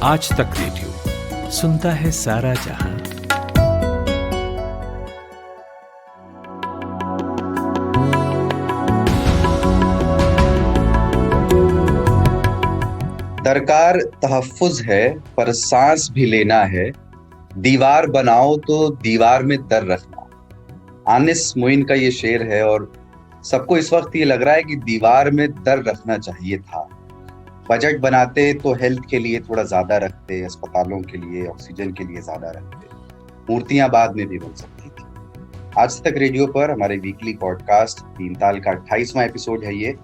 आज तक रेडियो सुनता है सारा जहां। दरकार तहफ्फुज़ है पर सांस भी लेना है, दीवार बनाओ तो दीवार में दर रखना। आनिस मोइन का ये शेर है और सबको इस वक्त ये लग रहा है कि दीवार में दर रखना चाहिए था। बजट बनाते तो हेल्थ के लिए थोड़ा ज्यादा रखते, अस्पतालों के लिए, ऑक्सीजन के लिए ज्यादा रखते, मूर्तियां बाद में भी बन सकती थी। आज तक रेडियो पर हमारे वीकली पॉडकास्ट तीन ताल का 28वां एपिसोड है ये।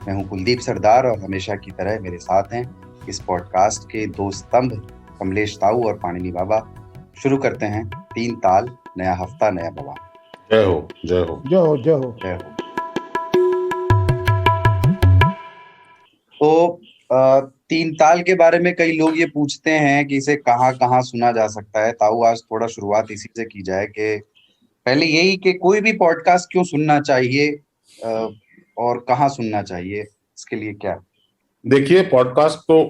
मैं हूं कुलदीप सरदार और हमेशा की तरह मेरे साथ हैं इस पॉडकास्ट के दो स्तंभ कमलेश ताऊ और पाणिनी बाबा। शुरू करते हैं तीन ताल, नया हफ्ता नया बवा। जय हो जय हो जय हो जय हो जय हो। तो तीन ताल के बारे में कई लोग ये पूछते हैं कि इसे कहाँ कहाँ सुना जा सकता है। ताऊ, आज थोड़ा शुरुआत इसी से की जाए कि पहले यही कि कोई भी पॉडकास्ट क्यों सुनना चाहिए और कहाँ सुनना चाहिए, इसके लिए क्या? देखिए, पॉडकास्ट तो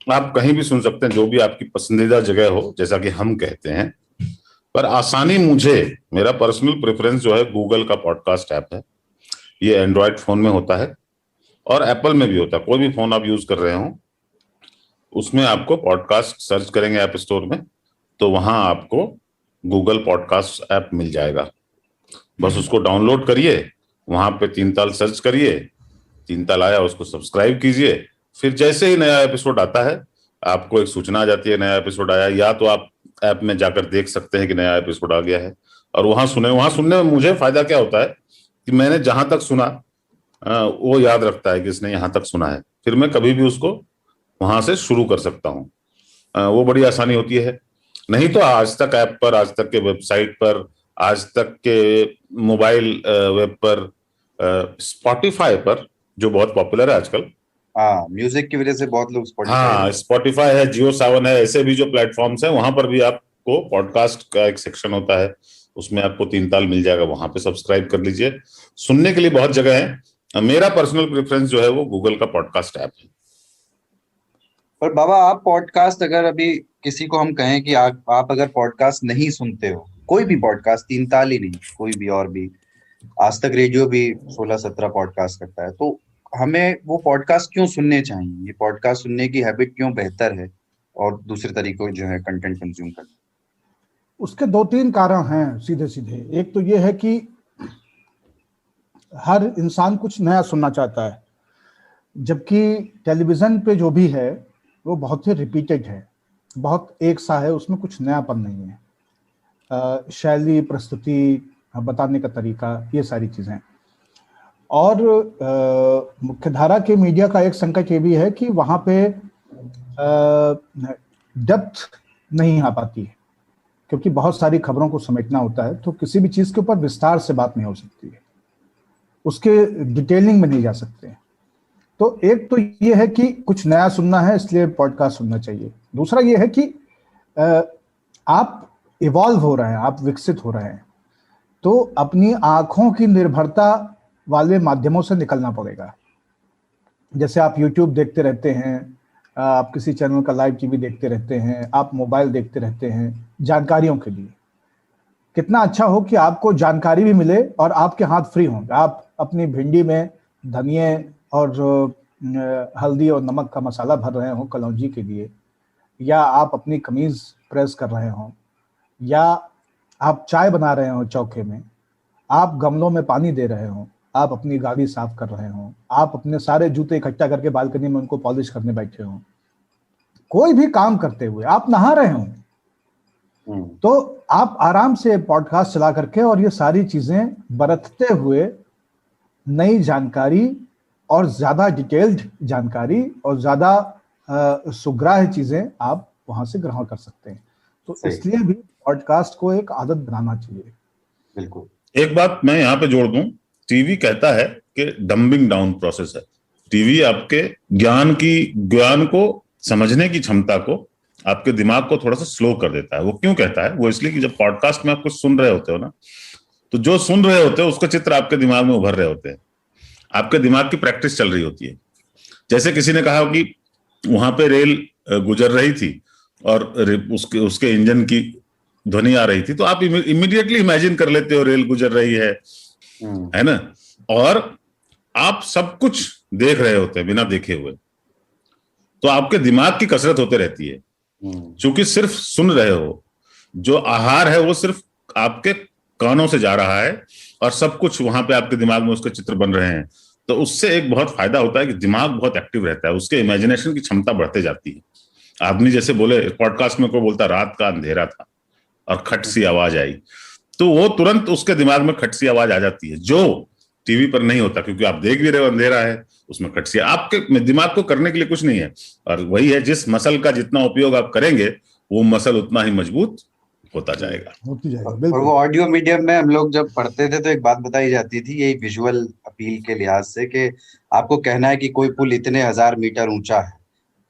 आप कहीं भी सुन सकते हैं, जो भी आपकी पसंदीदा जगह हो, जैसा कि हम कहते हैं। पर आसानी, मेरा पर्सनल प्रेफरेंस जो है गूगल का पॉडकास्ट ऐप है। ये एंड्रॉयड फोन में होता है और एप्पल में भी होता है। कोई भी फोन आप यूज कर रहे हो उसमें आपको पॉडकास्ट सर्च करेंगे ऐप स्टोर में तो वहां आपको गूगल पॉडकास्ट ऐप मिल जाएगा। बस उसको डाउनलोड करिए, वहां पे तीन ताल सर्च करिए, तीन ताल आया उसको सब्सक्राइब कीजिए। फिर जैसे ही नया एपिसोड आता है आपको एक सूचना आ जाती है नया एपिसोड आया, या तो आप ऐप में जाकर देख सकते हैं कि नया एपिसोड आ गया है और वहां सुनने में मुझे फायदा क्या होता है कि मैंने जहां तक सुना वो याद रखता है कि इसने यहां तक सुना है, फिर मैं कभी भी उसको वहां से शुरू कर सकता हूँ। वो बड़ी आसानी होती है। नहीं तो आज तक ऐप पर, आज तक के वेबसाइट पर, आज तक के मोबाइल वेब पर, स्पॉटिफाई पर जो बहुत पॉपुलर है आजकल। हाँ, म्यूजिक की वजह से बहुत लोग हाँ, स्पॉटिफाई है, जियो सावन है, ऐसे भी जो प्लेटफॉर्म्स हैं वहां पर भी आपको पॉडकास्ट का एक सेक्शन होता है, उसमें आपको तीन ताल मिल जाएगा, वहां पे सब्सक्राइब कर लीजिए। सुनने के लिए बहुत जगह है। मेरा पर्सनल प्रेफरेंस जो है वो गूगल का पॉडकास्ट ऐप है। पर बाबा, आप पॉडकास्ट, अगर अभी किसी को हम कहें कि आप अगर पॉडकास्ट नहीं सुनते हो, कोई भी पॉडकास्ट, तीन ताल ही नहीं, कोई भी और भी, आज तक रेडियो भी 16-17 पॉडकास्ट करता है, तो हमें वो पॉडकास्ट क्यों सुनने चाहिए? ये पॉडकास्ट सुनने की हैबिट क्यों बेहतर है और दूसरे तरीकों जो है कंटेंट कंज्यूम करना? उसके दो तीन कारण हैं सीधे सीधे। एक तो ये है कि हर इंसान कुछ नया सुनना चाहता है, जबकि टेलीविजन पे जो भी है वो बहुत ही रिपीटेड है, बहुत एक सा है, उसमें कुछ नयापन नहीं है। शैली, प्रस्तुति, बताने का तरीका, ये सारी चीजें। और मुख्यधारा के मीडिया का एक संकट ये भी है कि वहां पे डेप्थ नहीं आ पाती है, क्योंकि बहुत सारी खबरों को समेटना होता है, तो किसी भी चीज के ऊपर विस्तार से बात नहीं हो सकती है, उसके डिटेलिंग में नहीं जा सकते हैं। तो एक तो ये है कि कुछ नया सुनना है, इसलिए पॉडकास्ट सुनना चाहिए। दूसरा ये है कि आप इवॉल्व हो रहे हैं, आप विकसित हो रहे हैं, तो अपनी आंखों की निर्भरता वाले माध्यमों से निकलना पड़ेगा। जैसे आप यूट्यूब देखते रहते हैं, आप किसी चैनल का लाइव टीवी देखते रहते हैं, आप मोबाइल देखते रहते हैं जानकारियों के लिए। कितना अच्छा हो कि आपको जानकारी भी मिले और आपके हाथ फ्री हों। आप अपनी भिंडी में धनिए और हल्दी और नमक का मसाला भर रहे हो कलौंजी के लिए, या आप अपनी कमीज प्रेस कर रहे हो, या आप चाय बना रहे हो चौके में, आप गमलों में पानी दे रहे हो, आप अपनी गाड़ी साफ कर रहे हो, आप अपने सारे जूते इकट्ठा करके बालकनी में उनको पॉलिश करने बैठे हो, कोई भी काम करते हुए आप नहा रहे हो, तो आप आराम से पॉडकास्ट चला करके और ये सारी चीजें बरतते हुए नई जानकारी और ज्यादा डिटेल्ड जानकारी और ज्यादा सुग्राह्य चीजें आप वहां से ग्रहण कर सकते हैं। तो इसलिए भी पॉडकास्ट को एक आदत बनाना चाहिए। बिल्कुल। एक बात मैं यहाँ पे जोड़ दूं, टीवी कहता है कि डंबिंग डाउन प्रोसेस है। टीवी आपके ज्ञान को समझने की क्षमता को, आपके दिमाग को थोड़ा सा स्लो कर देता है। वो क्यों कहता है? वो इसलिए कि जब पॉडकास्ट में आप कुछ सुन रहे होते हो ना, तो जो सुन रहे होते हो उसका चित्र आपके दिमाग में उभर रहे होते हैं, आपके दिमाग की प्रैक्टिस चल रही होती है। जैसे किसी ने कहा कि वहां पे रेल गुजर रही थी और उसके उसके इंजन की ध्वनि आ रही थी, तो आप इमीडिएटली इमेजिन कर लेते हो रेल गुजर रही है ना, और आप सब कुछ देख रहे होते हैं बिना देखे हुए, तो आपके दिमाग की कसरत होते रहती है, क्योंकि सिर्फ सुन रहे हो, जो आहार है वो सिर्फ आपके कानों से जा रहा है और सब कुछ वहां पे आपके दिमाग में उसके चित्र बन रहे हैं। तो उससे एक बहुत फायदा होता है कि दिमाग बहुत एक्टिव रहता है, उसके इमेजिनेशन की क्षमता बढ़ते जाती है। आदमी जैसे बोले पॉडकास्ट में कोई बोलता रात का अंधेरा था और खट सी आवाज आई, तो वो तुरंत उसके दिमाग में खट सी आवाज आ जाती है, जो टीवी पर नहीं होता, क्योंकि आप देख भी रहे हो अंधेरा है, उसमें खट सी, आपके दिमाग को करने के लिए कुछ नहीं है। और वही है, जिस मसल का जितना उपयोग आप करेंगे वो मसल उतना ही मजबूत होता जाएगा। और वो ऑडियो मीडियम में हम लोग जब पढ़ते थे तो एक बात बताई जाती थी, यही विजुअल अपील के लिहाज से, कि आपको कहना है कि कोई पुल इतने 1000 मीटर ऊंचा है,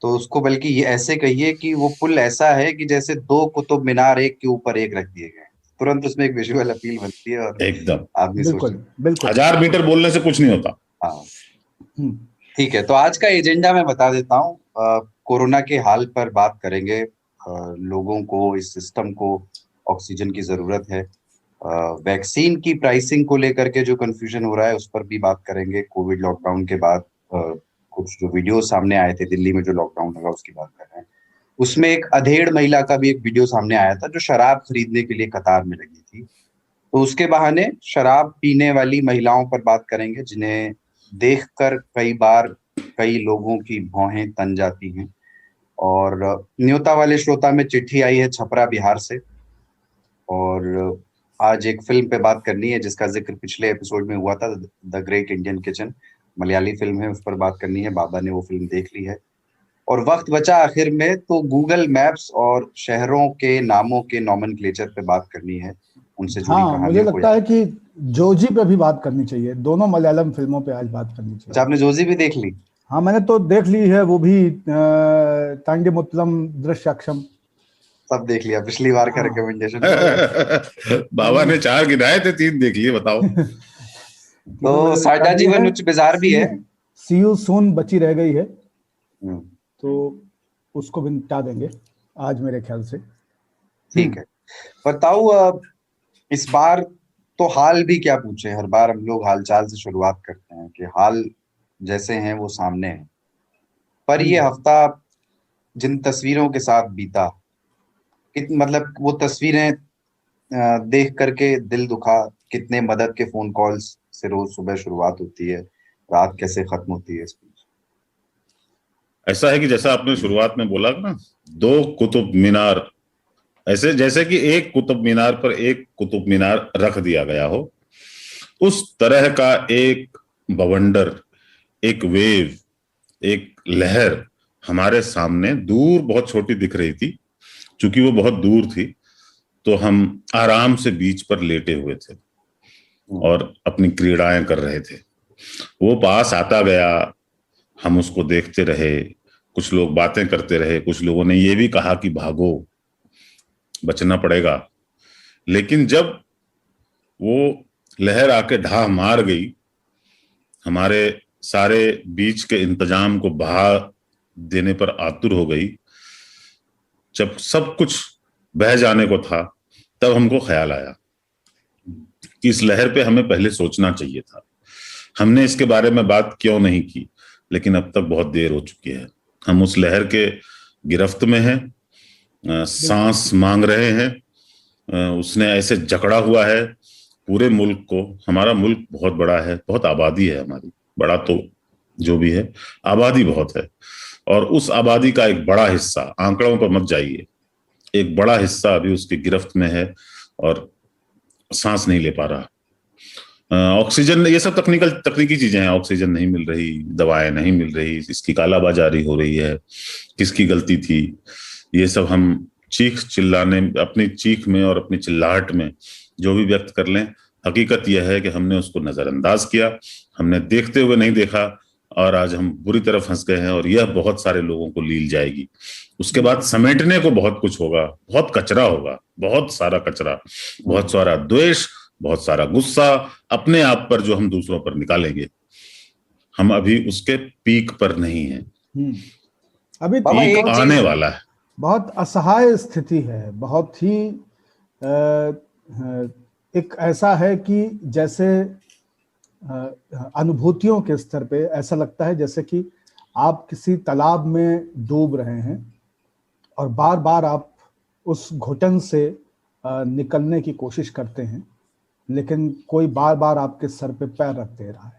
तो उसको बल्कि ये ऐसे कहिए कि वो पुल ऐसा है कि जैसे 2 कुतुब मीनार एक के ऊपर एक रख दिए गए। तुरंत उसमें एक विजुअल अपील बनती है और एकदम आदमी बिल्कुल 1000 मीटर बोलने से कुछ नहीं होता। हाँ, ठीक है। तो आज का एजेंडा मैं बता देता हूँ। कोरोना के हाल पर बात करेंगे। लोगों को, इस सिस्टम को ऑक्सीजन की जरूरत है। वैक्सीन की प्राइसिंग को लेकर के जो कंफ्यूजन हो रहा है उस पर भी बात करेंगे। कोविड लॉकडाउन के बाद कुछ जो वीडियो सामने आए थे, दिल्ली में जो लॉकडाउन लगा उसकी बात कर रहे हैं। उसमें एक अधेड़ महिला का भी एक वीडियो सामने आया था जो शराब खरीदने के लिए कतार में लगी थी। तो उसके बहाने शराब पीने वाली महिलाओं पर बात करेंगे, जिन्हें देखकर कई बार कई लोगों की भौहें तन जाती हैं। और न्योता वाले श्रोता में चिट्ठी आई है छपरा बिहार से, और आज एक फिल्म पे बात करनी है जिसका जिक्र पिछले एपिसोड में हुआ था, the great Indian kitchen, Malayali film है, उस पर बात करनी है। बाबा ने वो फिल्म देख ली है। और वक्त बचा आखिर में तो गूगल मैप्स और शहरों के नामों के नॉमेनक्लेचर पे बात करनी है, उनसे जुड़ी कहानियों को। मुझे लगता है कि जोजी पे भी बात करनी चाहिए। दोनों मलयालम फिल्मों पे आज बात करनी चाहिए। अच्छा, आपने जोजी भी देख ली? हाँ, मैंने तो देख ली है, वो भी तांगे मुतलम, दृश्याक्षम सब देख लिया पिछली बार का रिकमेंडेशन। बाबा ने 4 गिनाए थे, 3 देख लिए, बताओ। तो साडा जीवन उच्च बाजार भी है। सी यू सून बची रह गई है, तो उसको भी निपटा देंगे आज मेरे ख्याल से। ठीक है, बताओ इस बार तो हाल भी क्या पूछे, हर बार हम लोग हालचाल से शुरुआत करते हैं कि हाल जैसे हैं वो सामने हैं। पर ये हफ्ता जिन तस्वीरों के साथ बीता, मतलब वो तस्वीरें देख करके दिल दुखा। कितने मदद के फोन कॉल्स से रोज सुबह शुरुआत होती है, रात कैसे खत्म होती है। ऐसा है कि जैसा आपने शुरुआत में बोला ना, 2 कुतुब मीनार, ऐसे जैसे कि एक कुतुब मीनार पर एक कुतुब मीनार रख दिया गया हो, उस तरह का एक बवंडर, एक वेव, एक लहर हमारे सामने दूर बहुत छोटी दिख रही थी। चूंकि वो बहुत दूर थी तो हम आराम से बीच पर लेटे हुए थे और अपनी क्रीड़ाएं कर रहे थे। वो पास आता गया, हम उसको देखते रहे, कुछ लोग बातें करते रहे, कुछ लोगों ने ये भी कहा कि भागो, बचना पड़ेगा। लेकिन जब वो लहर आके ढा मार गई, हमारे सारे बीच के इंतजाम को बहा देने पर आतुर हो गई, जब सब कुछ बह जाने को था, तब हमको ख्याल आया कि इस लहर पे हमें पहले सोचना चाहिए था। हमने इसके बारे में बात क्यों नहीं की, लेकिन अब तक बहुत देर हो चुकी है। हम उस लहर के गिरफ्त में हैं, सांस मांग रहे हैं। उसने ऐसे जकड़ा हुआ है पूरे मुल्क को। हमारा मुल्क बहुत बड़ा है, बहुत आबादी है हमारी, बड़ा तो जो भी है, आबादी बहुत है। और उस आबादी का एक बड़ा हिस्सा, आंकड़ों पर मत जाइए, एक बड़ा हिस्सा अभी उसकी गिरफ्त में है और सांस नहीं ले पा रहा। ऑक्सीजन, ये सब तकनीकी चीजें हैं। ऑक्सीजन नहीं मिल रही, दवाएं नहीं मिल रही, इसकी कालाबाजारी हो रही है, किसकी गलती थी, ये सब हम चीख चिल्लाने, अपनी चीख में और अपनी चिल्लाहट में जो भी व्यक्त कर लें, हकीकत यह है कि हमने उसको नजरअंदाज किया, हमने देखते हुए नहीं देखा, और आज हम बुरी तरह फंस गए हैं। और यह बहुत सारे लोगों को लील जाएगी। उसके बाद समेटने को बहुत कुछ होगा, बहुत कचरा होगा, बहुत सारा कचरा, बहुत सारा द्वेष, बहुत सारा गुस्सा अपने आप पर जो हम दूसरों पर निकालेंगे। हम अभी उसके पीक पर नहीं हैं। अभी बाबा पीक एक चीज आने वाला है। बहुत असहाय स्थिति है, बहुत ही एक ऐसा है कि जैसे अनुभूतियों के स्तर पे ऐसा लगता है जैसे कि आप किसी तालाब में डूब रहे हैं और बार बार आप उस घुटन से निकलने की कोशिश करते हैं, लेकिन कोई बार बार आपके सर पे पैर रख दे रहा है।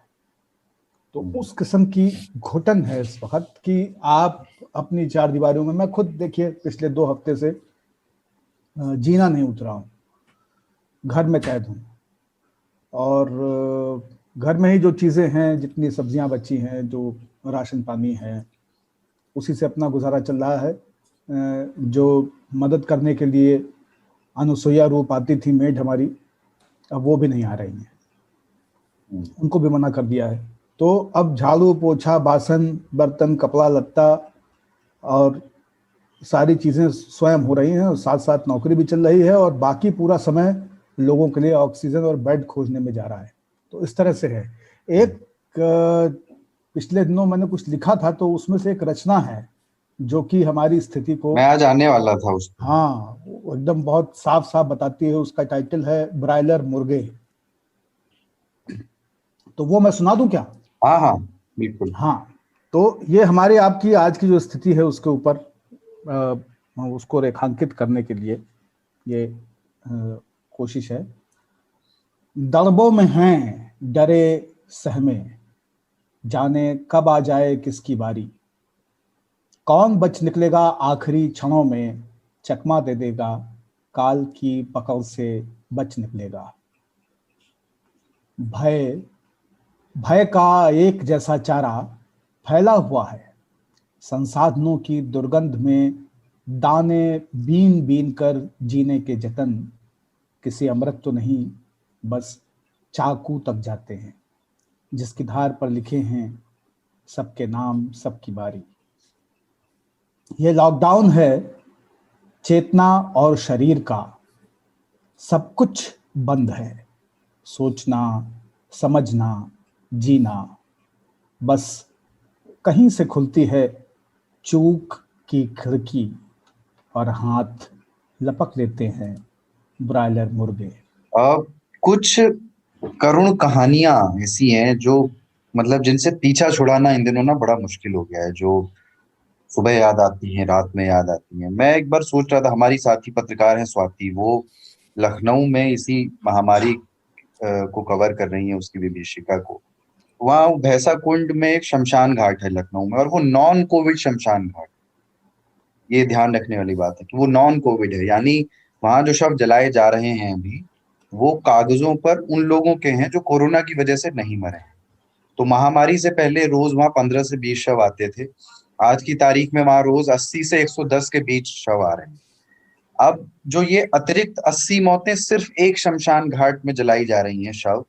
तो उस किस्म की घुटन है इस वक्त कि आप अपनी चार दीवारों में, मैं खुद देखिए पिछले 2 हफ्ते से जीना नहीं उतरा हूँ, घर में कैद हूँ और घर में ही जो चीज़ें हैं, जितनी सब्जियां बची हैं, जो राशन पानी है, उसी से अपना गुजारा चल रहा है। जो मदद करने के लिए अनुसुईया रूप आती थी मेड हमारी, अब वो भी नहीं आ रही हैं, उनको भी मना कर दिया है। तो अब झाड़ू पोछा बासन बर्तन कपड़ा लत्ता और सारी चीज़ें स्वयं हो रही हैं और साथ साथ नौकरी भी चल रही है और बाकी पूरा समय लोगों के लिए ऑक्सीजन और बेड खोजने में जा रहा है। तो इस तरह से है। एक पिछले दिनों मैंने कुछ लिखा था, तो उसमें से एक रचना है जो कि हमारी स्थिति को, मैं आज आने वाला था उस, हाँ, एकदम बहुत साफ साफ बताती है। उसका टाइटल है ब्रायलर मुर्गे। तो वो मैं सुना दूं क्या? हाँ हाँ बिल्कुल। हाँ, तो ये हमारे आपकी आज की जो स्थिति है उसके ऊपर उसको रेखांकित करने के लिए ये कोशिश है। दड़बों में हैं डरे सहमे, जाने कब आ जाए किसकी बारी, कौन बच निकलेगा आखिरी क्षणों में, चकमा दे देगा काल की पकड़ से बच निकलेगा। भय भय का एक जैसा चारा फैला हुआ है, संसाधनों की दुर्गंध में दाने बीन बीन कर जीने के जतन, किसी अमृत तो नहीं बस चाकू तक जाते हैं, जिसकी धार पर लिखे हैं सबके नाम सबकी बारी। ये लॉकडाउन है चेतना और शरीर का, सब कुछ बंद है, सोचना समझना जीना, बस कहीं से खुलती है चूक की खिड़की और हाथ लपक लेते हैं ब्रायलर मुर्गे। कुछ करुण कहानियां ऐसी हैं जो मतलब जिनसे पीछा छुड़ाना इन दिनों ना बड़ा मुश्किल हो गया है, जो सुबह याद आती हैं, रात में याद आती हैं। मैं एक बार सोच रहा था, हमारी साथी पत्रकार हैं स्वाति, वो लखनऊ में इसी महामारी को कवर कर रही है, उसकी विभीषिका को। वहाँ भैंसा कुंड में एक शमशान घाट है लखनऊ में, और वो नॉन कोविड शमशान घाट। ये ध्यान रखने वाली बात है कि वो नॉन कोविड है, यानी वहां जो शव जलाए जा रहे हैं अभी, वो कागजों पर उन लोगों के हैं जो कोरोना की वजह से नहीं मरे हैं। तो महामारी से पहले रोज वहां 15 से 20 शव आते थे। आज की तारीख में वहां रोज 80 से 110 के बीच शव आ रहे हैं। अब जो ये अतिरिक्त 80 मौतें सिर्फ एक शमशान घाट में जलाई जा रही हैं शव,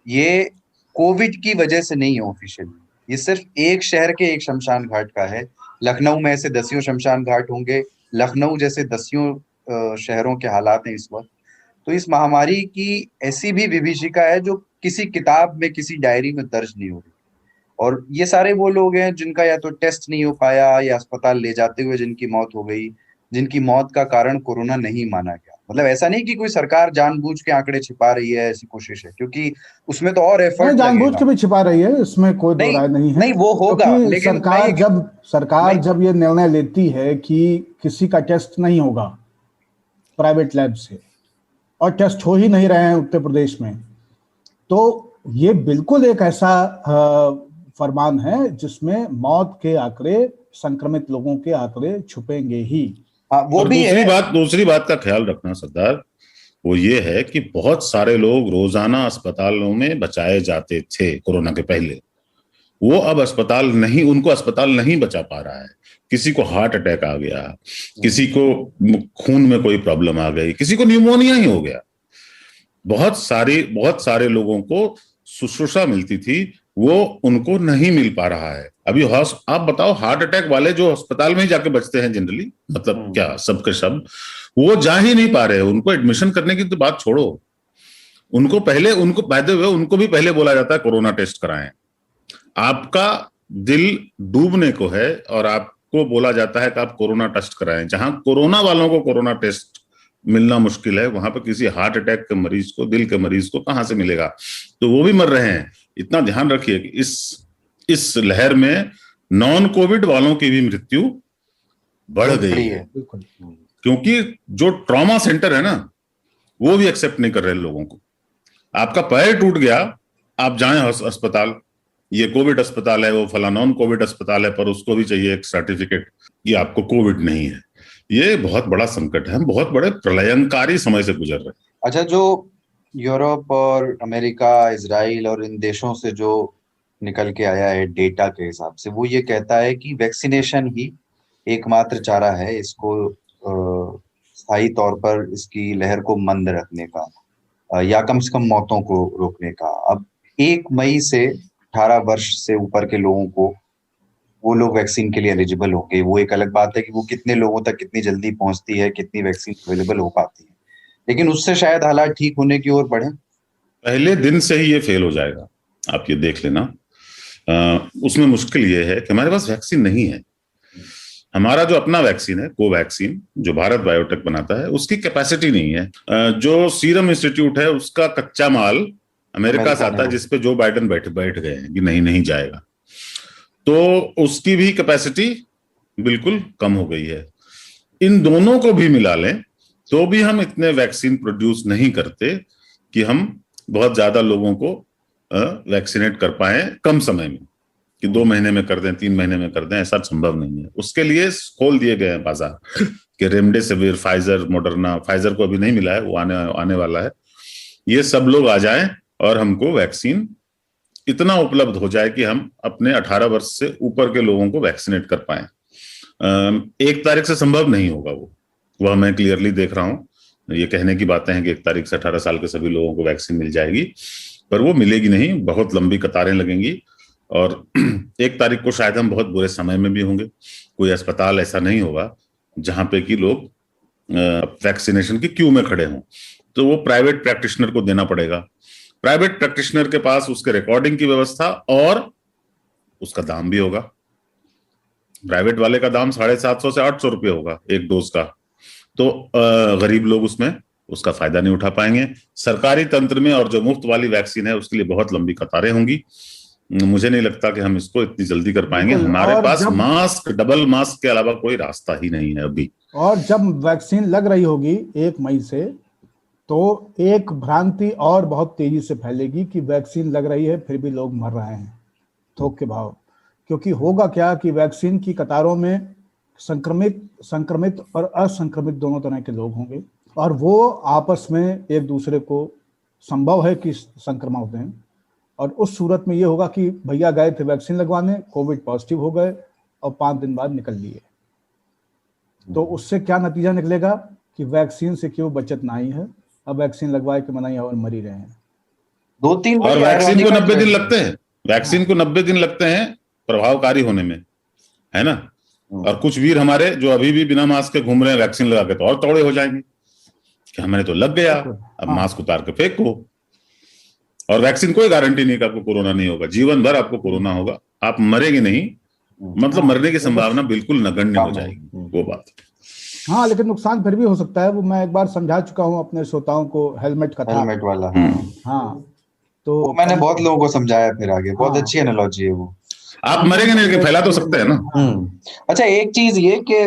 ये कोविड की वजह से नहीं है ऑफिशियली, ये सिर्फ एक शहर के एक शमशान घाट का है। लखनऊ में ऐसे दसियों शमशान घाट होंगे, लखनऊ जैसे दसियों शहरों के हालात हैं इस वक्त। तो इस महामारी की ऐसी भी विभीषिका है जो किसी किताब में किसी डायरी में दर्ज नहीं हो रही। और ये सारे वो लोग हैं जिनका या तो टेस्ट नहीं हो पाया या अस्पताल ले जाते हुए जिनकी मौत हो गई, जिनकी मौत का कारण कोरोना नहीं माना गया। मतलब ऐसा नहीं कि कोई सरकार जानबूझ के आंकड़े छिपा रही है, ऐसी कोशिश है, क्योंकि उसमें तो और एफर्ट जानबूझ लगेगा। के भी छिपा रही है, इसमें कोई दो राय नहीं है। नहीं वो होगा, क्योंकि लेकिन सरकार जब ये निर्णय लेती है कि किसी का टेस्ट नहीं होगा प्राइवेट लैब से, और टेस्ट हो ही नहीं रहे हैं उत्तर प्रदेश में, तो ये बिल्कुल एक ऐसा फरमान है जिसमें मौत के आंकड़े, संक्रमित लोगों के आंकड़े छुपेंगे ही। वो भी दूसरी बात का ख्याल रखना सरदार, वो ये है कि बहुत सारे लोग रोजाना अस्पतालों में बचाए जाते थे कोरोना के पहले, वो अब उनको अस्पताल नहीं बचा पा रहा है। किसी को हार्ट अटैक आ गया, किसी को खून में कोई प्रॉब्लम आ गई, किसी को न्यूमोनिया ही हो गया। बहुत सारे लोगों को शुश्रूषा मिलती थी, वो उनको नहीं मिल पा रहा है अभी। आप बताओ, हार्ट अटैक वाले जो अस्पताल में ही जाके बचते हैं जनरली, मतलब क्या सबके सब, वो जा ही नहीं पा रहे हैं। उनको एडमिशन करने की तो बात छोड़ो, उनको भी पहले बोला जाता है कोरोना टेस्ट कराएं। आपका दिल डूबने को है और आप को बोला जाता है कि आप कोरोना टेस्ट कराएं। जहां कोरोना वालों को कोरोना टेस्ट मिलना मुश्किल है, वहां पर किसी हार्ट अटैक के मरीज को, दिल के मरीज को कहां से मिलेगा? तो वो भी मर रहे हैं। इतना ध्यान रखिए कि इस लहर में नॉन कोविड वालों की भी मृत्यु बढ़ गई है, क्योंकि जो ट्रॉमा सेंटर है ना, वो भी एक्सेप्ट नहीं कर रहे लोगों को। आपका पैर टूट गया, आप जाएं अस्पताल, ये कोविड अस्पताल है, वो फला नॉन कोविड अस्पताल है, पर उसको भी चाहिए एक सर्टिफिकेट कि आपको कोविड नहीं है। ये बहुत बड़ा संकट है, हम बहुत बड़े प्रलयंकारी समय से गुजर रहे हैं। अच्छा, जो यूरोप और अमेरिका, इजराइल और इन देशों से जो निकल के आया है डेटा के हिसाब से, वो ये कहता है कि वैक्सीनेशन ही एकमात्र चारा है इसको स्थायी तौर पर इसकी लहर को मंद रखने का, या कम से कम मौतों को रोकने का। अब 1 मई से 18 वर्ष से ऊपर के लोगों को, वो लोग वैक्सीन के लिए एलिजिबल होंगे। वो एक अलग बात है कि वो कितने लोगों तक कितनी जल्दी पहुंचती है, कितनी वैक्सीन अवेलेबल हो पाती है, लेकिन उससे शायद हालात ठीक होने की ओर बढ़े। पहले दिन से ही ये फेल हो जाएगा, आप ये देख लेना। उसमें मुश्किल ये है कि हमारे पास वैक्सीन नहीं है। हमारा जो अपना वैक्सीन है, कोवैक्सीन, जो भारत बायोटेक बनाता है, उसकी कैपेसिटी नहीं है। जो सीरम इंस्टीट्यूट है, उसका कच्चा माल अमेरिका से आता है, जिसपे जो बाइडेन बैठ गए हैं कि नहीं जाएगा, तो उसकी भी कैपेसिटी बिल्कुल कम हो गई है। इन दोनों को भी मिला लें तो भी हम इतने वैक्सीन प्रोड्यूस नहीं करते कि हम बहुत ज्यादा लोगों को वैक्सीनेट कर पाए कम समय में, कि 2 महीने में कर दें, 3 महीने में कर दें, ऐसा संभव नहीं है। उसके लिए खोल दिए गए हैं बाजार कि रेमडेसिविर, फाइजर, मॉडर्ना, फाइजर को अभी नहीं मिला है, वो आने वाला है। ये सब लोग आ जाएं और हमको वैक्सीन इतना उपलब्ध हो जाए कि हम अपने 18 वर्ष से ऊपर के लोगों को वैक्सीनेट कर पाए। 1 तारीख से संभव नहीं होगा वह मैं क्लियरली देख रहा हूं। ये कहने की बातें हैं कि 1 तारीख से 18 साल के सभी लोगों को वैक्सीन मिल जाएगी, पर वो मिलेगी नहीं, बहुत लंबी कतारें लगेंगी। और 1 तारीख को शायद हम बहुत बुरे समय में भी होंगे। कोई अस्पताल ऐसा नहीं होगा जहां पे कि लोग वैक्सीनेशन की क्यू में खड़े हों, तो वो प्राइवेट प्रैक्टिशनर को देना पड़ेगा। प्राइवेट प्रैक्टिशनर के पास उसके रिकॉर्डिंग की व्यवस्था और उसका दाम भी होगा। प्राइवेट वाले का दाम 750 से 800 रुपये होगा 1 डोज का, तो गरीब लोग उसमें उसका फायदा नहीं उठा पाएंगे। सरकारी तंत्र में और जो मुफ्त वाली वैक्सीन है उसके लिए बहुत लंबी कतारें होंगी। मुझे नहीं लगता कि हम इसको इतनी जल्दी कर पाएंगे। हमारे पास मास्क, डबल मास्क के अलावा कोई रास्ता ही नहीं है अभी। और जब वैक्सीन लग रही होगी 1 मई से, तो एक भ्रांति और बहुत तेजी से फैलेगी कि वैक्सीन लग रही है फिर भी लोग मर रहे हैं थोक के भाव। क्योंकि होगा क्या कि वैक्सीन की कतारों में संक्रमित और असंक्रमित दोनों तरह के लोग होंगे, और वो आपस में एक दूसरे को संभव है कि संक्रमण दें। और उस सूरत में ये होगा कि भैया गए थे वैक्सीन लगवाने, कोविड पॉजिटिव हो गए और 5 दिन बाद निकल लिए। तो उससे क्या नतीजा निकलेगा कि वैक्सीन से क्यों बचत नहीं है, अब वैक्सीन लगवाए कि मनाई और मरी रहे हैं। 2-3 और वैक्सीन को 90 दिन लगते हैं, वैक्सीन को 90 दिन लगते हैं प्रभावकारी होने में, है ना। और कुछ वीर हमारे जो अभी भी बिना मास्क के घूम रहे हैं वैक्सीन लगा के, तो और तौड़े हो जाएंगे कि हमें तो लग गया, अब मास्क उतार के फेंको। और वैक्सीन कोई गारंटी नहीं कि आपको कोरोना नहीं होगा, जीवन भर आपको कोरोना होगा, आप मरेंगे नहीं, मतलब मरने की संभावना बिल्कुल नगण्य हो जाएगी, वो बात। हाँ, लेकिन नुकसान फिर भी हो सकता है। वो मैं एक बार समझा चुका हूँ अपने श्रोताओं को, हेलमेट का था। हेलमेट वाला, हाँ, तो वो मैंने बहुत लोगों को समझाया फिर आगे। बहुत अच्छी एनालॉजी है वो। आप मरेंगे नहीं लेकिन फैला तो सकते हैं ना। अच्छा, एक चीज ये कि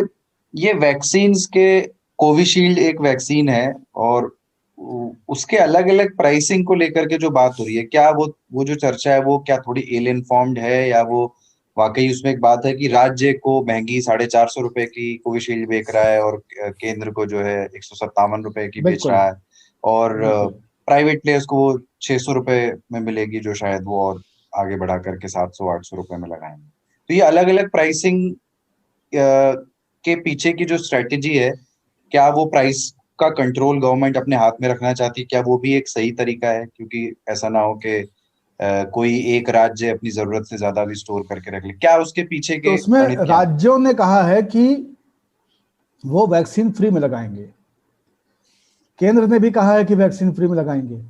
ये वैक्सीन्स के, कोविशील्ड एक वैक्सीन है और उसके अलग अलग प्राइसिंग को लेकर के जो बात हो रही है, क्या वो जो चर्चा है वो क्या थोड़ी इल इन्फॉर्म्ड है, या वो वाकई उसमें एक बात है कि राज्य को महंगी 450 रुपए की कोविशील्ड बेच रहा है और केंद्र को जो है 157 रुपए की बेच रहा है, और प्राइवेट प्लेयर्स को वो 600 रुपए में मिलेगी, जो शायद वो और आगे बढ़ा करके 700-800 रुपए में लगाएंगे। तो ये अलग अलग प्राइसिंग के पीछे की जो स्ट्रेटेजी है, क्या वो प्राइस का कंट्रोल गवर्नमेंट अपने हाथ में रखना चाहती है? क्या वो भी एक सही तरीका है? क्योंकि ऐसा ना हो कि कोई एक राज्य अपनी जरूरत से ज्यादा भी स्टोर करके रख ले। क्या उसके पीछे के, तो उसमें राज्यों ने कहा है कि वो वैक्सीन फ्री में लगाएंगे, केंद्र ने भी कहा है कि वैक्सीन फ्री में लगाएंगे।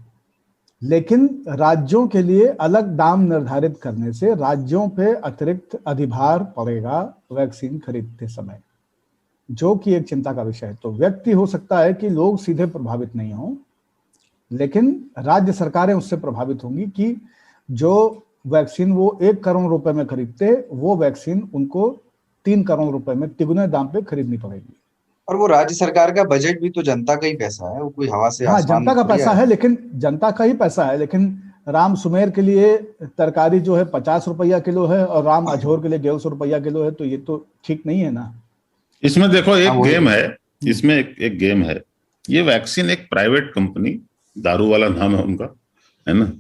लेकिन राज्यों के लिए अलग दाम निर्धारित करने से राज्यों पे अतिरिक्त अधिभार पड़ेगा वैक्सीन खरीदते समय, जो कि एक चिंता का विषय है। तो व्यक्ति हो सकता है कि लोग सीधे प्रभावित नहीं हों, लेकिन राज्य सरकारें उससे प्रभावित होंगी कि जो वैक्सीन वो 1 करोड़ रुपए में खरीदते, वो वैक्सीन उनको 3 करोड़ रुपए में तिगुने दाम पे खरीदनी पड़ेगी। और वो राज्य सरकार का बजट भी तो जनता का ही पैसा है, वो कोई हवा से हाँ, आसमान जनता में का थोड़ी पैसा आया है, लेकिन जनता का ही पैसा है, लेकिन राम सुमेर के लिए तरकारी जो है 50 रुपया किलो है और राम अझोर के लिए 150 रुपया किलो है, तो ये तो ठीक नहीं है ना। इसमें देखो हाँ, एक वही गेम है, इसमें एक गेम है। ये वैक्सीन एक प्राइवेट कंपनी, दारू वाला नाम है उनका, है ना,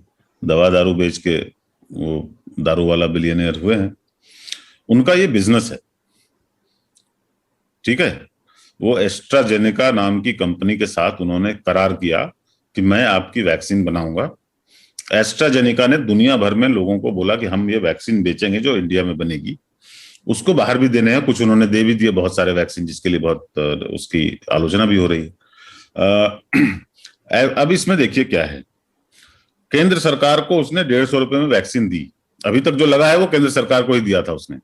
दवा दारू बेच के वो दारू वाला बिलियनियर हुए हैं, उनका ये बिजनेस है, ठीक है। वो एस्ट्राजेनेका नाम की कंपनी के साथ उन्होंने करार किया कि मैं आपकी वैक्सीन बनाऊंगा। एस्ट्राजेनेका ने दुनिया भर में लोगों को बोला कि हम ये वैक्सीन बेचेंगे जो इंडिया में बनेगी, उसको बाहर भी देने हैं, कुछ उन्होंने दे भी दिए बहुत सारे वैक्सीन, जिसके लिए बहुत उसकी आलोचना भी हो रही है। अब इसमें देखिए क्या है, केंद्र सरकार को उसने 150 रुपए में वैक्सीन दी। अभी तक जो लगा है वो केंद्र सरकार को ही दिया था उसने,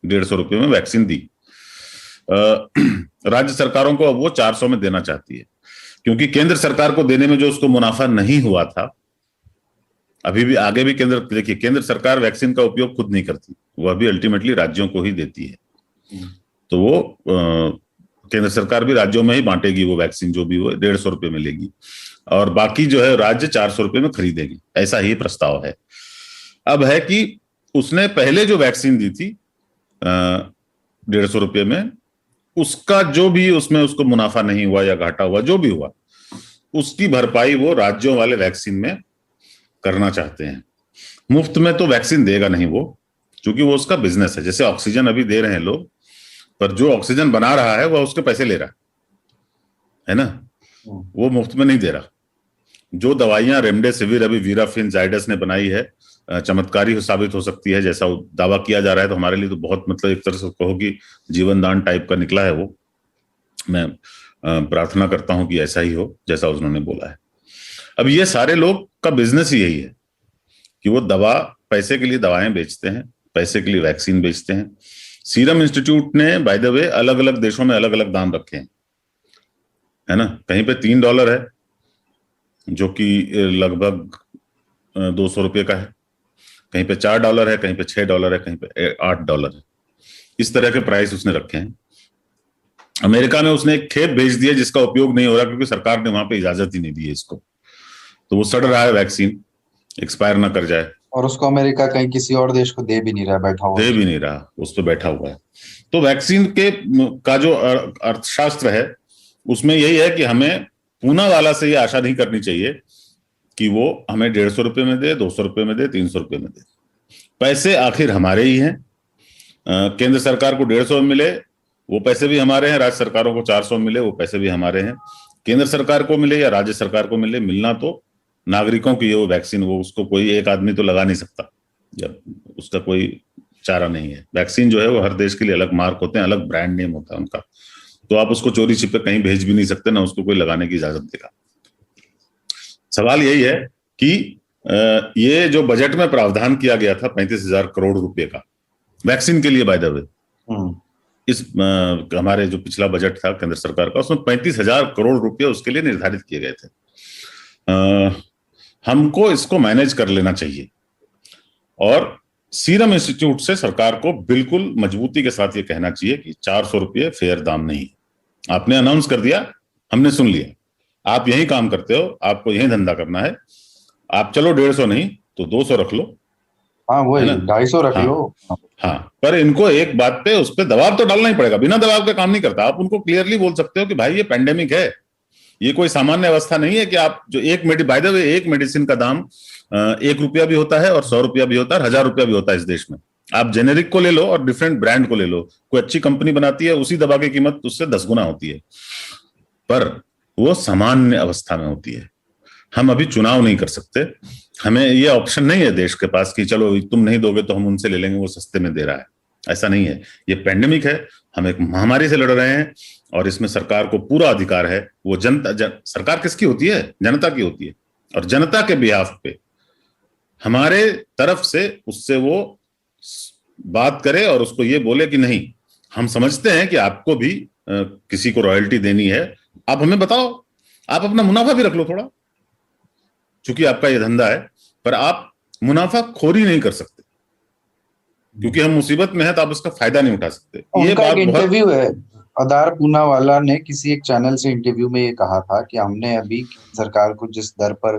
150 रुपए में वैक्सीन दी। राज्य सरकारों को अब वो 400 में देना चाहती है, क्योंकि केंद्र सरकार को देने में जो उसको मुनाफा नहीं हुआ था, अभी भी आगे भी देखिए केंद्र सरकार वैक्सीन का उपयोग खुद नहीं करती, वो अभी अल्टीमेटली राज्यों को ही देती है। तो वो केंद्र सरकार भी राज्यों में ही बांटेगी वो वैक्सीन, जो भी वो 150 रुपए में लेगी, और बाकी जो है राज्य 400 रुपए में खरीदेगी, ऐसा ही प्रस्ताव है। अब है कि उसने पहले जो वैक्सीन दी थी 150 रुपए में, उसका जो भी उसमें उसको मुनाफा नहीं हुआ या घाटा हुआ, जो भी हुआ, उसकी भरपाई वो राज्यों वाले वैक्सीन में करना चाहते हैं। मुफ्त में तो वैक्सीन देगा नहीं वो, क्योंकि वो उसका बिजनेस है। जैसे ऑक्सीजन अभी दे रहे हैं लोग, पर जो ऑक्सीजन बना रहा है वह उसके पैसे ले रहा है ना, वो मुफ्त में नहीं दे रहा। जो दवाइयां रेमडेसिविर अभी वीराफिन जाइडस ने बनाई है, चमत्कारी साबित हो सकती है जैसा दावा किया जा रहा है, तो हमारे लिए तो बहुत, मतलब एक तरह से कहो कि जीवन दान टाइप का निकला है वो। मैं प्रार्थना करता हूं कि ऐसा ही हो जैसा उन्होंने बोला है। अब ये सारे लोग का बिजनेस ही यही है कि वो दवा, पैसे के लिए दवाएं बेचते हैं, पैसे के लिए वैक्सीन बेचते हैं। सीरम इंस्टीट्यूट ने बाय द वे अलग अलग देशों में अलग अलग दाम रखे हैं, है ना। कहीं पे $3 है, जो कि लगभग 200 रुपये का है, कहीं पे $4 है, कहीं पे $6 है, कहीं पे $8 है। इस तरह के प्राइस उसने रखे हैं। अमेरिका में उसने एक खेप भेज दिया जिसका उपयोग नहीं हो रहा, क्योंकि सरकार ने वहां पे इजाजत ही नहीं दी है इसको, तो वो सड़ रहा है, वैक्सीन एक्सपायर ना कर जाए। और उसको अमेरिका कहीं किसी और देश को दे भी नहीं रहा, बैठा हुआ दे भी नहीं रहा, उस पर बैठा हुआ है। तो वैक्सीन के का जो अर्थशास्त्र है, उसमें यही है कि हमें पूना वाला से ये आशा नहीं करनी चाहिए कि वो हमें 150 रुपए में दे, 200 रुपए में दे, 300 रुपए में दे। पैसे आखिर हमारे ही हैं। केंद्र सरकार को 150 में मिले वो पैसे भी हमारे हैं, राज्य सरकारों को 400 मिले वो पैसे भी हमारे हैं। केंद्र सरकार को मिले या राज्य सरकार को मिले, मिलना तो नागरिकों की वो वैक्सीन, वो उसको कोई एक आदमी तो लगा नहीं सकता, या उसका कोई चारा नहीं है। वैक्सीन जो है वो हर देश के लिए अलग मार्क होते हैं, अलग ब्रांड नेम होता है उनका, तो आप उसको चोरी छिपे कहीं भेज भी नहीं सकते, ना उसको कोई लगाने की इजाजत देगा। सवाल यही है कि ये जो बजट में प्रावधान किया गया था 35,000 करोड़ रुपए का वैक्सीन के लिए, बाय द वे, इस हमारे जो पिछला बजट था केंद्र सरकार का, उसमें 35,000 करोड़ रुपए उसके लिए निर्धारित किए गए थे। हमको इसको मैनेज कर लेना चाहिए, और सीरम इंस्टीट्यूट से सरकार को बिल्कुल मजबूती के साथ ये कहना चाहिए कि 400 रुपये फेयर दाम नहीं। आपने अनाउंस कर दिया, हमने सुन लिया, आप यही काम करते हो, आपको यही धंधा करना है, आप चलो 150 नहीं तो 200 रख लो, हाँ वही 250 रख लो। हाँ, पर इनको एक बात पे उस पर दबाव तो डालना ही पड़ेगा, बिना दबाव के काम नहीं करता। आप उनको क्लियरली बोल सकते हो कि भाई ये पेंडेमिक है, ये कोई सामान्य अवस्था नहीं है कि आप जो बाय द वे एक मेडिसिन का दाम 1 रुपया भी होता है और 100 रुपया भी होता है, 1000 रुपया भी होता है इस देश में। आप जेनेरिक को ले लो और डिफरेंट ब्रांड को ले लो, कोई अच्छी कंपनी बनाती है, उसी दवा की कीमत उससे 10 गुना होती है, पर वो सामान्य अवस्था में होती है। हम अभी चुनाव नहीं कर सकते, हमें ये ऑप्शन नहीं है देश के पास कि चलो तुम नहीं दोगे तो हम उनसे ले लेंगे, वो सस्ते में दे रहा है, ऐसा नहीं है। ये पेंडेमिक है, हम एक महामारी से लड़ रहे हैं, और इसमें सरकार को पूरा अधिकार है। वो सरकार किसकी होती है? जनता की होती है। और जनता के बिहाफ पे हमारे तरफ से उससे वो बात करे और उसको ये बोले कि नहीं, हम समझते हैं कि आपको भी किसी को रॉयल्टी देनी है, आप हमें बताओ, आप अपना मुनाफा भी रख लो थोड़ा, क्योंकि आपका ये धंधा है, पर आप मुनाफा खोरी नहीं कर सकते, क्योंकि हम मुसीबत में हैं तो आप उसका फायदा नहीं उठा सकते। ये उनका बात एक बहुत इंटरव्यू है, अदार पूनावाला ने किसी एक चैनल से इंटरव्यू में ये कहा था कि हमने अभी सरकार को जिस दर पर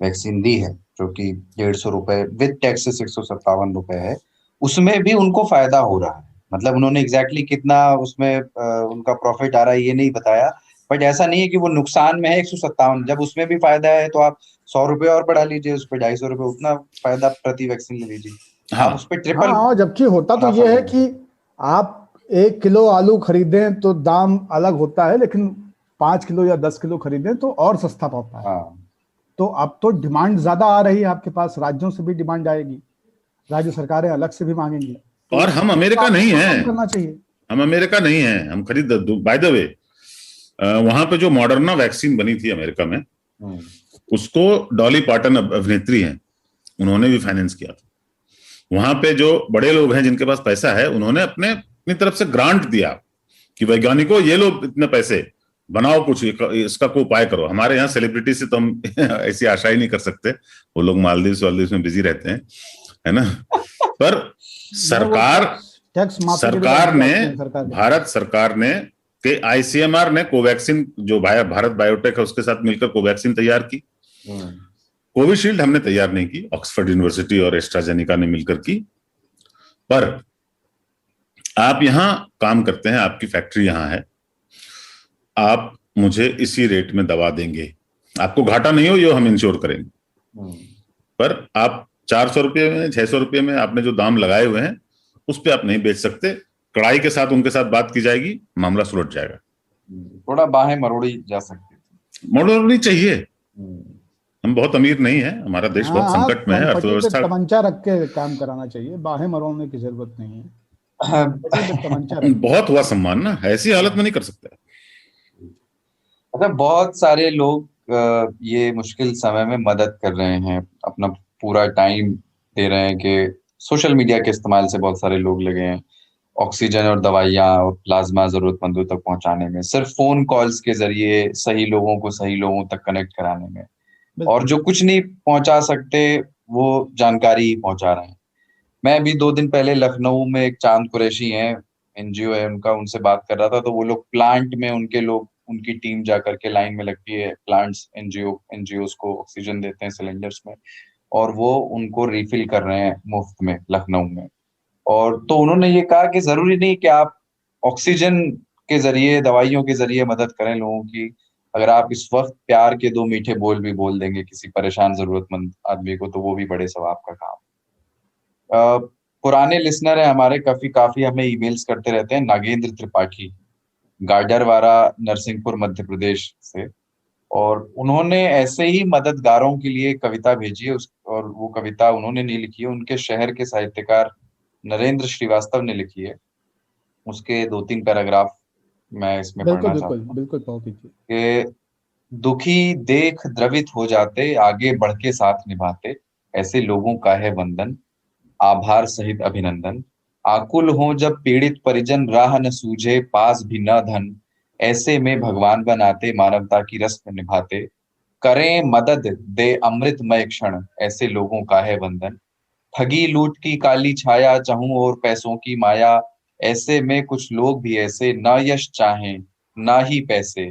वैक्सीन दी है, जो कि 150 रुपए विद टैक्सेस 157 रुपए है, उसमें भी उनको फायदा हो रहा है। मतलब उन्होंने एग्जैक्टली कितना उसमें उनका प्रॉफिट आ रहा है ये नहीं बताया, बट ऐसा नहीं है कि वो नुकसान में है 157। जब उसमें भी फायदा है तो आप 100 रुपए और बढ़ा लीजिए, उस पर 250 रुपए, उतना फायदा प्रति वैक्सीन ले लीजिए, हाँ आप उस पर हाँ ट्रिपल हाँ, जबकि होता तो मुनाफा ये है ले कि आप 1 किलो आलू खरीदें तो दाम अलग होता है, लेकिन 5 किलो या 10 किलो खरीदें तो और सस्ता पड़ता है। हाँ, तो अब तो डिमांड ज्यादा आ रही है आपके पास, राज्यों से भी डिमांड आएगी, राज्य सरकारें अलग से भी मांगेंगी, तो और हम अमेरिका आपको नहीं कम हैं, करना चाहिए। हम अमेरिका नहीं हैं, हम खरीद, बाय द वे वहां पे जो मॉडर्ना वैक्सीन बनी थी अमेरिका में, उसको डॉली पार्टन अभिनेत्री हैं, उन्होंने भी फाइनेंस किया था। वहां पे जो बड़े लोग हैं जिनके पास पैसा है, उन्होंने अपनी तरफ से ग्रांट दिया कि वैज्ञानिकों ये लो इतने पैसे, बनाओ कुछ, इसका कोई उपाय करो। हमारे यहाँ सेलिब्रिटी से तो हम ऐसी आशा ही नहीं कर सकते, वो लोग मालदीव में बिजी रहते हैं, है ना। पर सरकार टैक्स माफी के लिए सरकार ने, सरकार के भारत सरकार ने के आईसीएमआर ने कोवैक्सीन, जो भारत बायोटेक है उसके साथ मिलकर कोवैक्सीन तैयार की। कोविशील्ड हमने तैयार नहीं की, ऑक्सफोर्ड यूनिवर्सिटी और एस्ट्राजेनिका ने मिलकर की। पर आप यहां काम करते हैं, आपकी फैक्ट्री यहां है, आप मुझे इसी रेट में दवा देंगे, आपको घाटा नहीं हो, ये हम इंश्योर करेंगे। पर आप 400 रुपये में, 600 रुपये में आपने जो दाम लगाए हुए हैं उस पर आप नहीं बेच सकते। कड़ाई के साथ उनके साथ बात की जाएगी, मामला सुलझ जाएगा। थोड़ा बाहें मरोड़ी जा सकती है, मरोड़नी चाहिए। हम बहुत अमीर नहीं है, हमारा देश बहुत संकट में है, अर्थव्यवस्था। तमंचा रख के काम कराना चाहिए, बाहें मरोड़ने की जरूरत नहीं है। तमंचा बहुत हुआ सम्मान ना, ऐसी हालत में नहीं कर सकते। अच्छा, बहुत सारे लोग ये मुश्किल समय में मदद कर रहे हैं, अपना पूरा टाइम दे रहे हैं कि सोशल मीडिया के इस्तेमाल से बहुत सारे लोग लगे हैं ऑक्सीजन और दवाइयाँ और प्लाज्मा जरूरतमंदों तक पहुंचाने में, सिर्फ फोन कॉल्स के जरिए सही लोगों को सही लोगों तक कनेक्ट कराने में, और जो कुछ नहीं पहुंचा सकते वो जानकारी पहुंचा रहे हैं। मैं अभी 2 दिन पहले लखनऊ में एक चांद कुरैशी हैं, एनजीओ है उनका, उनसे बात कर रहा था, तो वो लोग प्लांट में, उनके लोग, उनकी टीम जाकर के लाइन में लगती है, प्लांट्स एनजीओस को ऑक्सीजन देते हैं सिलेंडर्स में, और वो उनको रिफिल कर रहे हैं मुफ्त में लखनऊ में। और तो उन्होंने ये कहा कि जरूरी नहीं कि आप ऑक्सीजन के जरिए, दवाइयों के जरिए मदद करें लोगों की, अगर आप इस वक्त प्यार के 2 मीठे बोल भी बोल देंगे किसी परेशान जरूरतमंद आदमी को, तो वो भी बड़े सवाब का काम। पुराने लिसनर है हमारे, काफी हमें ईमेल्स करते रहते हैं, नागेंद्र त्रिपाठी, गाडरवारा, नरसिंहपुर, मध्य प्रदेश से, और उन्होंने ऐसे ही मददगारों के लिए कविता भेजी है, और वो कविता उन्होंने नहीं लिखी है, उनके शहर के साहित्यकार नरेंद्र श्रीवास्तव ने लिखी है। उसके 2-3 पैराग्राफ मैं इसमें पढ़ना चाहता हूँ। बिल्कुल कि दुखी देख द्रवित हो जाते, आगे बढ़ के साथ निभाते, ऐसे लोगों का है वंदन, आभार सहित अभिनंदन। आकुल हो जब पीड़ित परिजन, राह न सूझे पास भी न धन, ऐसे में भगवान बनाते, मानवता की रस्म निभाते, करें मदद दे अमृतमय क्षण, ऐसे लोगों का है वंदन। ठगी लूट की काली छाया, चाहूं और पैसों की माया, ऐसे में कुछ लोग भी ऐसे, ना यश चाहें ना ही पैसे,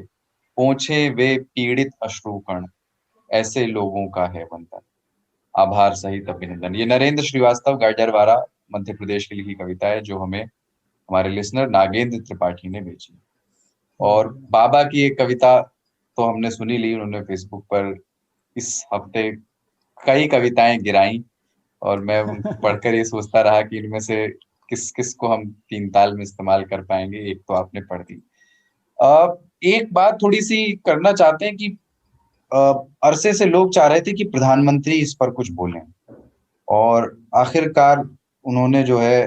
पहुंचे वे पीड़ित अश्रुकण, ऐसे लोगों का है वंदन, आभार सहित अभिनंदन। ये नरेंद्र श्रीवास्तव, गाडरवारा, मध्य प्रदेश की लिखी कविता है, जो हमें हमारे लिसनर नागेंद्र त्रिपाठी ने भेजी। और बाबा की एक कविता तो हमने सुनी ली, उन्होंने फेसबुक पर इस हफ्ते कई कविताएं गिराई, और मैं पढ़कर ये सोचता रहा कि इनमें से किस किस को हम 3 ताल में इस्तेमाल कर पाएंगे। एक तो आपने पढ़ दी। एक बात थोड़ी सी करना चाहते हैं कि अरसे से लोग चाह रहे थे कि प्रधानमंत्री इस पर कुछ बोलें, और आखिरकार उन्होंने जो है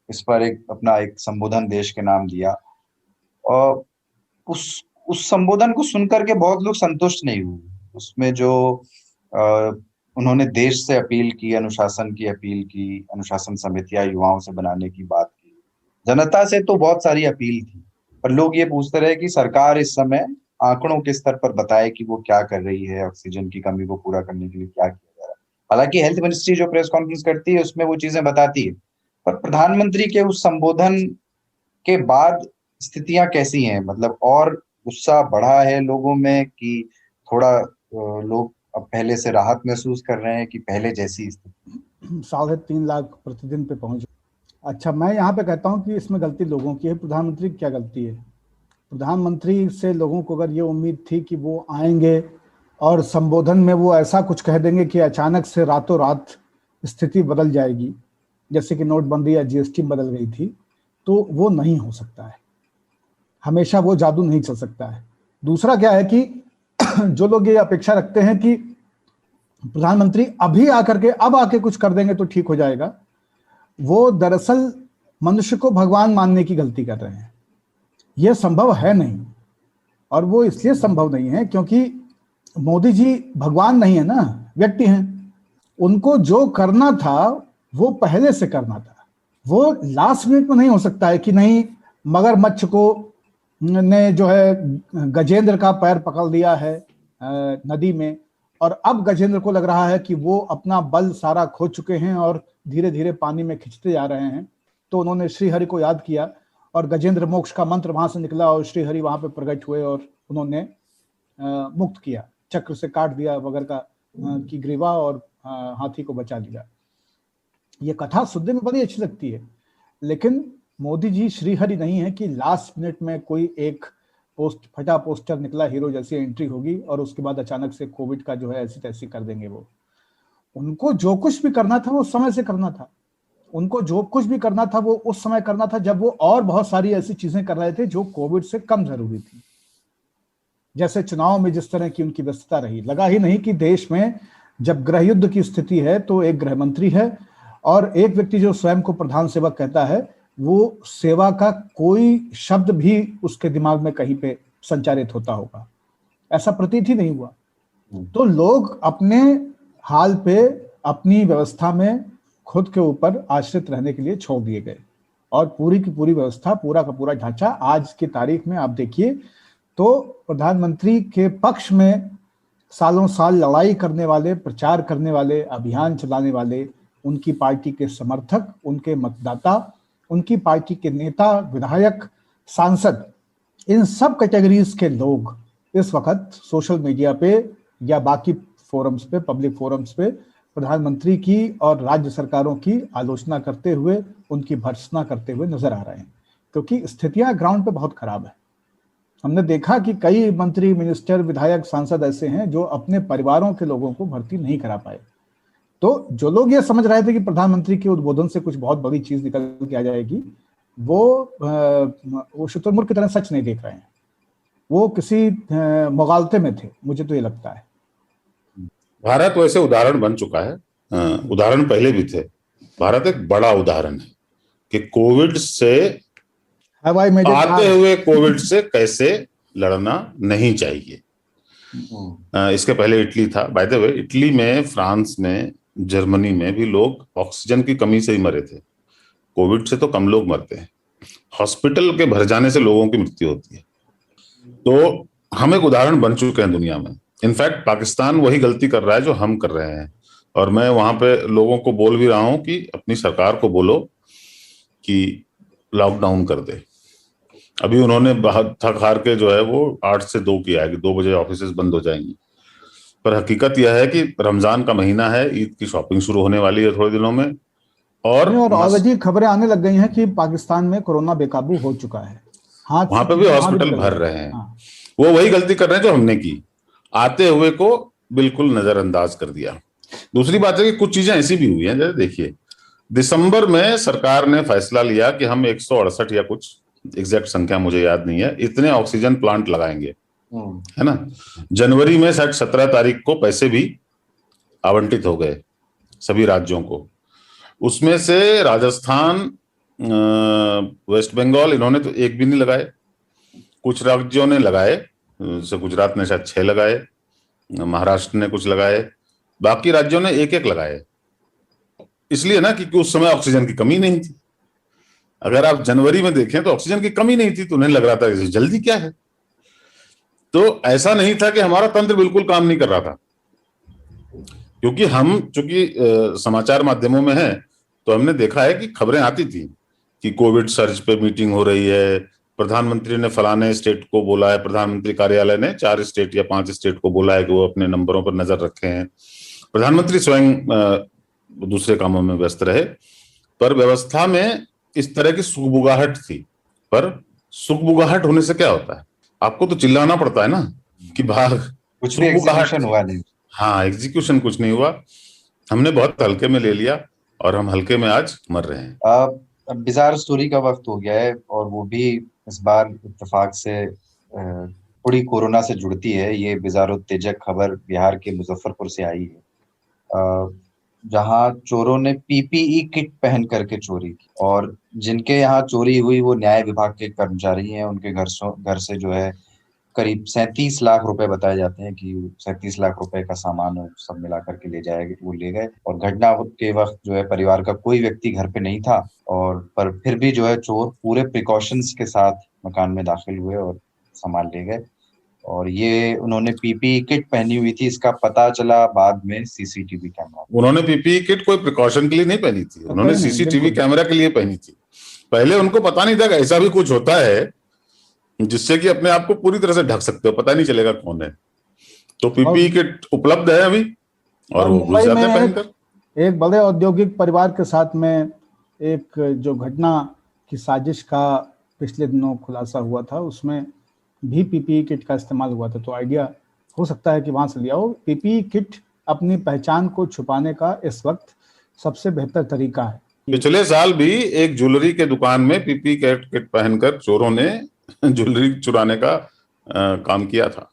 इस पर अपना एक संबोधन देश के नाम दिया, और उस संबोधन को सुनकर के बहुत लोग संतुष्ट नहीं हुए, उसमें जो उन्होंने देश से अपील की, अनुशासन की अपील की, अनुशासन समितियां युवाओं से बनाने की बात की, जनता से तो बहुत सारी अपील थी, पर लोग ये पूछते रहे कि सरकार इस समय आंकड़ों के स्तर पर बताए कि वो क्या कर रही है, ऑक्सीजन की कमी को पूरा करने के लिए क्या किया जा रहा है। हालांकि हेल्थ मिनिस्ट्री जो प्रेस कॉन्फ्रेंस करती है उसमें वो चीजें बताती है, पर प्रधानमंत्री के उस संबोधन के बाद स्थितियां कैसी हैं? मतलब और गुस्सा बढ़ा है लोगों में कि थोड़ा लोग अब पहले से राहत महसूस कर रहे हैं कि पहले जैसी स्थिति? 3.5 लाख प्रतिदिन पे पहुंच। अच्छा, मैं यहाँ पे कहता हूँ कि इसमें गलती लोगों की है, प्रधानमंत्री की क्या गलती है? प्रधानमंत्री से लोगों को अगर ये उम्मीद थी कि वो आएंगे और संबोधन में वो ऐसा कुछ कह देंगे कि अचानक से रातों रात स्थिति बदल जाएगी, जैसे कि नोटबंदी या जीएसटी बदल गई थी, तो वो नहीं हो सकता है। हमेशा वो जादू नहीं चल सकता है। दूसरा क्या है कि जो लोग ये अपेक्षा रखते हैं कि प्रधानमंत्री अभी आकर के अब आके कुछ कर देंगे तो ठीक हो जाएगा, वो दरअसल मनुष्य को भगवान मानने की गलती कर रहे हैं। यह संभव है नहीं, और वो इसलिए संभव नहीं है क्योंकि मोदी जी भगवान नहीं है ना, व्यक्ति हैं। उनको जो करना था वो पहले से करना था। वो लास्ट मिनट में नहीं हो सकता है कि नहीं, मगरमच्छ को ने जो है गजेंद्र का पैर पकड़ लिया है नदी में, और अब गजेंद्र को लग रहा है कि वो अपना बल सारा खो चुके हैं और धीरे धीरे पानी में खिंचते जा रहे हैं, तो उन्होंने श्रीहरि को याद किया और गजेंद्र मोक्ष का मंत्र वहां से निकला और श्रीहरि वहां पे प्रकट हुए और उन्होंने मुक्त किया, चक्र से काट दिया बगर का की ग्रीवा और हाथी को बचा लिया। ये कथा सुनने में बड़ी अच्छी लगती है, लेकिन मोदी जी श्रीहरि नहीं है कि लास्ट मिनट में कोई एक फटा पोस्टर निकला, हीरो जैसी एंट्री होगी और उसके बाद अचानक से कोविड का जो है ऐसी तैसी कर देंगे। वो उनको जो कुछ भी करना था वो समय से करना था। उनको जो कुछ भी करना था वो उस समय करना था जब वो और बहुत सारी ऐसी चीजें कर रहे थे जो कोविड से कम जरूरी थी। जैसे चुनाव में जिस तरह की उनकी व्यस्तता रही, लगा ही नहीं कि देश में जब गृह युद्ध की स्थिति है तो एक गृह मंत्री है और एक व्यक्ति जो स्वयं को प्रधान सेवक कहता है, वो सेवा का कोई शब्द भी उसके दिमाग में कहीं पे संचारित होता होगा, ऐसा प्रतीत ही नहीं हुआ। तो लोग अपने हाल पे अपनी व्यवस्था में खुद के ऊपर आश्रित रहने के लिए छोड़ दिए गए, और पूरी की पूरी व्यवस्था, पूरा का पूरा ढांचा आज की तारीख में आप देखिए तो प्रधानमंत्री के पक्ष में सालों साल लड़ाई करने वाले, प्रचार करने वाले, अभियान चलाने वाले, उनकी पार्टी के समर्थक, उनके मतदाता, उनकी पार्टी के नेता, विधायक, सांसद, इन सब कैटेगरीज के लोग इस वक्त सोशल मीडिया पे या बाकी फोरम्स पे, पब्लिक फोरम्स पे प्रधानमंत्री की और राज्य सरकारों की आलोचना करते हुए, उनकी भर्त्सना करते हुए नजर आ रहे हैं, क्योंकि स्थितियां ग्राउंड पे बहुत खराब है। हमने देखा कि कई मंत्री, मिनिस्टर, विधायक, सांसद ऐसे हैं जो अपने परिवारों के लोगों को भर्ती नहीं करा पाए। तो जो लोग ये समझ रहे थे कि प्रधानमंत्री के उद्बोधन से कुछ बहुत बड़ी चीज निकल के आ जाएगी, वो शुतुरमुर्ग की तरह सच नहीं देख रहे हैं, वो किसी मुगालते में थे, मुझे तो ये लगता है। भारत वैसे उदाहरण बन चुका है, उदाहरण पहले भी थे। भारत एक बड़ा उदाहरण है कि कोविड से आते हुए कोविड से कैसे लड़ना नहीं चाहिए। इसके पहले इटली था, बाय द वे। इटली में, फ्रांस में, जर्मनी में भी लोग ऑक्सीजन की कमी से ही मरे थे। कोविड से तो कम लोग मरते हैं, हॉस्पिटल के भर जाने से लोगों की मृत्यु होती है। तो हम एक उदाहरण बन चुके हैं दुनिया में। इनफैक्ट पाकिस्तान वही गलती कर रहा है जो हम कर रहे हैं, और मैं वहां पे लोगों को बोल भी रहा हूं कि अपनी सरकार को बोलो कि लॉकडाउन कर दे। अभी उन्होंने बहुत थक हार के जो है वो 8 से 2 किया है कि 2 बजे ऑफिस बंद हो जाएंगी, पर हकीकत यह है कि रमजान का महीना है, ईद की शॉपिंग शुरू होने वाली है थोड़े दिनों में, और ऑलरेडी खबरें आने लग गई हैं कि पाकिस्तान में कोरोना बेकाबू हो चुका है। हाँ, वहां पे भी हॉस्पिटल भर रहे हैं। हाँ। वो वही गलती कर रहे हैं जो हमने की, आते हुए को बिल्कुल नजरअंदाज कर दिया। दूसरी बात है कि कुछ चीजें ऐसी भी हुई हैं, जैसे देखिए दिसंबर में सरकार ने फैसला लिया कि हम 168 या कुछ एग्जैक्ट संख्या मुझे याद नहीं है, इतने ऑक्सीजन प्लांट लगाएंगे, है ना। जनवरी में शायद 17 तारीख को पैसे भी आवंटित हो गए सभी राज्यों को। उसमें से राजस्थान, वेस्ट बंगाल, इन्होंने तो एक भी नहीं लगाए। कुछ राज्यों ने लगाए, जैसे गुजरात ने शायद 6 लगाए, महाराष्ट्र ने कुछ लगाए, बाकी राज्यों ने एक एक लगाए। इसलिए ना कि उस समय ऑक्सीजन की कमी नहीं थी। अगर आप जनवरी में देखें तो ऑक्सीजन की कमी नहीं थी, तो उन्हें लग रहा था कि जल्दी क्या है। तो ऐसा नहीं था कि हमारा तंत्र बिल्कुल काम नहीं कर रहा था, क्योंकि हम चूंकि समाचार माध्यमों में हैं, तो हमने देखा है कि खबरें आती थी कि कोविड सर्ज पे मीटिंग हो रही है, प्रधानमंत्री ने फलाने स्टेट को बोला है, प्रधानमंत्री कार्यालय ने 4 स्टेट या 5 स्टेट को बोला है कि वो अपने नंबरों पर नजर रखे हैं। प्रधानमंत्री स्वयं दूसरे कामों में व्यस्त रहे, पर व्यवस्था में इस तरह की सुगबुगाहट थी। पर सुगबुगाहट होने से क्या होता है, आपको तो चिल्लाना पड़ता है ना कि भाग, कुछ भी एग्जीक्यूशन हुआ नहीं। हाँ, एग्जीक्यूशन कुछ नहीं हुआ। हमने बहुत हल्के में ले लिया और हम हल्के में आज मर रहे हैं। अब बिजार स्टोरी का वक्त हो गया है, और वो भी इस बार इत्तेफाक से थोड़ी कोरोना से जुड़ती है। ये बिजारोत्तेजक खबर बिहार के मुजफ्फरपुर से आई है, जहां चोरों ने पीपीई किट पहन करके चोरी की, और जिनके यहाँ चोरी हुई वो न्याय विभाग के कर्मचारी हैं। उनके घर से जो है करीब 37 लाख रुपए बताए जाते हैं कि 37 लाख रुपए का सामान सब मिला करके ले जाएंगे, वो ले गए। और घटना के वक्त जो है परिवार का कोई व्यक्ति घर पे नहीं था, और पर फिर भी जो है चोर पूरे प्रिकॉशंस के साथ मकान में दाखिल हुए और सामान ले गए। और ये उन्होंने पीपीई किट पहनी हुई थी, इसका पता चला बाद में सीसीटीवी कैमरा। उन्होंने पीपीई किट कोई प्रिकॉशन के लिए नहीं पहनी थी, उन्होंने सीसीटीवी कैमरा के लिए पहनी थी। पहले उनको पता नहीं था कि ऐसा भी कुछ होता है जिससे कि अपने आप को पूरी तरह से ढक सकते हो, पता नहीं चलेगा कौन है। तो पीपीई किट उपलब्ध है अभी, और वो घुस जाते हैं पहनकर। एक बड़े औद्योगिक परिवार के साथ में एक जो घटना की साजिश का पिछले दिनों खुलासा हुआ था, उसमें भी पीपीई किट का इस्तेमाल हुआ था। तो आइडिया हो सकता है कि वहां से लिया हो। पीपीई किट अपनी पहचान को छुपाने का इस वक्त सबसे बेहतर तरीका है। पिछले साल भी एक ज्वेलरी के दुकान में पीपीई किट पहनकर चोरों ने ज्वेलरी चुराने का काम किया था।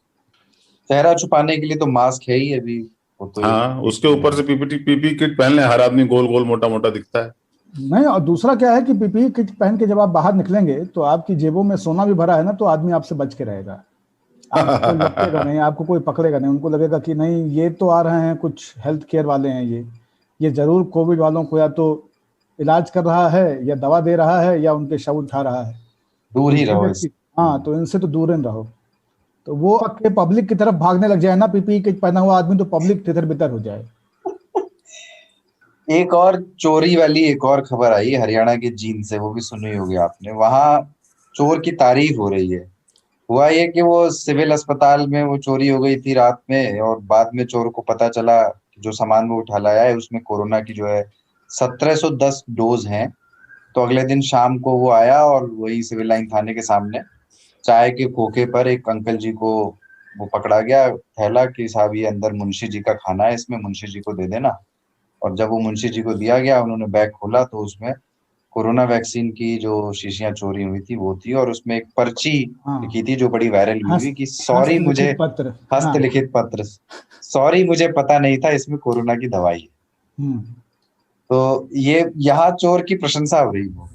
चेहरा छुपाने के लिए तो मास्क है ही अभी, वो तो हाँ, उसके ऊपर से पीपीई किट पहन ले, हर आदमी गोल गोल मोटा मोटा दिखता है। नहीं, और दूसरा क्या है कि पीपीई किट पहन के जब आप बाहर निकलेंगे तो आपकी जेबों में सोना भी भरा है ना, तो आदमी आपसे बच के रहेगा। आपको लगेगा नहीं, आपको कोई पकड़ेगा नहीं। उनको लगेगा कि नहीं, ये तो आ रहे हैं कुछ हेल्थ केयर वाले हैं, ये जरूर कोविड वालों को या तो इलाज कर रहा है, या दवा दे रहा है, या उनके शव उठा रहा है। दूर ही रहो। हाँ, तो इनसे तो दूर ही रहो। तो वो आके पब्लिक की तरफ भागने लग जाए ना, पीपीई किट पहना हुआ आदमी, तो पब्लिक तितर बितर हो जाए। एक और चोरी वाली एक और खबर आई हरियाणा के जींद से, वो भी सुनी होगी आपने। वहां चोर की तारीफ हो रही है। हुआ ये कि वो सिविल अस्पताल में वो चोरी हो गई थी रात में, और बाद में चोर को पता चला कि जो सामान वो उठा लाया है उसमें कोरोना की जो है 1710 डोज हैं। तो अगले दिन शाम को वो आया और वही सिविल लाइन थाने के सामने चाय के खोखे पर एक अंकल जी को वो पकड़ा गया थैला कि साहब ये अंदर मुंशी जी का खाना है, इसमें मुंशी जी को दे देना। और जब वो मुंशी जी को दिया गया, उन्होंने बैग खोला तो उसमें कोरोना वैक्सीन की जो शीशियां चोरी हुई थी वो थी, और उसमें एक पर्ची लिखी थी जो बड़ी वायरल हुई कि सॉरी मुझे, हस्तलिखित पत्र, सॉरी मुझे पता नहीं था इसमें कोरोना की दवाई है। तो ये यहाँ चोर की प्रशंसा हो रही है।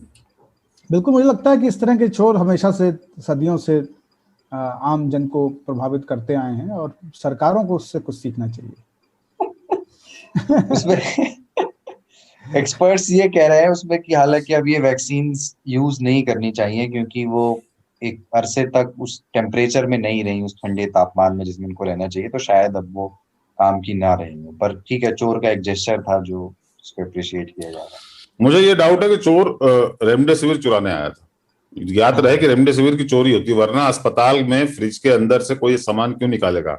बिल्कुल, मुझे लगता है कि इस तरह के चोर हमेशा से, सदियों से आम जन को प्रभावित करते आए हैं, और सरकारों को उससे कुछ सीखना चाहिए। उसमें एक्सपर्ट्स ये कह रहे हैं उसमें कि हालांकि अब ये वैक्सीन यूज नहीं करनी चाहिए, क्योंकि वो एक अरसे तक उस टेम्परेचर में नहीं रही, उस ठंडे तापमान में जिसमें इनको रहना चाहिए, तो शायद अब वो काम की ना रही हो। पर ठीक है, चोर का एक जेस्चर था जो उसको अप्रिशिएट किया जा रहा है। मुझे ये डाउट है कि चोर रेमडेसिविर चुराने आया था। याद रहे कि रेमडेसिविर की चोरी होती, वरना अस्पताल में फ्रिज के अंदर से कोई सामान क्यों निकालेगा।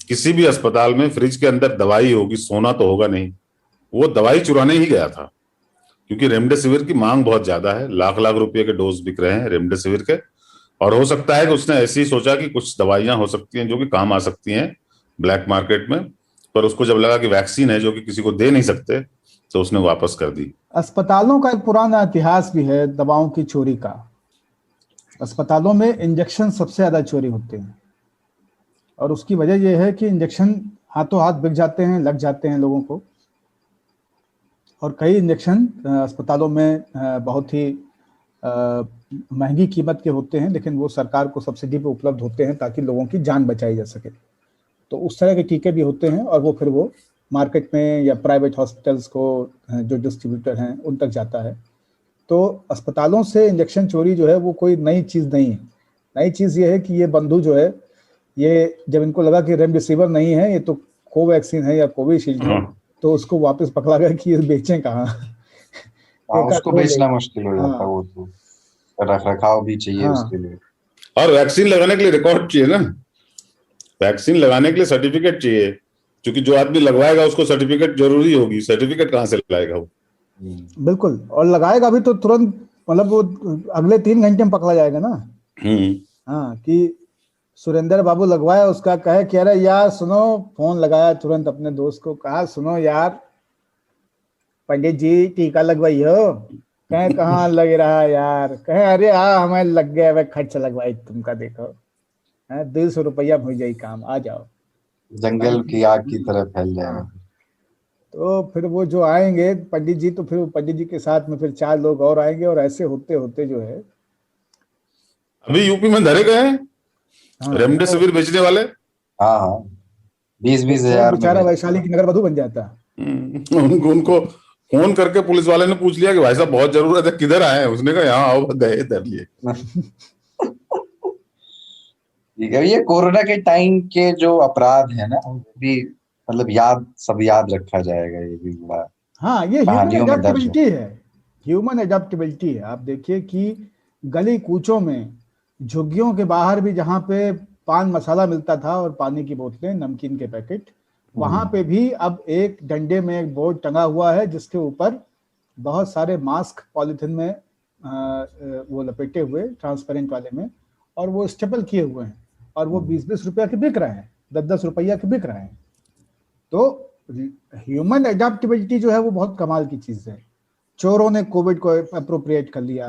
किसी भी अस्पताल में फ्रिज के अंदर दवाई होगी, सोना तो होगा नहीं। वो दवाई चुराने ही गया था, क्योंकि रेमडेसिविर की मांग बहुत ज्यादा है। लाख लाख रुपए के डोज बिक रहे हैं रेमडेसिविर के, और हो सकता है कि उसने ऐसे ही सोचा कि कुछ दवाइयां हो सकती हैं जो कि काम आ सकती हैं ब्लैक मार्केट में, पर उसको जब लगा कि वैक्सीन है जो कि किसी को दे नहीं सकते, तो उसने वापस कर दी। अस्पतालों का एक पुराना इतिहास भी है दवाओं की चोरी का। अस्पतालों में इंजेक्शन सबसे ज्यादा चोरी होते हैं, और उसकी वजह यह है कि इंजेक्शन हाथों हाथ बिक जाते हैं, लग जाते हैं लोगों को। और कई इंजेक्शन अस्पतालों में बहुत ही महंगी कीमत के होते हैं, लेकिन वो सरकार को सब्सिडी पे उपलब्ध होते हैं ताकि लोगों की जान बचाई जा सके। तो उस तरह के टीके भी होते हैं और वो फिर वो मार्केट में या प्राइवेट हॉस्पिटल्स को जो डिस्ट्रीब्यूटर हैं उन तक जाता है। तो अस्पतालों से इंजेक्शन चोरी जो है वो कोई नई चीज़ नहीं है। नई चीज़ ये है कि ये बंधु जो है, ये जब इनको लगा कि रेमडेसिविर नहीं है, ये तो कोवैक्सीन है या कोविशील्ड है, तो उसको वापस पकड़ा गया कि ये बेचें कहाँ। उसको बेचना मुश्किल हो जाता है, वो तो रख रखाव भी चाहिए उसके लिए। और वैक्सीन लगाने के लिए रिकॉर्ड चाहिए ना, वैक्सीन लगाने के लिए सर्टिफिकेट चाहिए, क्योंकि जो आदमी लगवाएगा उसको सर्टिफिकेट जरूरी होगी, सर्टिफिकेट कहाँ से लगाएगा वो? बिल्कुल, और लगाएगा भी तो तुरंत, मतलब वो अगले 3 घंटे में पकड़ा जाएगा ना। हाँ, कि सुरेंद्र बाबू लगवाया, उसका कहे कि अरे यार सुनो, फोन लगाया तुरंत अपने दोस्त को, कहा सुनो यार पंडित जी टीका लगवाइयो। कहे कहाँ लग रहा है यार? कहे अरे हाँ हमें लग गया, वे खर्च लगवाई तुमका, देखो 200 रुपया हो जाए काम, आ जाओ। जंगल की आग की तरह फैल जाएगा। तो फिर वो जो आएंगे पंडित जी, तो फिर पंडित जी के साथ में फिर 4 लोग और आएंगे, और ऐसे होते होते जो है अभी यूपी में धरे गए हैं रेमडेसिविर बेचने वाले। हाँ 20-20 हजार बेचारा वैशाली की नगर वधु बन जाता। उनको फोन करके पुलिस वाले ने पूछ लिया कि भाई साहब बहुत जरूरत है, किधर आए हैं? उसने कहा यहाँ आओ, गए धर लिए। ठीक है, ये कोरोना के टाइम के जो अपराध है ना, भी मतलब सब याद रखा जाएगा, ये भी बड़ा। हाँ, ये ह्यूमन एडेप्टेबिलिटी है, ह्यूमन एडेप्टेबिलिटी है। आप देखिए कि गली कूचों में, झुग्गियों के बाहर भी जहाँ पे पान मसाला मिलता था और पानी की बोतलें, नमकीन के पैकेट, वहां पे भी अब एक डंडे में एक बोर्ड टंगा हुआ है जिसके ऊपर बहुत सारे मास्क पॉलिथीन में वो लपेटे हुए, ट्रांसपेरेंट वाले में, और वो स्टेपल किए हुए हैं, और वो 20-20 रुपया के बिक रहे हैं, 10-10 रुपया के बिक रहे हैं। तो ह्यूमन एडेप्टेबिलिटी जो है वो बहुत कमाल की चीज है। चोरों ने कोविड को अप्रोप्रिएट कर लिया,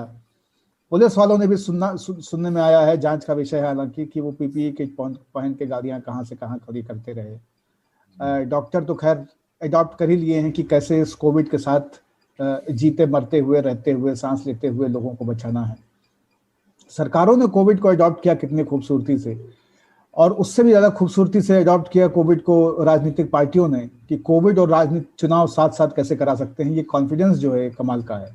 पुलिस वालों ने भी सुनने में आया है, जांच का विषय है हालांकि, कि वो पीपीई किट पहन के गाड़ियां कहाँ से कहाँ खड़ी करते रहे। डॉक्टर तो खैर अडॉप्ट कर ही लिए हैं कि कैसे इस कोविड के साथ जीते मरते हुए, रहते हुए, सांस लेते हुए लोगों को बचाना है। सरकारों ने कोविड को अडॉप्ट किया कितनी खूबसूरती से, और उससे भी ज़्यादा खूबसूरती से अडॉप्ट किया कोविड को राजनीतिक पार्टियों ने, कि कोविड और राजनीतिक चुनाव साथ साथ कैसे करा सकते हैं। ये कॉन्फिडेंस जो है कमाल का है,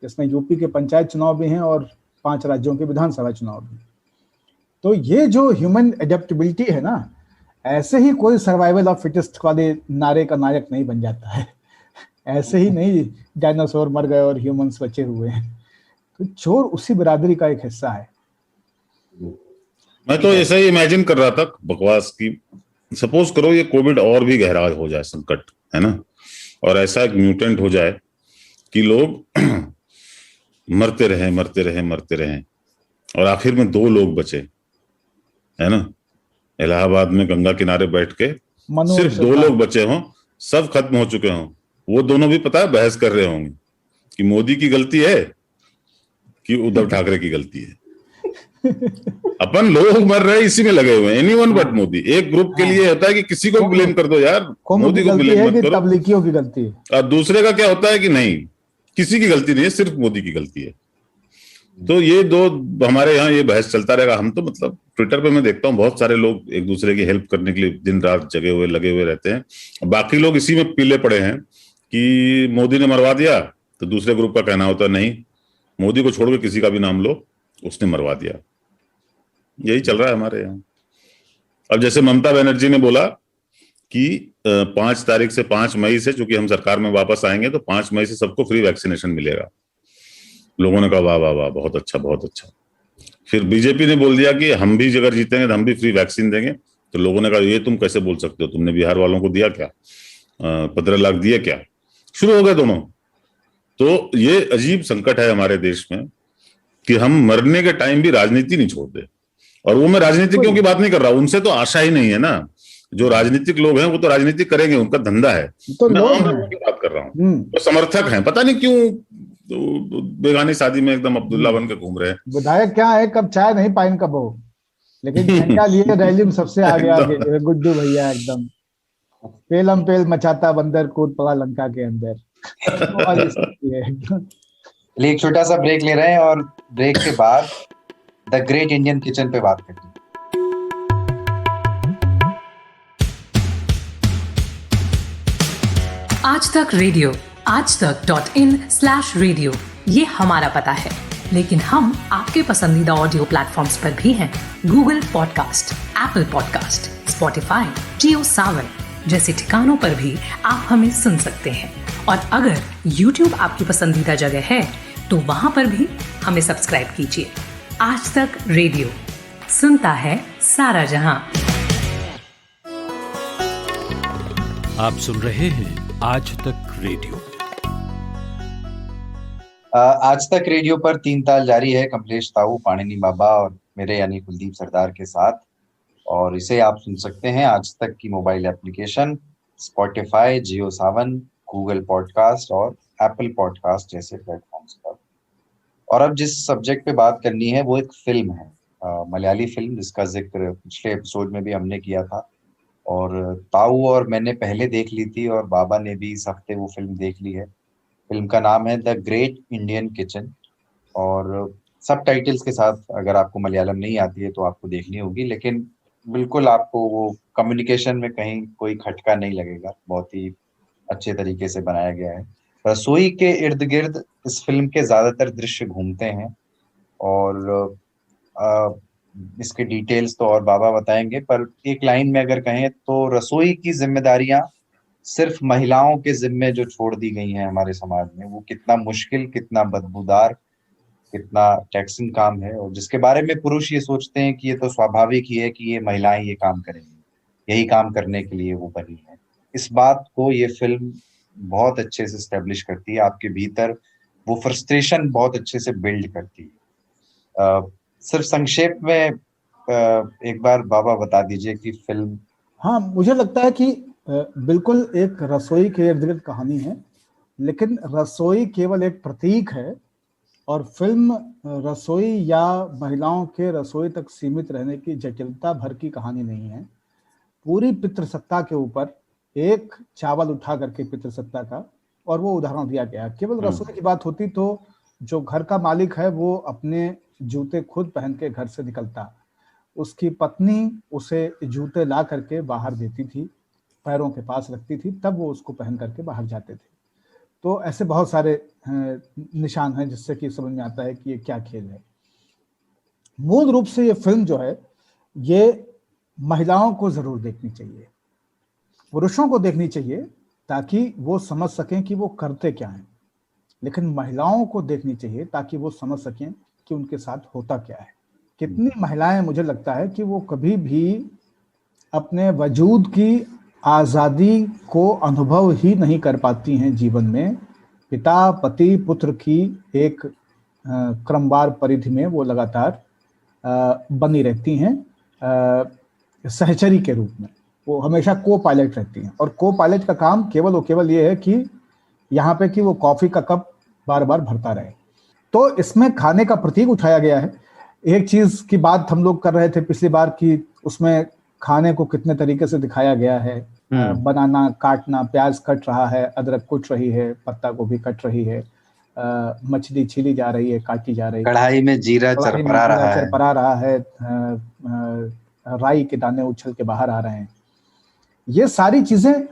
जिसमें यूपी के पंचायत चुनाव भी हैं और 5 राज्यों के विधानसभा चुनाव भी। तो ये जो ह्यूमन एडेप्टेबिलिटी है ना, ऐसे ही कोई सर्वाइवल ऑफ फिटेस्ट वाले नारे का नायक नहीं बन जाता है। ऐसे ही नहीं डायनासोर मर गए और ह्यूमंस बचे हुए हैं। तो चोर उसी बिरादरी का एक हिस्सा है। मैं तो ऐसा ही इमेजिन कर रहा था बकवास की, सपोज करो ये कोविड और भी गहरा हो जाए संकट, है ना, और ऐसा एक म्यूटेंट हो जाए कि लोग मरते रहे और आखिर में 2 लोग बचे, है ना, इलाहाबाद में गंगा किनारे बैठ के सिर्फ 2 लोग बचे हों, सब खत्म हो चुके हों, वो दोनों भी पता है बहस कर रहे होंगे कि मोदी की गलती है कि उद्धव ठाकरे की गलती है। अपन लोग मर रहे इसी में लगे हुए हैं, एनीवन बट मोदी। एक ग्रुप के लिए होता है कि किसी को ब्लेम कर दो यार, मोदी को ब्लेम मत करो, तबलीगियों की गलती है। और दूसरे का क्या होता है कि नहीं, किसी की गलती नहीं है, सिर्फ मोदी की गलती है। तो ये 2 हमारे यहाँ ये बहस चलता रहेगा। हम तो मतलब ट्विटर पे मैं देखता हूँ बहुत सारे लोग एक दूसरे की हेल्प करने के लिए दिन रात जगे हुए लगे हुए रहते हैं। बाकी लोग इसी में पीले पड़े हैं कि मोदी ने मरवा दिया, तो दूसरे ग्रुप का कहना होता नहीं, मोदी को छोड़ के किसी का भी नाम लो, उसने मरवा दिया। यही चल रहा है हमारे यहाँ। अब जैसे ममता बनर्जी ने बोला कि 5 तारीख से 5 मई से, चूंकि हम सरकार में वापस आएंगे, तो 5 मई से सबको फ्री वैक्सीनेशन मिलेगा। लोगों ने कहा वाह वाह वाह, बहुत अच्छा बहुत अच्छा। फिर बीजेपी ने बोल दिया कि हम भी अगर जीतेंगे तो हम भी फ्री वैक्सीन देंगे। तो लोगों ने कहा ये तुम कैसे बोल सकते हो, तुमने बिहार वालों को दिया क्या, 15 लाख दिए क्या? शुरू हो गए दोनों। तो ये अजीब संकट है हमारे देश में कि हम मरने के टाइम भी राजनीति नहीं छोड़ते। और वो मैं राजनीतिज्ञों की बात नहीं कर रहा, उनसे तो आशा ही नहीं है ना। जो राजनीतिक लोग हैं वो तो राजनीति करेंगे, उनका धंधा है। तो मैं आम लोगों की बात कर रहा हूँ, वो समर्थक हैं, पता नहीं क्यों बेगानी शादी में एकदम अब्दुल्ला बन के घूम रहे हैं। विधायक क्या है, कब चाय नहीं पाइन कब हो, लेकिन झंडा लिए रैली में सबसे आगे आगे गुड्डू भैया एकदम पेलम पेल मचाता बंदर कूद पड़ा लंका के अंदर। एक छोटा सा ब्रेक ले रहे हैं और ब्रेक के बाद द ग्रेट इंडियन किचन पे बात करते हैं। आज तक रेडियो aajtak.in/radio ये हमारा पता है, लेकिन हम आपके पसंदीदा ऑडियो प्लेटफॉर्म्स पर भी हैं। Google podcast, Apple podcast, Spotify, Jio Saavn जैसे ठिकानों पर भी आप हमें सुन सकते हैं। और अगर YouTube आपकी पसंदीदा जगह है तो वहां पर भी हमें सब्सक्राइब कीजिए। आज तक रेडियो सुनता है सारा जहां। आप सुन रहे हैं आज तक रेडियो। आज तक रेडियो पर 3 ताल जारी है कमलेश ताऊ, पाणिनी बाबा और मेरे यानी कुलदीप सरदार के साथ। और इसे आप सुन सकते हैं आज तक की मोबाइल एप्लीकेशन, स्पॉटिफाई, जियो सावन, गूगल पॉडकास्ट और एप्पल पॉडकास्ट जैसे प्लेटफॉर्म्स पर। और अब जिस सब्जेक्ट पे बात करनी है वो एक फिल्म है, मलयाली फिल्म, जिसका जिक्र पिछले एपिसोड में भी हमने किया था। और ताऊ और मैंने पहले देख ली थी और बाबा ने भी इस हफ्ते वो फिल्म देख ली है। फिल्म का नाम है द ग्रेट इंडियन किचन। और सब टाइटल्स के साथ, अगर आपको मलयालम नहीं आती है तो आपको देखनी होगी, लेकिन बिल्कुल आपको वो कम्युनिकेशन में कहीं कोई खटका नहीं लगेगा। बहुत ही अच्छे तरीके से बनाया गया है। रसोई के इर्द गिर्द इस फिल्म के ज्यादातर दृश्य घूमते हैं और इसके डिटेल्स तो और बाबा बताएंगे, पर एक लाइन में अगर कहें तो रसोई की जिम्मेदारियां सिर्फ महिलाओं के जिम्मे जो छोड़ दी गई हैं हमारे समाज में, वो कितना मुश्किल, कितना बदबूदार, कितना टैक्सिंग काम है, और जिसके बारे में पुरुष ये सोचते हैं कि ये तो स्वाभाविक ही है कि ये महिलाएं ये काम करेंगी, यही काम करने के लिए वो बनी है। इस बात को ये फिल्म बहुत अच्छे से स्टैब्लिश करती है। आपके भीतर वो फ्रस्ट्रेशन बहुत अच्छे से बिल्ड करती है। सिर्फ संक्षेप में एक बार बाबा बता दीजिए कि फिल्म। हाँ, मुझे लगता है कि बिल्कुल एक रसोई के इर्द गिर्द कहानी है, लेकिन रसोई केवल एक प्रतीक है और फिल्म रसोई या महिलाओं के रसोई तक सीमित रहने की जटिलता भर की कहानी नहीं है। पूरी पितृसत्ता के ऊपर एक चावल उठा करके पितृसत्ता का, और वो उदाहरण दिया गया। केवल रसोई की बात होती तो जो घर का मालिक है वो अपने जूते खुद पहन के घर से निकलता, उसकी पत्नी उसे जूते ला करके बाहर देती थी, पैरों के पास रखती थी, तब वो उसको पहन करके बाहर जाते थे। तो ऐसे बहुत सारे निशान हैं जिससे कि समझ में आता है कि ये क्या खेल है। मूल रूप से ये फिल्म जो है ये महिलाओं को जरूर देखनी चाहिए, पुरुषों को देखनी चाहिए ताकि वो समझ सकें कि वो करते क्या हैं, लेकिन महिलाओं को देखनी चाहिए ताकि वो समझ सकें कि उनके साथ होता क्या है। कितनी महिलाएं, मुझे लगता है कि वो कभी भी अपने वजूद की आज़ादी को अनुभव ही नहीं कर पाती हैं जीवन में। पिता, पति, पुत्र की एक क्रमवार परिधि में वो लगातार बनी रहती हैं, सहचरी के रूप में। वो हमेशा को पायलट रहती हैं, और को पायलट का काम केवल ये है कि यहाँ पे कि वो कॉफी का कप बार बार भरता रहे। तो इसमें खाने का प्रतीक उठाया गया है। एक चीज की बात हम लोग कर रहे थे पिछली बार कि उसमें खाने को कितने तरीके से दिखाया गया है, बनाना, काटना, प्याज कट रहा है, अदरक कुट रही है, पत्ता गोभी कट रही है, मछली छीली जा रही है, काटी जा रही है, कढ़ाई में जीरा चरपरा रहा है, राई के दाने उछल के बाहर आ रहे हैं। ये सारी चीजें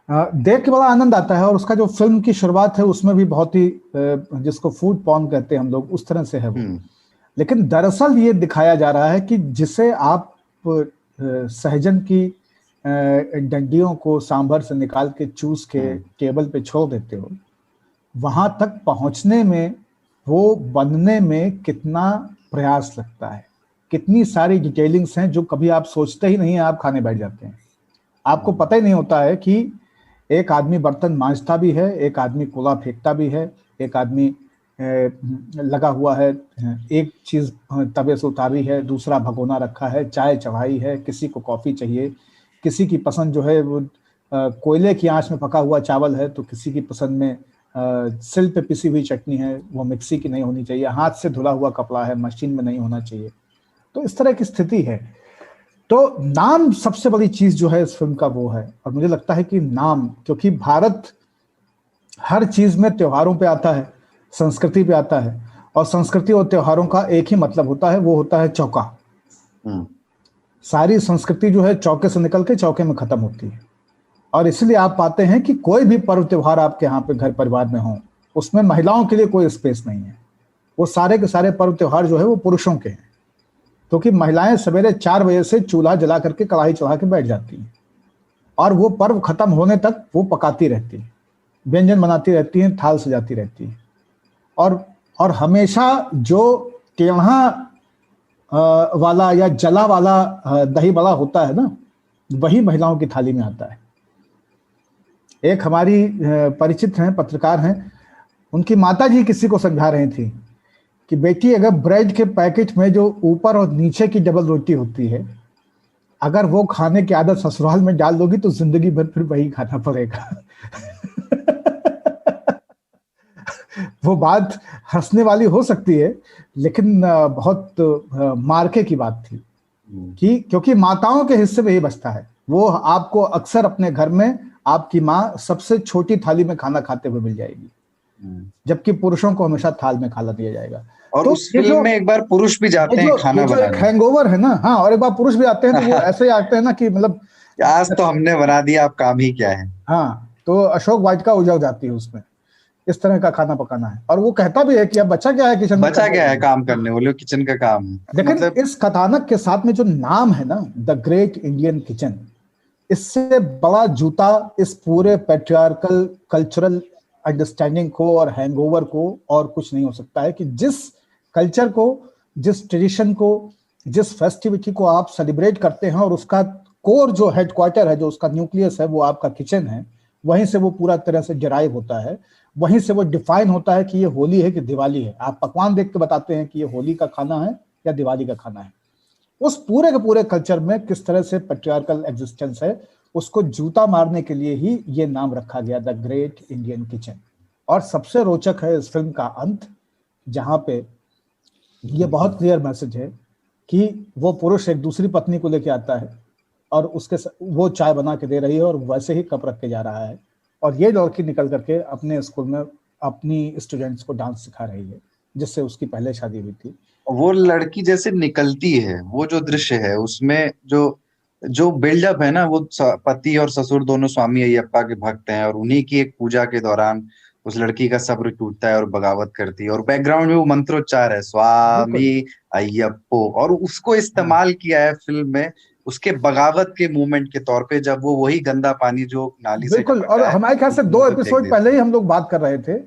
देख के बड़ा आनंद आता है। और उसका जो फिल्म की शुरुआत है उसमें भी बहुत ही जिसको फूड पॉर्न कहते हैं हम लोग, उस तरह से है वो। लेकिन दरअसल ये दिखाया जा रहा है कि जिसे आप सहजन की डंडियों को सांभर से निकाल के चूस के टेबल पे छोड़ देते हो, वहां तक पहुंचने में, वो बनने में कितना प्रयास लगता है, कितनी सारी डिटेलिंग्स हैं जो कभी आप सोचते ही नहीं है, आप खाने बैठ जाते हैं। आपको पता ही नहीं होता है कि एक आदमी बर्तन मांजता भी है, एक आदमी कूड़ा फेंकता भी है, एक आदमी लगा हुआ है, एक चीज तवे से उतारी है, दूसरा भगोना रखा है, चाय चढ़ाई है, किसी को कॉफी चाहिए, किसी की पसंद जो है वो कोयले की आंच में पका हुआ चावल है, तो किसी की पसंद में सिल पे पिसी हुई चटनी है, वो मिक्सी की नहीं होनी चाहिए, हाथ से धुला हुआ कपड़ा है, मशीन में नहीं होना चाहिए। तो इस तरह की स्थिति है। तो नाम सबसे बड़ी चीज जो है इस फिल्म का वो है। और मुझे लगता है कि नाम, क्योंकि भारत हर चीज में त्योहारों पे आता है, संस्कृति पे आता है, और संस्कृति और त्योहारों का एक ही मतलब होता है, वो होता है चौका। सारी संस्कृति जो है चौके से निकल के चौके में खत्म होती है। और इसलिए आप पाते हैं कि कोई भी पर्व त्योहार आपके यहाँ पे घर परिवार में हो, उसमें महिलाओं के लिए कोई स्पेस नहीं है। वो सारे के सारे पर्व त्योहार जो है वो पुरुषों के हैं, क्योंकि महिलाएं सवेरे 4 बजे से चूल्हा जला करके कढ़ाई चढ़ा के बैठ जाती हैं और वो पर्व खत्म होने तक वो पकाती रहती हैं, व्यंजन बनाती रहती हैं, थाल सजाती रहती हैं। और हमेशा जो टेढ़ा वाला या जला वाला दही बड़ा होता है ना, वही महिलाओं की थाली में आता है। एक हमारी परिचित हैं, पत्रकार हैं, उनकी माताजी किसी को समझा रही थी कि बेटी, अगर ब्रेड के पैकेट में जो ऊपर और नीचे की डबल रोटी होती है, अगर वो खाने की आदत ससुराल में डाल दोगी तो जिंदगी भर फिर वही खाना पड़ेगा। वो बात हंसने वाली हो सकती है, लेकिन बहुत मार्के की बात थी कि क्योंकि माताओं के हिस्से में ही बचता है। वो आपको अक्सर अपने घर में आपकी माँ सबसे छोटी थाली में खाना खाते हुए मिल जाएगी, जबकि पुरुषों को हमेशा थाल में खाना दिया जाएगा। और तो उस फिल्म में एक बार पुरुष भी जाते हैं खाना बनाने। हैंगओवर है ना, हाँ, और एक बार पुरुष भी आते हैं तो वो ऐसे ही आते हैं ना कि मतलब आज तो हमने बना दिया, आप काम ही क्या है। हाँ, तो अशोक वाटिका उजड़ जाती है उसमें, इस तरह का खाना पकाना है। और वो कहता भी है कि अब बच्चा क्या है किचन में, बच्चा क्या है काम करने, बोले किचन का काम है। लेकिन मतलब इस कथानक के साथ में जो नाम है ना, द ग्रेट इंडियन किचन, इससे बड़ा जूता इस पूरे पैट्रियार्कल कल्चरल अंडरस्टैंडिंग को और हैंगओवर को और कुछ नहीं हो सकता है कि जिस कल्चर को, जिस ट्रेडिशन को, जिस फेस्टिविटी को आप सेलिब्रेट करते हैं और उसका कोर जो हेडक्वार्टर है, जो उसका न्यूक्लियस है, वो आपका किचन है, वहीं से वो पूरा तरह से डिराइव होता है, वहीं से वो डिफाइन होता है कि ये होली है कि दिवाली है। आप पकवान देख के बताते हैं कि ये होली का खाना है या दिवाली का खाना है। उस पूरे के पूरे कल्चर में किस तरह से पैट्रियार्कल एग्जिस्टेंस है, उसको जूता मारने के लिए ही ये नाम रखा गया, द ग्रेट इंडियन किचन। और सबसे रोचक है इस फिल्म का अंत, जहां पे ये बहुत क्लियर मैसेज है कि वो पुरुष एक दूसरी पत्नी को लेके आता है और उसके वो चाय बना के दे रही है और वैसे ही कप रख के जा रहा है, और ये लड़की निकल करके अपने स्कूल में अपनी स्टूडेंट्स को डांस सिखा रही है, जिससे उसकी पहले शादी हुई थी। वो लड़की जैसे निकलती है, वो जो दृश्य है उसमें जो बिल्डअप है ना, वो पति और ससुर दोनों स्वामी अयप्पा के भक्त हैं और उन्हीं की एक पूजा के दौरान उस लड़की का सब्र टूटता है और बगावत करती है, और बैकग्राउंड में वो मंत्रोच्चार है, स्वामी अयप्पो, और उसको इस्तेमाल किया है फिल्म में उसके बगावत के मूवमेंट के तौर पे, जब वो वही गंदा पानी जो नाली से बिल्कुल। और हमारे ख्याल से 2 एपिसोड पहले ही हम लोग बात कर रहे थे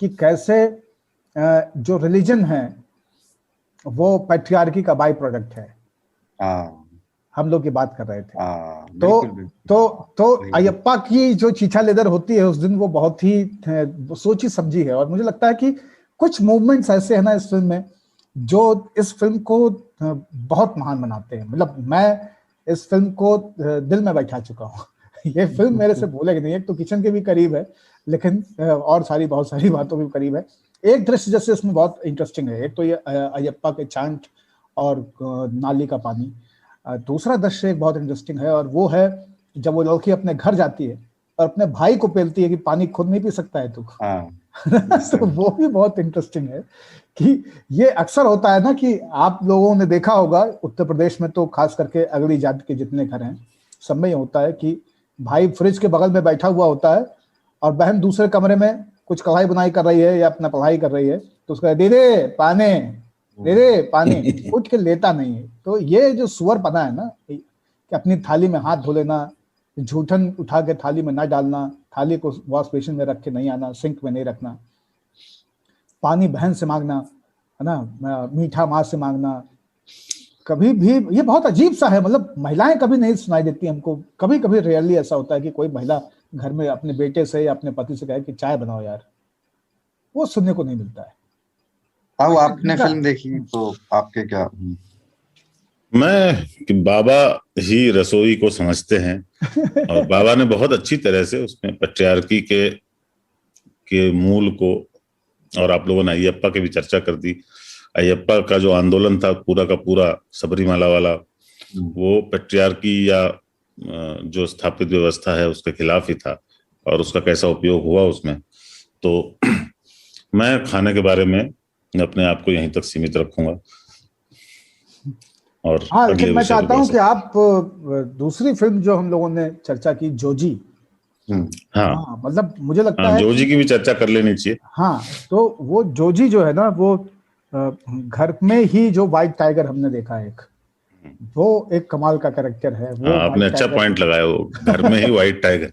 कि कैसे जो रिलीजन है वो पैट्रियार्की का बाई प्रोडक्ट है। हम लोग की बात कर रहे थे। तो अयप्पा की जो चीचा लेदर होती है उस दिन, वो बहुत ही सोची समझी है। और मुझे लगता है कि कुछ मूवमेंट्स ऐसे हैं ना इस फिल्म में जो इस फिल्म को बहुत महान बनाते हैं। मतलब मैं इस फिल्म को दिल में बैठा चुका हूँ। ये फिल्म मेरे से भूलेगी नहीं। एक तो किचन के भी करीब है, लेकिन और बहुत सारी बातों के करीब है। एक दृश्य जैसे इसमें बहुत इंटरेस्टिंग है, एक तो ये अयप्पा के चांट और नाली का पानी। दूसरा दृश्य एक बहुत इंटरेस्टिंग है, और वो है जब वो लड़की अपने घर जाती है और अपने भाई को पेलती है कि पानी खुद नहीं पी सकता है तू। तो वो भी बहुत इंटरेस्टिंग है कि ये अक्सर होता है ना कि आप लोगों ने देखा होगा उत्तर प्रदेश में, तो खास करके अगली जाति के जितने घर हैं सब में ये होता है कि भाई फ्रिज के बगल में बैठा हुआ होता है और बहन दूसरे कमरे में कुछ कढ़ाई बुनाई कर रही है या अपना पढ़ाई कर रही है, तो उसका दे दे पानी उठ के लेता नहीं है। तो ये जो सुअर पना है ना कि अपनी थाली में हाथ धो लेना, झूठन उठा के थाली में ना डालना, थाली को वॉश बेसिन में रख के नहीं आना, सिंक में नहीं रखना, पानी बहन से मांगना है ना, मीठा माँ से मांगना, कभी भी ये बहुत अजीब सा है। मतलब महिलाएं कभी नहीं सुनाई देती हमको। कभी कभी रेयरली ऐसा होता है कि कोई महिला घर में अपने बेटे से या अपने पति से कहे कि चाय बनाओ यार, वो सुनने को नहीं मिलता है। अब आपने फिल्म देखी तो आपके क्या? मैं कि बाबा ही रसोई को समझते हैं और बाबा ने बहुत अच्छी तरह से उसमें पैट्रियार्की के मूल को, और आप लोगों ने अयप्पा की भी चर्चा कर दी। अयप्पा का जो आंदोलन था पूरा का पूरा सबरीमाला वाला, वो पैट्रियार्की या जो स्थापित व्यवस्था है उसके खिलाफ ही था, और उसका कैसा उपयोग हुआ उसमें। तो मैं खाने के बारे में अपने आप को यहीं तक सीमित रखूंगा। और हाँ, लेकिन मैं चाहता हूं कि आप दूसरी फिल्म जो हम लोगों ने चर्चा की, जोजी, हाँ हाँ, मतलब मुझे लगता हाँ, है जोजी कि की भी चर्चा कर लेनी चाहिए। हाँ, तो वो जोजी जो है ना, वो घर में ही जो व्हाइट टाइगर हमने देखा है, एक वो एक कमाल का कैरेक्टर है वो हाँ, आपने व्हाइट अच्छा टाइगर। पॉइंट लगाया, वो घर में ही व्हाइट टाइगर।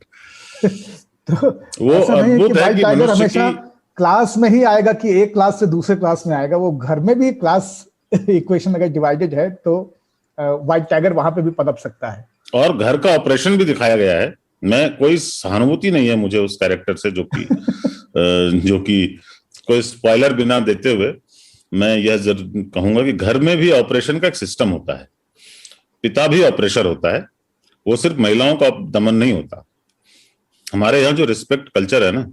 तो वो ऐसा नहीं है कि अद्भुत है व्हाइट कि टाइगर मनुष्य की, हमेशा क्लास में ही आएगा, कि एक क्लास से दूसरे क्लास में आएगा, वो घर में भी क्लास इक्वेशन अगर डिवाइडेड है तो व्हाइट टाइगर वहां पे भी पनप सकता है। और घर का ऑपरेशन भी दिखाया गया है। मैं कोई सहानुभूति नहीं है मुझे उस कैरेक्टर से, जो कि कोई स्पॉइलर बिना देते हुए मैं यह जरूर कहूंगा कि घर में भी ऑपरेशन का एक सिस्टम होता है, पिता भी ऑपरेशन होता है, वो सिर्फ महिलाओं का दमन नहीं होता। हमारे यहाँ जो रिस्पेक्ट कल्चर है ना,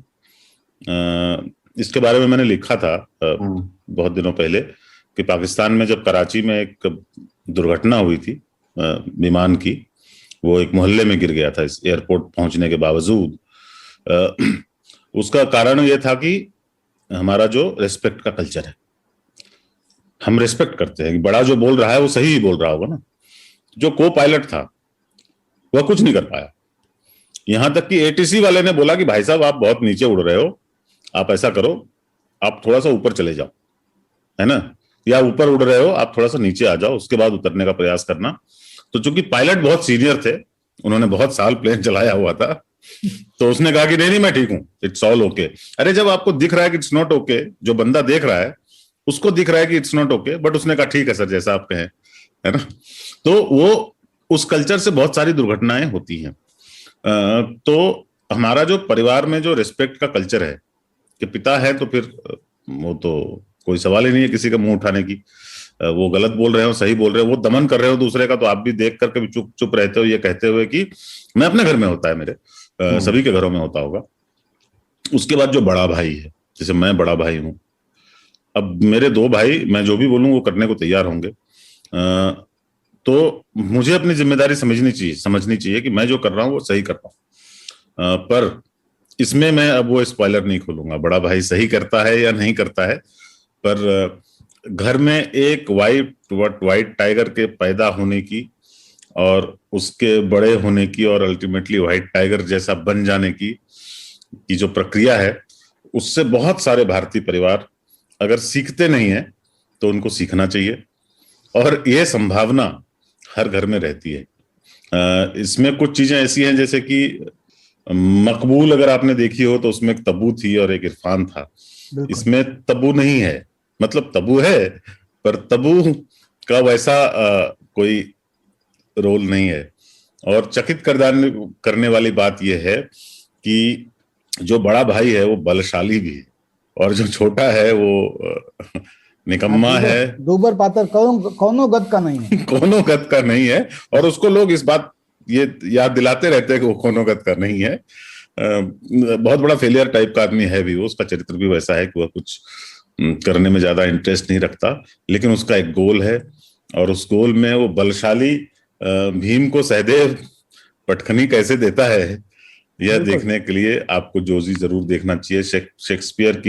इसके बारे में मैंने लिखा था बहुत दिनों पहले, कि पाकिस्तान में जब कराची में एक दुर्घटना हुई थी विमान की, वो एक मोहल्ले में गिर गया था इस एयरपोर्ट पहुंचने के बावजूद। उसका कारण ये था कि हमारा जो रेस्पेक्ट का कल्चर है, हम रेस्पेक्ट करते हैं कि बड़ा जो बोल रहा है वो सही ही बोल रहा होगा ना। जो को पायलट था वह कुछ नहीं कर पाया, यहां तक कि एटीसी वाले ने बोला कि भाई साहब आप बहुत नीचे उड़ रहे हो, आप ऐसा करो, आप थोड़ा सा ऊपर चले जाओ, है ना, या ऊपर उड़ रहे हो आप थोड़ा सा नीचे आ जाओ, उसके बाद उतरने का प्रयास करना। तो चूंकि पायलट बहुत सीनियर थे, उन्होंने बहुत साल प्लेन चलाया हुआ था, तो उसने कहा कि नहीं नहीं मैं ठीक हूं, इट्स ऑल ओके। अरे जब आपको दिख रहा है कि इट्स नॉट ओके, जो बंदा देख रहा है उसको दिख रहा है कि इट्स नॉट ओके, बट उसने कहा ठीक है सर जैसा आप कहें, है ना। तो वो उस कल्चर से बहुत सारी दुर्घटनाएं होती हैं। तो हमारा जो परिवार में जो रिस्पेक्ट का कल्चर है कि पिता है तो फिर वो तो कोई सवाल ही नहीं है किसी का मुंह उठाने की। वो गलत बोल रहे हो सही बोल रहे हो, वो दमन कर रहे हो दूसरे का, तो आप भी देख करके भी चुप चुप रहते हो, ये कहते हुए कि मैं अपने घर में होता है, मेरे सभी के घरों में होता होगा। उसके बाद जो बड़ा भाई है, जैसे मैं बड़ा भाई हूं, अब मेरे दो भाई मैं जो भी बोलूं वो करने को तैयार होंगे, तो मुझे अपनी जिम्मेदारी समझनी चाहिए कि मैं जो कर रहा हूँ वो सही कर रहा हूँ। पर इसमें मैं अब वो स्पॉइलर नहीं खोलूंगा, बड़ा भाई सही करता है या नहीं करता है, पर घर में एक व्हाइट टाइगर के पैदा होने की और उसके बड़े होने की और अल्टीमेटली व्हाइट टाइगर जैसा बन जाने की जो प्रक्रिया है, उससे बहुत सारे भारतीय परिवार अगर सीखते नहीं है तो उनको सीखना चाहिए, और यह संभावना हर घर में रहती है। इसमें कुछ चीजें ऐसी हैं जैसे कि मकबूल अगर आपने देखी हो तो उसमें एक तब्बू थी और एक इरफान था। इसमें तब्बू नहीं है, मतलब तब्बू है पर तब्बू का वैसा कोई रोल नहीं है। और चकित करने वाली बात यह है कि जो बड़ा भाई है वो बलशाली भी है और जो छोटा है वो निकम्मा है, दूबर पातर कौनो गद का नहीं है। कोनो गद का नहीं है, और उसको लोग इस बात ये याद दिलाते रहते हैं कि वो कोनो गद का नहीं है। बहुत बड़ा फेलियर टाइप का आदमी है भी वो, उसका चरित्र भी वैसा है कि वह कुछ करने में ज्यादा इंटरेस्ट नहीं रखता, लेकिन उसका एक गोल है और उस गोल में वो बलशाली भीम को सहदेव पटखनी कैसे देता है, यह देखने के लिए आपको जोजी जरूर देखना चाहिए। शेक्सपियर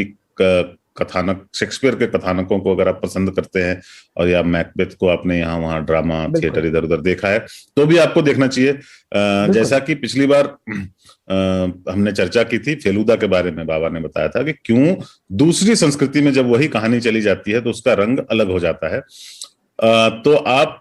के कथानकों को अगर आप पसंद करते हैं और या मैकबेथ को आपने यहाँ वहाँ ड्रामा थिएटर इधर उधर देखा है तो भी आपको देखना चाहिए। जैसा कि पिछली बार हमने चर्चा की थी फेलूदा के बारे में, बाबा ने बताया था कि क्यों दूसरी संस्कृति में जब वही कहानी चली जाती है तो उसका रंग अलग हो जाता है। तो आप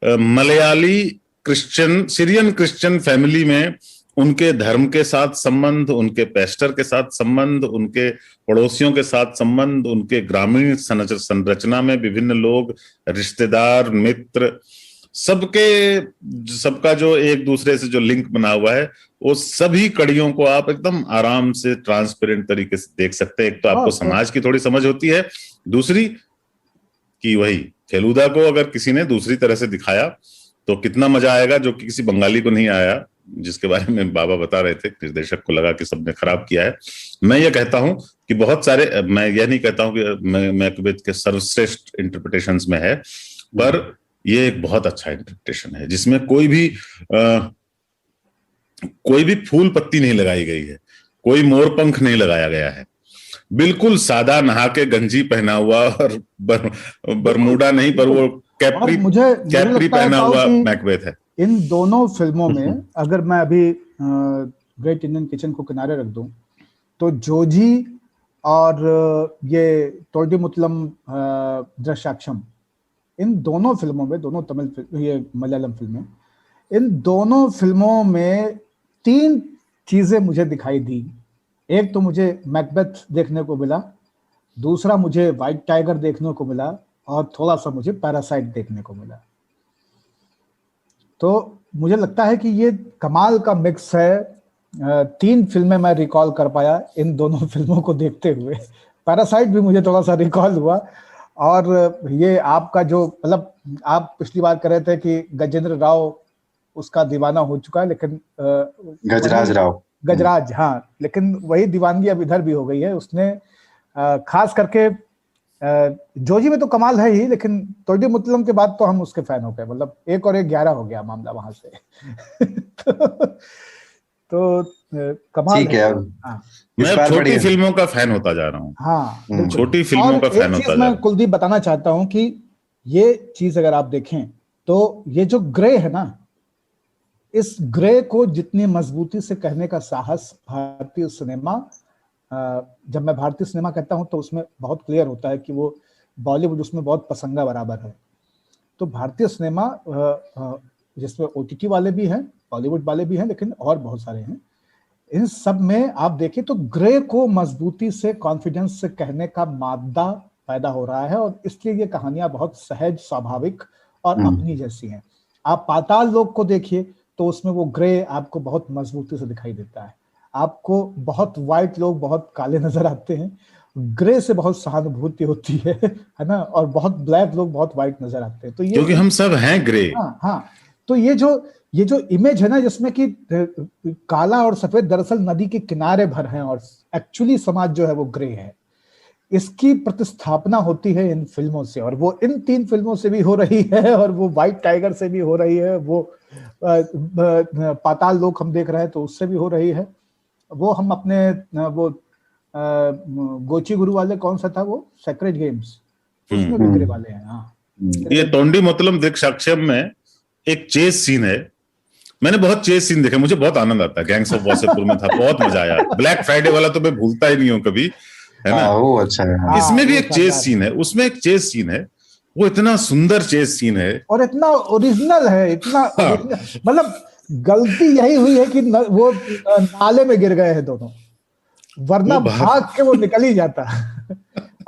Malayali Christian, Syrian Christian family में उनके धर्म के साथ संबंध, उनके पेस्टर के साथ संबंध, उनके पड़ोसियों के साथ संबंध, उनके ग्रामीण संरचना में विभिन्न लोग, रिश्तेदार, मित्र, सबका जो एक दूसरे से जो लिंक बना हुआ है, वो सभी कड़ियों को आप एकदम आराम से ट्रांसपेरेंट तरीके से देख सकते हैं। एक तो आपको समाज की थोड़ी समझ होती है, दूसरी कि वही फेलूदा को अगर किसी ने दूसरी तरह से दिखाया तो कितना मजा आएगा, जो कि किसी बंगाली को नहीं आया, जिसके बारे में बाबा बता रहे थे। निर्देशक को लगा कि सबने खराब किया है। मैं ये कहता हूं कि बहुत सारे, मैं यह नहीं कहता हूं कि मैकबेथ के सर्वश्रेष्ठ इंटरप्रिटेशंस में है, पर ये एक बहुत अच्छा इंटरप्रिटेशन है जिसमें कोई भी फूल पत्ती नहीं लगाई गई है, कोई मोर पंख नहीं लगाया गया है, बिल्कुल सादा नहा के गंजी पहना हुआ और बरमूडा नहीं पर वो कैप्री पहना हुआ मैकबेथ है। इन दोनों फिल्मों में अगर मैं अभी ग्रेट इंडियन किचन को किनारे रख दूं, तो जोजी और ये तोंडीमुथलम दृश्याक्षम, इन दोनों फिल्मों में, दोनों तमिल ये मलयालम फिल्में, इन दोनों फिल्मों में 3 चीजें मुझे दिखाई दी। एक तो मुझे मैकबेथ देखने को मिला, दूसरा मुझे व्हाइट टाइगर देखने को मिला, और थोड़ा सा मुझे पैरासाइट देखने को मिला। तो मुझे लगता है कि ये कमाल का मिक्स है। 3 फिल्में मैं रिकॉल कर पाया इन दोनों फिल्मों को देखते हुए। पैरासाइट भी मुझे थोड़ा सा रिकॉल हुआ, और ये आपका जो, मतलब आप पिछली बार कह रहे थे कि गजेंद्र राव उसका दीवाना हो चुका है, लेकिन गजराज, हाँ, लेकिन वही दीवानगी अब इधर भी हो गई है। उसने खास करके जोजी में तो कमाल है ही, लेकिन तोंडीमुथलम के बाद तो हम उसके फैन हो गए, मतलब 1 और 1 11 हो गया मामला वहां से। तो कमाल ठीक है। हाँ, मैं छोटी फिल्मों का फैन होता जा रहा हूँ। हाँ, छोटी फिल्मों का फैन होता जा रहा हूँ। मैं कुलदीप बताना चाहता हूँ कि ये चीज अगर आप देखें तो ये जो ग्रे है ना, इस ग्रे को जितनी मजबूती से कहने का साहस भारतीय सिनेमा, जब मैं भारतीय सिनेमा कहता हूं तो उसमें बहुत क्लियर होता है कि वो बॉलीवुड उसमें बहुत पसंगा बराबर है। तो भारतीय सिनेमा जिसमें ओटीटी वाले भी हैं, बॉलीवुड वाले भी हैं, लेकिन और बहुत सारे हैं, इन सब में आप देखें तो ग्रे को मजबूती से, कॉन्फिडेंस से कहने का मादा पैदा हो रहा है, और इसलिए ये कहानियां बहुत सहज, स्वाभाविक और अपनी जैसी हैं। आप पाताल लोक को देखिए तो उसमें वो ग्रे आपको बहुत मजबूती से दिखाई देता है। आपको बहुत व्हाइट लोग बहुत काले नजर आते हैं, ग्रे से बहुत सहानुभूति होती है ना, और बहुत ब्लैक लोग बहुत व्हाइट नजर आते हैं। तो ये, क्योंकि हम सब हैं ग्रे। हाँ, तो ये जो इमेज है ना, जिसमें कि काला और सफेद दरअसल नदी के किनारे भर हैं, और एक्चुअली समाज जो है वो ग्रे है, इसकी प्रतिस्थापना होती है इन फिल्मों से, और वो इन 3 फिल्मों से भी हो रही है, और वो व्हाइट टाइगर से भी हो रही है, वो पाताल लोक हम देख रहे हैं तो उससे भी हो रही है, वो हम अपने वो गोची गुरु वाले कौन सा था वो, सेक्रेड गेम्स, उसमें भी ग्रे वाले हैं। हाँ, ये तोंडीमुथलम दृश्याक्षम में एक चेस सीन है। मैंने बहुत चेस सीन देखे, मुझे बहुत आनंद आता है। गैंग्स ऑफ वासेपुर में था, बहुत मजा आया। ब्लैक फ्राइडे वाला तो मैं भूलता ही नहीं हूँ कभी, है ना, वो अच्छा है। इसमें भी एक चेस सीन है, उसमें एक चेस सीन है, वो इतना सुंदर चेस सीन है और इतना ओरिजिनल है, इतना मतलब गलती यही हुई है कि वो नाले में गिर गए हैं दोनों, वरना भाग के वो निकल ही जाता।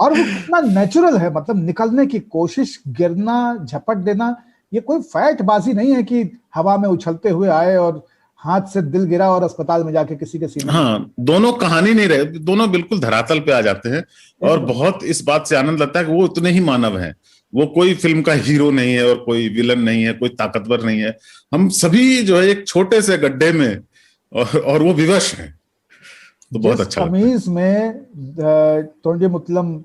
और वो कितना नेचुरल है, मतलब निकलने की कोशिश, गिरना, झपट देना, ये कोई फैटबाजी नहीं है कि हवा में उछलते हुए आए और हाथ से दिल गिरा और अस्पताल में जाके किसी के सीने। हाँ, दोनों कहानी नहीं रहे, दोनों बिल्कुल धरातल पे आ जाते हैं, और बहुत इस बात से आनंद लगता है कि वो उतने ही मानव हैं। वो कोई फिल्म का हीरो नहीं है और कोई विलन नहीं है, कोई ताकतवर नहीं है, हम सभी जो है एक छोटे से गड्ढे में, और वो विवश हैं। तो बहुत अच्छा कमीज में तोंडीमुथलम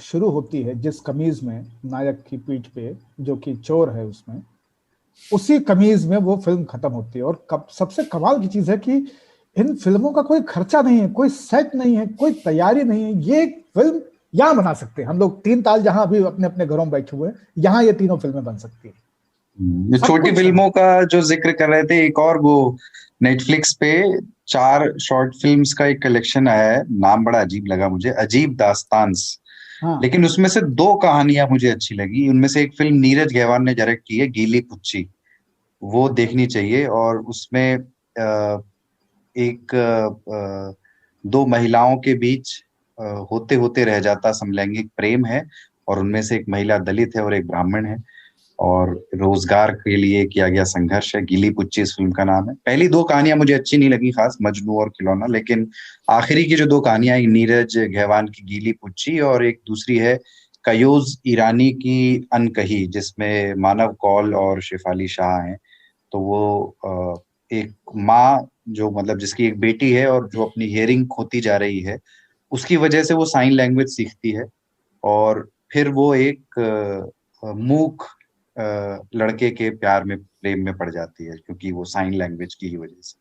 शुरू होती है, जिस कमीज में नायक की पीठ पे जो कि चोर है, उसमें उसी कमीज में वो फिल्म खत्म होती है। और सबसे कमाल की चीज है कि इन फिल्मों का कोई खर्चा नहीं है, कोई सेट नहीं है, कोई तैयारी नहीं है। ये फिल्म यहाँ बना सकते हैं हम लोग, 3 ताल जहां अभी अपने अपने घरों में बैठे हुए हैं, यहाँ ये तीनों फिल्में बन सकती है। छोटी फिल्मों का जो जिक्र कर रहे थे, एक और वो नेटफ्लिक्स पे 4 शॉर्ट फिल्म्स का एक कलेक्शन आया है, नाम बड़ा अजीब लगा मुझे, अजीब दास्तान्स। हाँ। लेकिन उसमें से 2 कहानियां मुझे अच्छी लगी। उनमें से एक फिल्म नीरज घेवान ने डायरेक्ट की है, गीली पुच्ची, वो देखनी चाहिए। और उसमें एक 2 महिलाओं के बीच होते होते रह जाता समलैंगिक प्रेम है, और उनमें से एक महिला दलित है और एक ब्राह्मण है, और रोजगार के लिए किया गया संघर्ष है। गीली पुच्ची इस फिल्म का नाम है। पहली 2 कहानियां मुझे अच्छी नहीं लगी खास, मजनू और खिलौना, लेकिन आखिरी की जो 2 कहानियां, नीरज घेवान की गीली पुच्ची और एक दूसरी है कयोज ईरानी की अनकही, जिसमें मानव कौल और शेफाली शाह हैं। तो वो एक माँ जो, मतलब जिसकी एक बेटी है और जो अपनी हियरिंग खोती जा रही है, उसकी वजह से वो साइन लैंग्वेज सीखती है, और फिर वो एक मूक लड़के के प्रेम में पड़ जाती है, क्योंकि वो साइन लैंग्वेज की ही वजह से।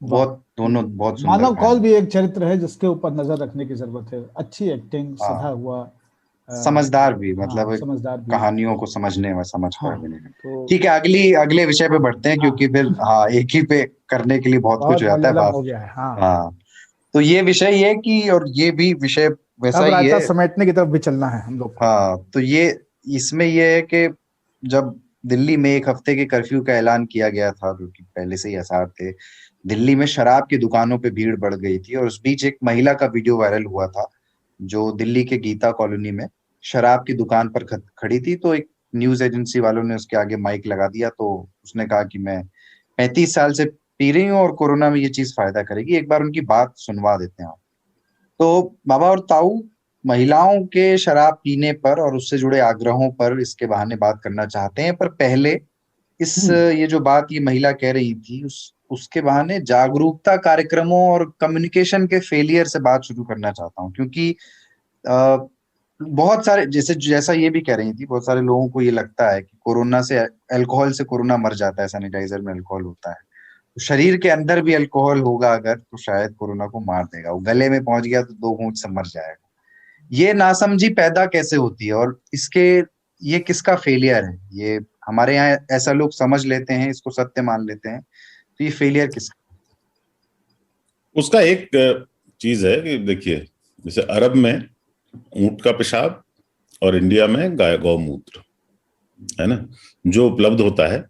दोनों बहुत सुंदर। मानव कौल भी एक चरित्र है जिसके ऊपर नजर रखने की जरूरत है। अच्छी एक्टिंग, सधा हुआ, समझदार भी, हाँ, मतलब समझदार भी। कहानियों को समझने में समझ हाँ, पा भी नहीं। तो ठीक है, अगले विषय पे बढ़ते हैं, क्योंकि फिर हाँ एक ही पे करने के लिए बहुत कुछ बहुत हो जाता है मलयालम बात। हो गया है। हाँ, हाँ, तो ये विषय ये कि, और ये भी विषय वैसा अब ही रायता है। समेटने की तरफ भी चलना है हम लोग को। हाँ, तो ये इसमें ये है कि जब दिल्ली में एक हफ्ते के कर्फ्यू का ऐलान किया गया था, जो कि पहले से ही आसार थे, दिल्ली में शराब की दुकानों पे भीड़ बढ़ गई थी, और उस बीच एक महिला का वीडियो वायरल हुआ था, जो दिल्ली के गीता कॉलोनी में शराब की दुकान पर खड़ी थी। तो एक न्यूज एजेंसी वालों ने उसके आगे माइक लगा दिया, तो उसने कहा कि मैं 35 साल से पी रही हूँ और कोरोना में ये चीज फायदा करेगी, एक बार उनकी बात सुनवा देते हैं आप। तो बाबा और ताऊ महिलाओं के शराब पीने पर और उससे जुड़े आग्रहों पर इसके बहाने बात करना चाहते हैं, पर पहले ये जो बात ये महिला कह रही थी, उसके बहाने जागरूकता कार्यक्रमों और कम्युनिकेशन के फेलियर से बात शुरू करना चाहता हूँ, क्योंकि अ, बहुत सारे, जैसा ये भी कह रही थी, बहुत सारे लोगों को ये लगता है कि कोरोना से, अल्कोहल से कोरोना मर जाता है, सैनिटाइजर में अल्कोहल होता है, तो शरीर के अंदर भी अल्कोहल होगा अगर, तो शायद कोरोना को मार देगा, वो गले में पहुंच गया तो 2 घूंट से मर जाएगा। ये नासमझी पैदा कैसे होती है, और ये किसका फेलियर है? ये हमारे यहाँ ऐसा लोग समझ लेते हैं, इसको सत्य मान लेते हैं, तो ये फेलियर किसका? उसका एक चीज है कि देखिए, जैसे अरब में ऊंट का पेशाब और इंडिया में गाय गौमूत्र, है ना, जो उपलब्ध होता है,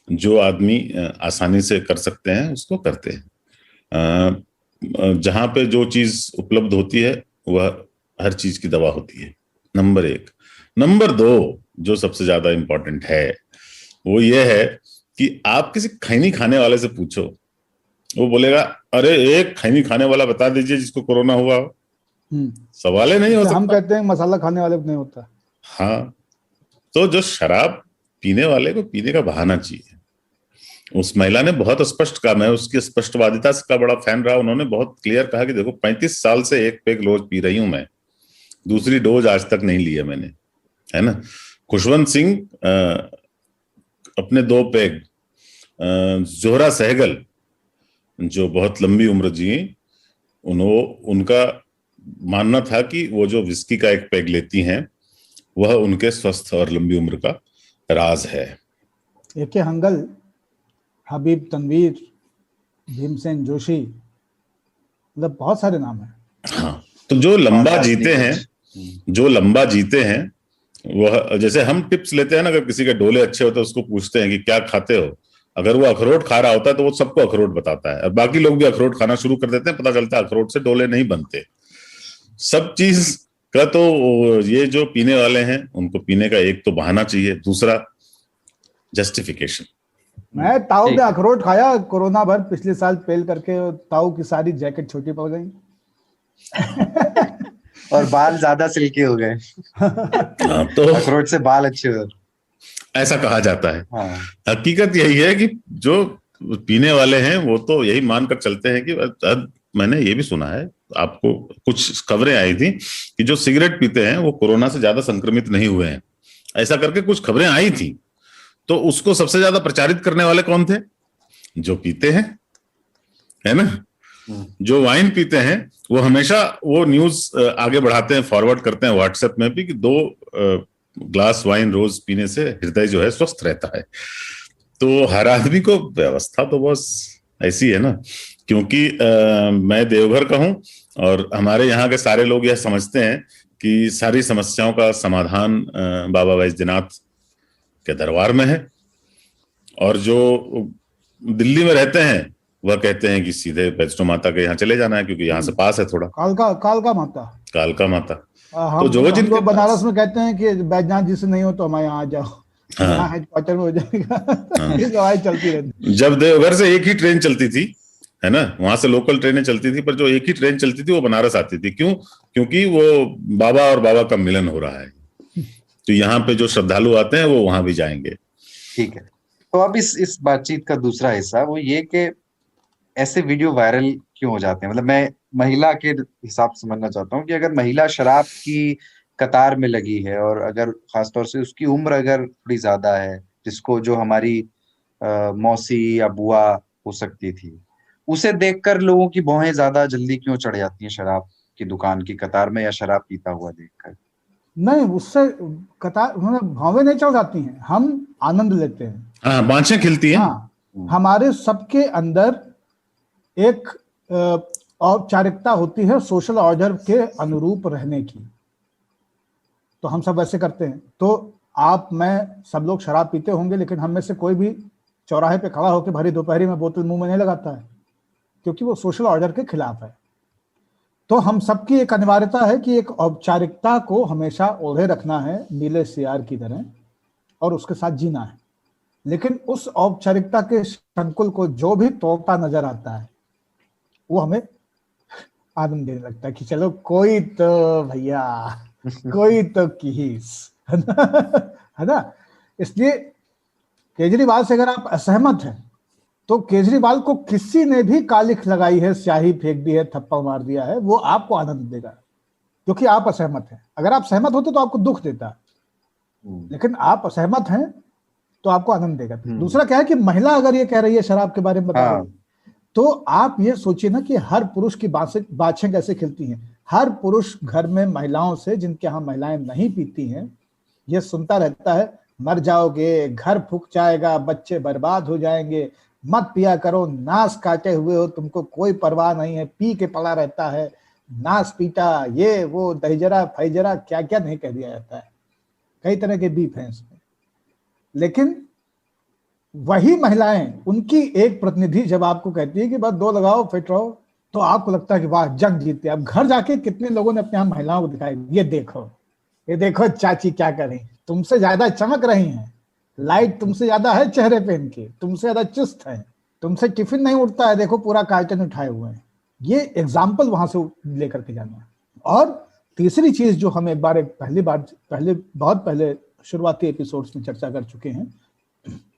जो आदमी आसानी से कर सकते हैं उसको करते हैं। जहां पे जो चीज उपलब्ध होती है वह हर चीज की दवा होती है, नंबर एक। नंबर दो, जो सबसे ज्यादा इंपॉर्टेंट है, वो ये है कि आप किसी खैनी खाने वाले से पूछो, वो बोलेगा अरे एक खैनी खाने वाला बता दीजिए जिसको कोरोना हुआ हो। सवाल ही नहीं हो हम सकता। कहते हैं मसाला खाने वाले को नहीं होता। हाँ, तो जो शराब पीने वाले को पीने का बहाना चाहिए। उस महिला ने बहुत स्पष्ट कहा, मैं उसकी स्पष्टवादिता का बड़ा फैन रहा। उन्होंने बहुत क्लियर कहा कि देखो 35 साल से एक पेग रोज पी रही हूं मैं, दूसरी डोज आज तक नहीं लिया मैंने, है ना। खुशवंत सिंह अपने 2 पेग, जोहरा सहगल जो बहुत लंबी उम्र जी, उनका मानना था कि वो जो विस्की का 1 पेग लेती हैं वह उनके स्वस्थ और लंबी उम्र का राज है। एके हंगल, हबीब तनवीर, भीमसेन जोशी, मतलब बहुत सारे नाम हैं। हाँ, तो जो लंबा जीते हैं, जो लंबा जीते हैं, वह, जैसे हम टिप्स लेते हैं ना, अगर किसी के डोले अच्छे होते हैं उसको पूछते हैं कि क्या खाते हो, अगर वो अखरोट खा रहा होता है तो वो सबको अखरोट बताता है, और बाकी लोग भी अखरोट खाना शुरू कर देते हैं। पता चलता है अखरोट से डोले नहीं बनते। सब चीज का तो ये जो पीने वाले हैं उनको पीने का एक तो बहाना चाहिए, दूसरा जस्टिफिकेशन। मैं ताऊ ने अखरोट खाया कोरोना भर, पिछले साल फेल करके ताऊ की सारी जैकेट छोटी पड़ गई और बाल ज्यादा सिल्की हो गए। हाँ, तो अखरोट से बाल अच्छे हो, ऐसा कहा जाता है। हाँ। हकीकत यही है कि जो पीने वाले हैं वो तो यही मानकर चलते हैं कि मैंने ये भी सुना है, आपको कुछ खबरें आई थी कि जो सिगरेट पीते हैं वो कोरोना से ज्यादा संक्रमित नहीं हुए हैं, ऐसा करके कुछ खबरें आई थी। तो उसको सबसे ज्यादा प्रचारित करने वाले कौन थे? जो पीते हैं, है ना। जो वाइन पीते हैं वो हमेशा वो न्यूज आगे बढ़ाते हैं, फॉरवर्ड करते हैं व्हाट्सएप में भी कि 2 ग्लास वाइन रोज पीने से हृदय जो है स्वस्थ रहता है। तो हर आदमी को व्यवस्था तो बस ऐसी है ना, क्योंकि मैं देवघर का हूं और हमारे यहाँ के सारे लोग यह समझते हैं कि सारी समस्याओं का समाधान बाबा वैद्यनाथ के दरबार में है, और जो दिल्ली में रहते हैं वह कहते हैं कि सीधे वैष्णो माता के यहाँ चले जाना है, क्योंकि यहाँ से पास है थोड़ा। कालका माता, कालका माता। तो हम लोग बनारस में कहते हैं कि बैजनाथ जी से नहीं हो तो हमारे यहाँ आ जाओ, यहाँ हेडक्वार्टर में हो जाएगा। ये दवाई चलती रहती। जब देवघर से एक ही ट्रेन चलती थी, है ना, वहां से लोकल ट्रेनें चलती थी, पर जो एक ही ट्रेन चलती थी वो बनारस आती थी। क्यों? क्योंकि वो बाबा और बाबा का मिलन हो रहा है, तो यहाँ पे जो श्रद्धालु आते हैं वो वहां भी जाएंगे। ठीक है, तो अब इस बातचीत का दूसरा हिस्सा वो ये कि ऐसे वीडियो वायरल क्यों हो जाते हैं। मतलब मैं महिला के हिसाब से समझना चाहता हूँ कि अगर महिला शराब की कतार में लगी है, और अगर खासतौर से उसकी उम्र अगर थोड़ी ज्यादा है, जिसको जो हमारी मौसी या बुआ हो सकती थी, उसे देखकर लोगों की भौहें ज्यादा जल्दी क्यों चढ़ जाती हैं शराब की दुकान की कतार में, या शराब पीता हुआ देखकर? नहीं, उससे भावें नहीं चढ़ जाती हैं, हम आनंद लेते हैं। हाँ, बाँछें खिलती हैं। हाँ, हमारे सबके अंदर एक औपचारिकता होती है सोशल ऑर्डर के अनुरूप रहने की, तो हम सब वैसे करते हैं। तो आप, मैं, सब लोग शराब पीते होंगे, लेकिन हम में से कोई भी चौराहे पे खड़ा होकर भरी दोपहरी में बोतल मुंह में नहीं लगाता है, क्योंकि वो सोशल ऑर्डर के खिलाफ है। तो हम सबकी एक अनिवार्यता है कि एक औपचारिकता को हमेशा ओढ़े रखना है नीले सियार की तरह, और उसके साथ जीना है। लेकिन उस औपचारिकता के संकुल को जो भी तोड़ता नजर आता है, वो हमें आनंद देने लगता है कि चलो कोई तो भैया, कोई तो कीस, है ना। इसलिए केजरीवाल से अगर आप असहमत हैं, तो केजरीवाल को किसी ने भी कालिख लगाई है, स्याही फेंक दी है, थप्पड़ मार दिया है, वो आपको आनंद देगा, क्योंकि आप असहमत हैं। अगर आप सहमत होते तो आपको दुख देता, लेकिन आप असहमत हैं तो आपको आनंद देगा। दूसरा क्या है कि महिला अगर ये कह रही है शराब के बारे में बता रही है, तो आप ये सोचिए ना कि हर पुरुष की बाछें कैसे खिलती हैं। हर पुरुष घर में महिलाओं से, जिनके यहाँ महिलाएं नहीं पीती हैं, ये सुनता रहता है, मर जाओगे, घर फूक जाएगा, बच्चे बर्बाद हो जाएंगे, मत पिया करो, नास काटे हुए हो, तुमको कोई परवाह नहीं है, पी के पड़ा रहता है, नास पीटा, ये वो, दहीजरा फैजरा, क्या क्या नहीं कह दिया जाता है। कई तरह के बीफ हैं इसमें। लेकिन वही महिलाएं, उनकी एक प्रतिनिधि जब आपको कहती है कि बस 2 लगाओ फिट रहो, तो आपको लगता है कि वाह, जंग जीते। अब घर जाके कितने लोगों ने अपने यहाँ महिलाओं को दिखाया, ये देखो चाची क्या कर रही, तुमसे ज्यादा चमक रही हैं, लाइट तुमसे ज्यादा है चेहरे पे इनके, तुमसे ज्यादा चुस्त है, तुमसे टिफिन नहीं उठता है, देखो पूरा कार्टन उठाए हुए हैं। ये एग्जाम्पल वहां से लेकर के जाना है। और तीसरी चीज जो हम एक बार बहुत पहले शुरुआती एपिसोड्स में चर्चा कर चुके हैं,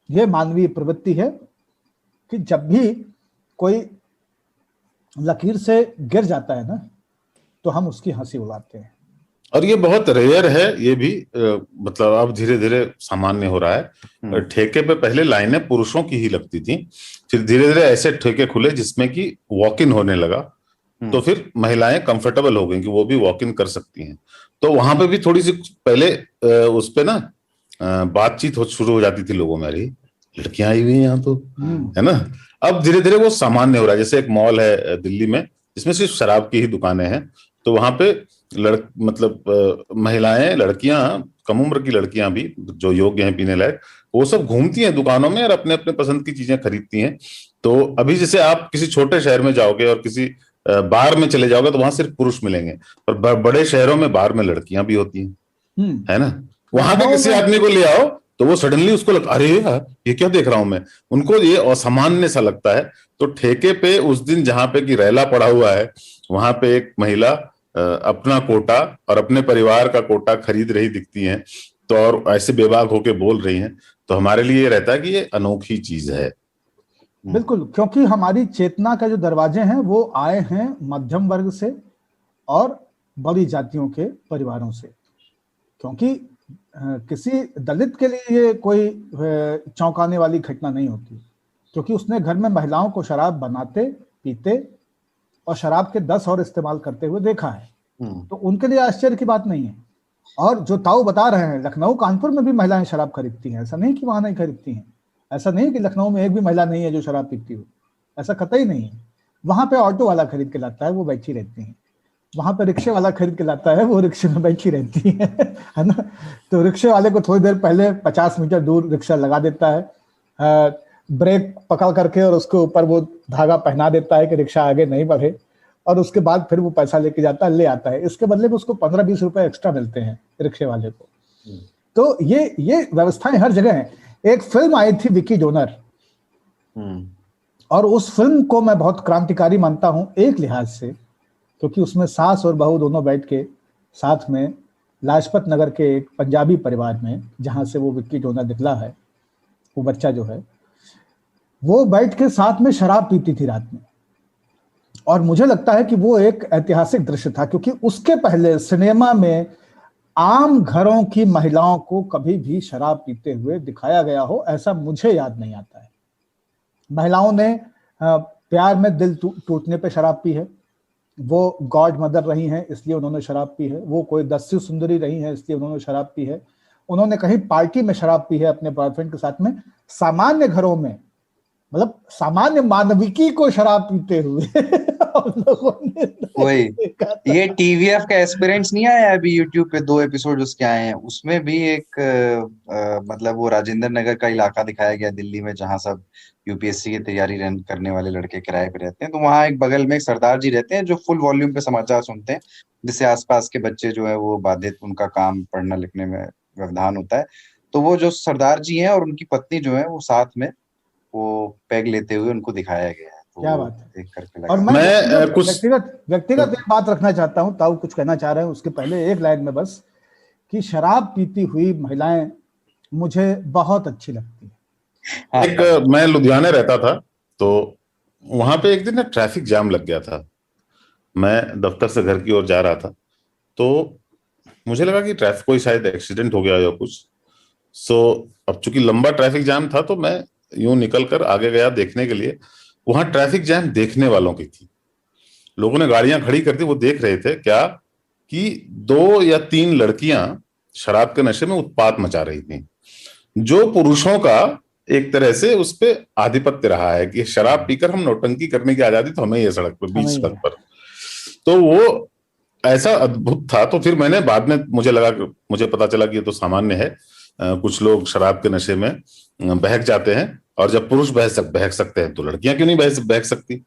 ये मानवीय प्रवृत्ति है कि जब भी कोई लकीर से गिर जाता है ना, तो हम उसकी हंसी उड़ाते हैं। और ये बहुत रेयर है, ये भी मतलब अब धीरे धीरे सामान्य हो रहा है। ठेके पे पहले लाइनें पुरुषों की ही लगती थी, फिर धीरे धीरे ऐसे ठेके खुले जिसमें कि वॉक इन होने लगा, तो फिर महिलाएं कंफर्टेबल हो गई कि वो भी वॉक इन कर सकती हैं। तो वहां पे भी थोड़ी सी पहले उस पे ना बातचीत शुरू हो जाती थी लोगों में, अरे लड़कियां आई हुई हैं यहाँ तो, है ना। अब धीरे धीरे वो सामान्य हो रहा है। जैसे एक मॉल है दिल्ली में जिसमें सिर्फ शराब की ही दुकानें हैं, तो वहां पे महिलाएं, लड़कियां, कम उम्र की लड़कियां भी जो योग्य हैं पीने लायक, वो सब घूमती हैं दुकानों में और अपने अपने पसंद की चीजें खरीदती हैं। तो अभी जैसे आप किसी छोटे शहर में जाओगे और किसी बार में चले जाओगे तो वहां सिर्फ पुरुष मिलेंगे, और बड़े शहरों में बार में लड़कियां भी होती हैं, है ना। वहां पे किसी आदमी को ले आओ तो वो सडनली उसको लगता, अरे यार ये क्या देख रहा हूं मैं, उनको ये असामान्य सा लगता है। तो ठेके पे उस दिन जहां पे कि रैला पड़ा हुआ है, वहां पे एक महिला अपना कोटा और अपने परिवार का कोटा खरीद रही दिखती हैं, तो और ऐसे बेबाक होके बोल रही हैं, तो हमारे लिए ये रहता है कि ये अनोखी चीज है। बिल्कुल, क्योंकि हमारी चेतना का जो दरवाजे हैं वो आए हैं मध्यम वर्ग से और बड़ी जातियों के परिवारों से। क्योंकि किसी दलित के लिए ये कोई चौंकाने वाली घटना नहीं होती, क्योंकि उसने घर में महिलाओं को शराब बनाते, पीते और शराब के 10 और इस्तेमाल करते हुए देखा है, तो उनके लिए आश्चर्य की बात नहीं है। और जो ताऊ बता रहे हैं, लखनऊ कानपुर में भी महिलाएं शराब खरीदती हैं, ऐसा नहीं कि वहां नहीं खरीदती हैं, ऐसा नहीं कि लखनऊ में एक भी महिला नहीं है जो शराब पीती हो, ऐसा कतई नहीं है। वहां पे ऑटो वाला खरीद के लाता है, वो बैठी रहती है। वहां पे रिक्शे वाला खरीद के लाता है, वो रिक्शे में बैठी रहती है ना। तो रिक्शे वाले को थोड़ी देर पहले 50 मीटर दूर रिक्शा लगा देता है, ब्रेक पकड़ करके, और उसके ऊपर वो धागा पहना देता है कि रिक्शा आगे नहीं बढ़े, और उसके बाद फिर वो पैसा लेके जाता है, ले आता है। इसके बदले में उसको 15-20 रुपए एक्स्ट्रा मिलते हैं रिक्शे वाले को। तो ये व्यवस्थाएं हर जगह हैं। एक फिल्म आई थी विकी डोनर, और उस फिल्म को मैं बहुत क्रांतिकारी मानता हूं एक लिहाज से, क्योंकि उसमें सास और बहू दोनों बैठ के साथ में लाजपत नगर के एक पंजाबी परिवार में, जहां से वो विक्की डोनर निकला है, वो बच्चा जो है, वो बैठ के साथ में शराब पीती थी रात में। और मुझे लगता है कि वो एक ऐतिहासिक दृश्य था, क्योंकि उसके पहले सिनेमा में आम घरों की महिलाओं को कभी भी शराब पीते हुए दिखाया गया हो, ऐसा मुझे याद नहीं आता है। महिलाओं ने प्यार में दिल टूटने पे शराब पी है, वो गॉड मदर रही हैं इसलिए उन्होंने शराब पी है, वो कोई दस्यु सुंदरी रही हैं इसलिए उन्होंने शराब पी है, उन्होंने कहीं पार्टी में शराब पी है अपने बॉयफ्रेंड के साथ में, सामान्य घरों में, मतलब सामान्य मानविकी को शराब पीते हुए हम लोगों ने वही देखा था। ये टीवीएफ का एस्पिरेंट्स नहीं आया अभी यूट्यूब पे, 2 एपिसोड उसके आए हैं, उसमें भी एक मतलब वो राजेंद्र नगर का इलाका दिखाया गया दिल्ली में, जहाँ सब यूपीएससी की तैयारी करने वाले लड़के किराए पे रहते हैं। तो वहाँ एक बगल में एक सरदार जी रहते हैं जो फुल वॉल्यूम पे समाचार सुनते हैं, जिससे आसपास के बच्चे जो है वो बाधित, उनका काम पढ़ना लिखने में व्यवधान होता है। तो वो जो सरदार जी हैं और उनकी पत्नी जो है वो साथ में वो पैग लेते हुए उनको दिखाया गया है। तो क्या बात है। देख करके और लगा। मैं कुछ व्यक्तिगत एक बात रखना चाहता हूँ, ताऊ कुछ कहना चाह रहे हैं उसके पहले एक लाइन में बस, कि शराब पीती हुई महिलाएं मुझे बहुत अच्छी लगती है। हाँ, एक मैं लुधियाना रहता था, तो वहां पे एक दिन ना ट्रैफिक जाम लग गया था। मैं दफ्तर से घर की ओर जा रहा था, तो मुझे लगा कि ट्रैफिक कोई शायद एक्सीडेंट हो गया या कुछ। अब चूंकि लंबा ट्रैफिक जाम था तो मैं यूं निकल कर आगे गया देखने के लिए। वहां ट्रैफिक जैम देखने वालों की थी, लोगों ने गाड़ियां खड़ी कर दी, वो देख रहे थे क्या कि 2 या 3 लड़कियां शराब के नशे में उत्पात मचा रही थी, जो पुरुषों का एक तरह से उस पे आधिपत्य रहा है कि शराब पीकर हम नौटंकी करने की आजादी तो हमें ही है सड़क पर, बीच सड़क पर। तो वो ऐसा अद्भुत था। तो फिर मैंने बाद में मुझे पता चला कि ये तो सामान्य है, कुछ लोग शराब के नशे में बहक जाते हैं, और जब पुरुष बहक सकते हैं तो लड़कियां क्यों नहीं बहक सकती।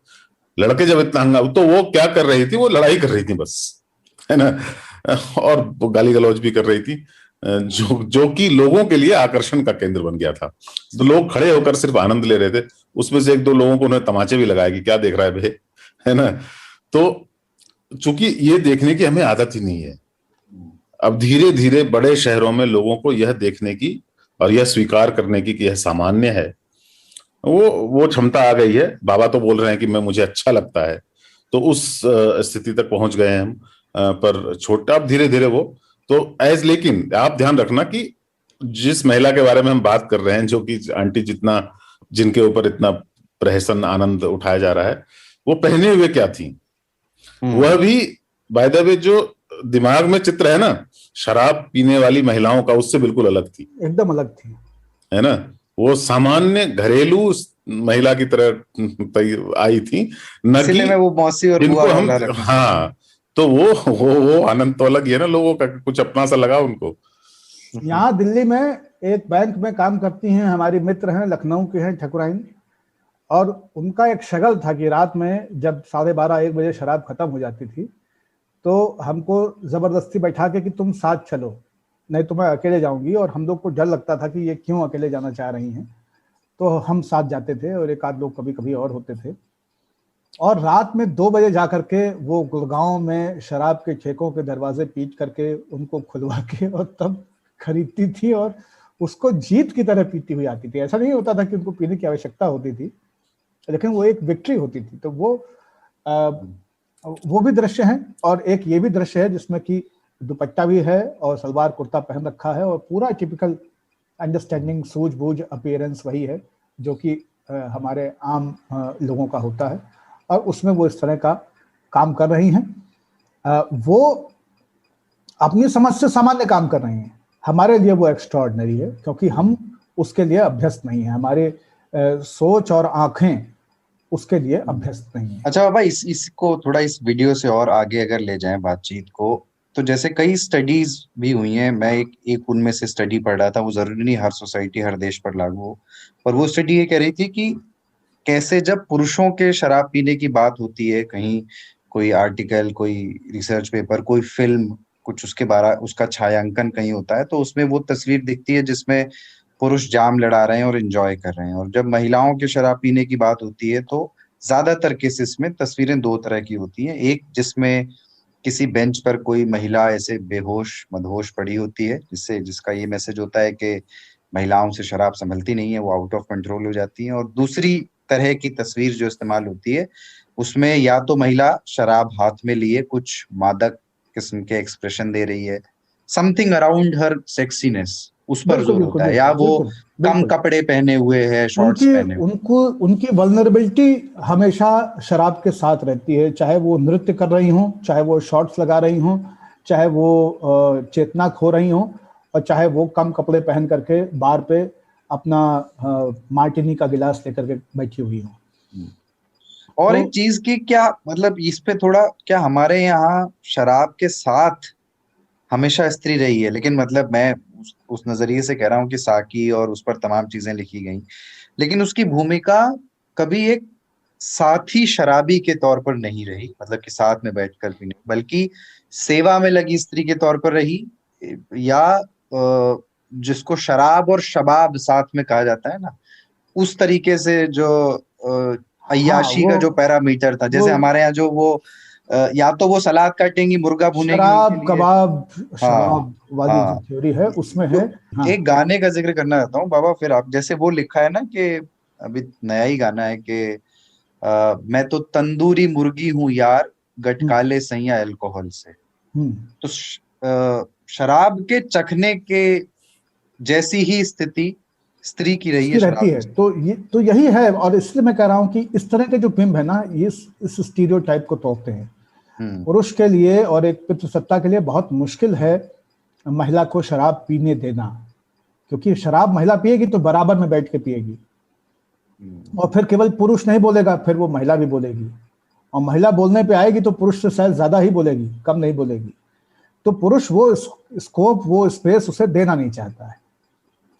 लड़के जब इतना हंगामा, तो वो क्या कर रही थी, वो लड़ाई कर रही थी बस, है ना, और वो गाली गलौज भी कर रही थी, जो कि लोगों के लिए आकर्षण का केंद्र बन गया था। तो लोग खड़े होकर सिर्फ आनंद ले रहे थे। उसमें से 1-2 लोगों को उन्होंने तमाचे भी लगाए कि क्या देख रहा है बे, है ना। तो चूंकि ये देखने की हमें आदत ही नहीं है, अब धीरे धीरे बड़े शहरों में लोगों को यह देखने की और यह स्वीकार करने की कि यह सामान्य है, वो क्षमता आ गई है। बाबा तो बोल रहे हैं कि मुझे अच्छा लगता है, तो उस स्थिति तक पहुंच गए हैं हम। पर छोटा, अब धीरे धीरे वो तो लेकिन आप ध्यान रखना कि जिस महिला के बारे में हम बात कर रहे हैं, जो कि आंटी जिनके ऊपर इतना प्रहसन आनंद उठाया जा रहा है, वो पहने हुए क्या थी, वह भी बाय द वे जो दिमाग में चित्र है ना शराब पीने वाली महिलाओं का, उससे बिल्कुल अलग थी, एकदम अलग थी, है ना। वो सामान्य घरेलू महिला की तरह आई थी, न कि मैं वो मौसी और बुआ वाला रखना। हाँ, तो वो आनंद तो अलग ही है ना, लोगों का कुछ अपना सा लगा उनको। यहाँ दिल्ली में एक बैंक में काम करती हैं, हमारी मित्र हैं, लखनऊ के हैं, ठकुराइन, और उनका एक शगल था कि रात में जब 12:30-1 बजे शराब खत्म हो जाती थी तो हमको जबरदस्ती बैठा के कि तुम साथ चलो, नहीं तो मैं अकेले जाऊंगी। और हम लोग को डर लगता था कि ये क्यों अकेले जाना चाह रही हैं, तो हम साथ जाते थे, और एक आध लोग कभी कभी और होते थे। और रात में 2 बजे जा करके वो गुड़गांव में शराब के ठेकों के दरवाजे पीट करके उनको खुलवा के और तब खरीदती थी, और उसको जीत की तरह पीती हुई आती थी। ऐसा नहीं होता था कि उनको पीने की आवश्यकता होती थी, लेकिन वो एक विक्ट्री होती थी। तो वो भी दृश्य है, और एक ये भी दृश्य है जिसमें कि दुपट्टा भी है और सलवार कुर्ता पहन रखा है, और पूरा टिपिकल अंडरस्टैंडिंग सूझबूझ अपीयरेंस वही है जो कि हमारे आम लोगों का होता है, और उसमें वो इस तरह का काम कर रही हैं। वो अपनी समझ से सामान्य काम कर रही हैं, हमारे लिए वो एक्स्ट्राऑर्डिनरी है, क्योंकि हम उसके लिए अभ्यस्त नहीं है, हमारे सोच और आंखें उसके लिए अभ्यस्त नहीं है। अच्छा बाबा, इसको थोड़ा इस वीडियो से और आगे अगर ले जाएं बातचीत को, तो जैसे कई स्टडीज भी हुई हैं, मैं एक उनमें से स्टडी पढ़ रहा था, वो जरूरी नहीं हर सोसाइटी हर देश पर लागू हो, पर वो स्टडी ये कह रही थी कि कैसे जब पुरुषों के शराब पीने की बात होती है, कहीं कोई आर्टिकल, कोई रिसर्च पेपर, कोई फिल्म, कुछ उसका छायांकन कहीं होता है, तो उसमें वो तस्वीर दिखती है जिसमें पुरुष जाम लड़ा रहे हैं और एंजॉय कर रहे हैं। और जब महिलाओं के शराब पीने की बात होती है तो ज्यादातर केसेस में तस्वीरें 2 तरह की होती हैं। एक जिसमें किसी बेंच पर कोई महिला ऐसे बेहोश मदहोश पड़ी होती है, जिसका ये मैसेज होता है कि महिलाओं से शराब संभलती नहीं है, वो आउट ऑफ कंट्रोल हो जाती हैं। और दूसरी तरह की तस्वीर जो इस्तेमाल होती है, उसमें या तो महिला शराब हाथ में लिए कुछ मादक किस्म के एक्सप्रेशन दे रही है, समथिंग अराउंड हर सेक्सीनेस, उस पर बिल्कुल जोर बिल्कुल होता है, या वो बिल्कुल कम बिल्कुल। कपड़े पहने हुए है, शॉर्ट्स उनकी पहने हुए। उनको उनकी वल्नरेबिलिटी हमेशा शराब के साथ रहती है, चाहे वो नृत्य कर रही हों, चाहे वो शॉर्ट्स लगा रही हों, चाहे वो चेतना खो रही हों, और चाहे वो कम कपड़े पहन करके बार पे अपना मार्टिनी का गिलास लेकर के बैठी हुई हों। और तो एक चीज की क्या मतलब, इस पे थोड़ा, क्या हमारे यहाँ शराब के साथ हमेशा स्त्री रही है, लेकिन मतलब मैं उस नजरिए से कह रहा हूँ कि साकी और उस पर तमाम चीजें लिखी गई, लेकिन उसकी भूमिका कभी एक साथी शराबी के तौर पर नहीं रही, मतलब कि साथ में बैठकर भी नहीं, बल्कि सेवा में लगी स्त्री के तौर पर रही, या जिसको शराब और शबाब साथ में कहा जाता है ना, उस तरीके से जो हाँ, अय्याशी का जो पैरामीटर था, वो जैसे हमारे यहाँ जो वो या तो वो सलाद काटेंगी, मुर्गा भुनेगी उनके शराब लिए। कबाब हाँ शबाब वाली जो हाँ। थ्योरी है उसमें तो है। हाँ एक गाने का जिक्र करना चाहता हूँ बाबा, फिर आप, जैसे वो लिखा है ना कि अभी नया ही गाना है कि मैं तो तंदूरी मुर्गी हूँ यार, हम्म गटकाले सैया अल्कोहल से। हम्म। तो शराब के चखने के जैसी ही स्थिति स्त्री की रही इसकी है रहती शराब है, के साथ। तो यही है, और इसलिए मैं कह रहा हूं कि इस तरह के जो बिंब है ना, ये इस स्टीरियोटाइप को तोड़ते हैं। हम्म पुरुष के लिए और एक पितृसत्ता के लिए बहुत मुश्किल है महिला को शराब पीने देना, क्योंकि शराब महिला पिएगी तो बराबर में बैठ के पिएगी, और फिर केवल पुरुष नहीं बोलेगा, फिर वो महिला भी बोलेगी, और महिला बोलने पे आएगी तो पुरुष से शायद ज्यादा ही बोलेगी, कम नहीं बोलेगी। तो पुरुष वो स्कोप, वो स्पेस उसे देना नहीं चाहता है,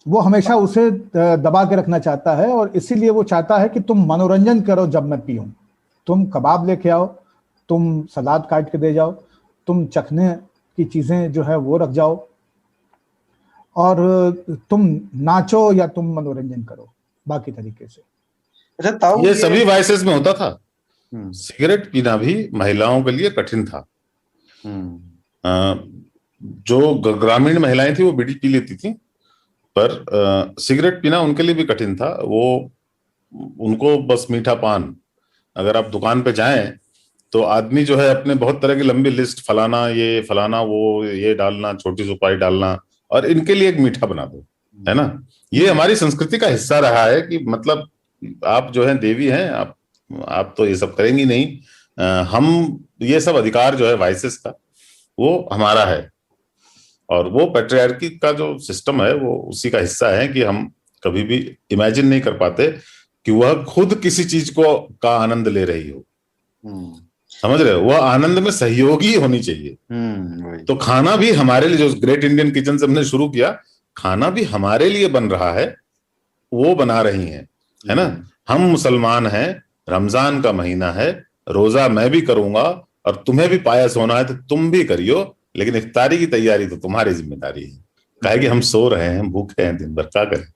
वो हमेशा उसे दबा के रखना चाहता है, और इसीलिए वो चाहता है कि तुम मनोरंजन करो जब मैं पीऊं, तुम कबाब लेके आओ, तुम सलाद काट के दे जाओ, तुम चखने की चीजें जो है वो रख जाओ, और तुम नाचो या तुम मनोरंजन करो बाकी तरीके से। अच्छा ताऊ, ये सभी वाइसेस में होता था। हम्म सिगरेट पीना भी महिलाओं के लिए कठिन था। हम्म जो ग्रामीण महिलाएं थी वो बीड़ी पी लेती थी, पर सिगरेट पीना उनके लिए भी कठिन था। वो उनको बस मीठा पान, अगर आप दुकान पे जाएं तो आदमी जो है अपने बहुत तरह की लंबी लिस्ट, फलाना ये, फलाना वो, ये डालना, छोटी सुपारी डालना, और इनके लिए एक मीठा बना दो, है ना। ये हमारी संस्कृति का हिस्सा रहा है कि मतलब आप जो है देवी हैं, आप तो ये सब करेंगी नहीं। हम ये सब अधिकार जो है वाइसेस का, वो हमारा है, और वो पैट्रियार्की का जो सिस्टम है वो उसी का हिस्सा है कि हम कभी भी इमेजिन नहीं कर पाते कि वह खुद किसी चीज का आनंद ले रही हो। समझ रहे हो, वह आनंद में सहयोगी होनी चाहिए। वही। तो खाना भी हमारे लिए, जो ग्रेट इंडियन किचन से हमने शुरू किया, खाना भी हमारे लिए बन रहा है, वो बना रही हैं, है ना। हम मुसलमान हैं, रमजान का महीना है, रोजा मैं भी करूंगा, और तुम्हें भी पायस होना है तो तुम भी करियो, लेकिन इफ्तारी की तैयारी तो तुम्हारी जिम्मेदारी है। कहे कि हम सो रहे हैं, भूखे हैं, दिन भर क्या करें।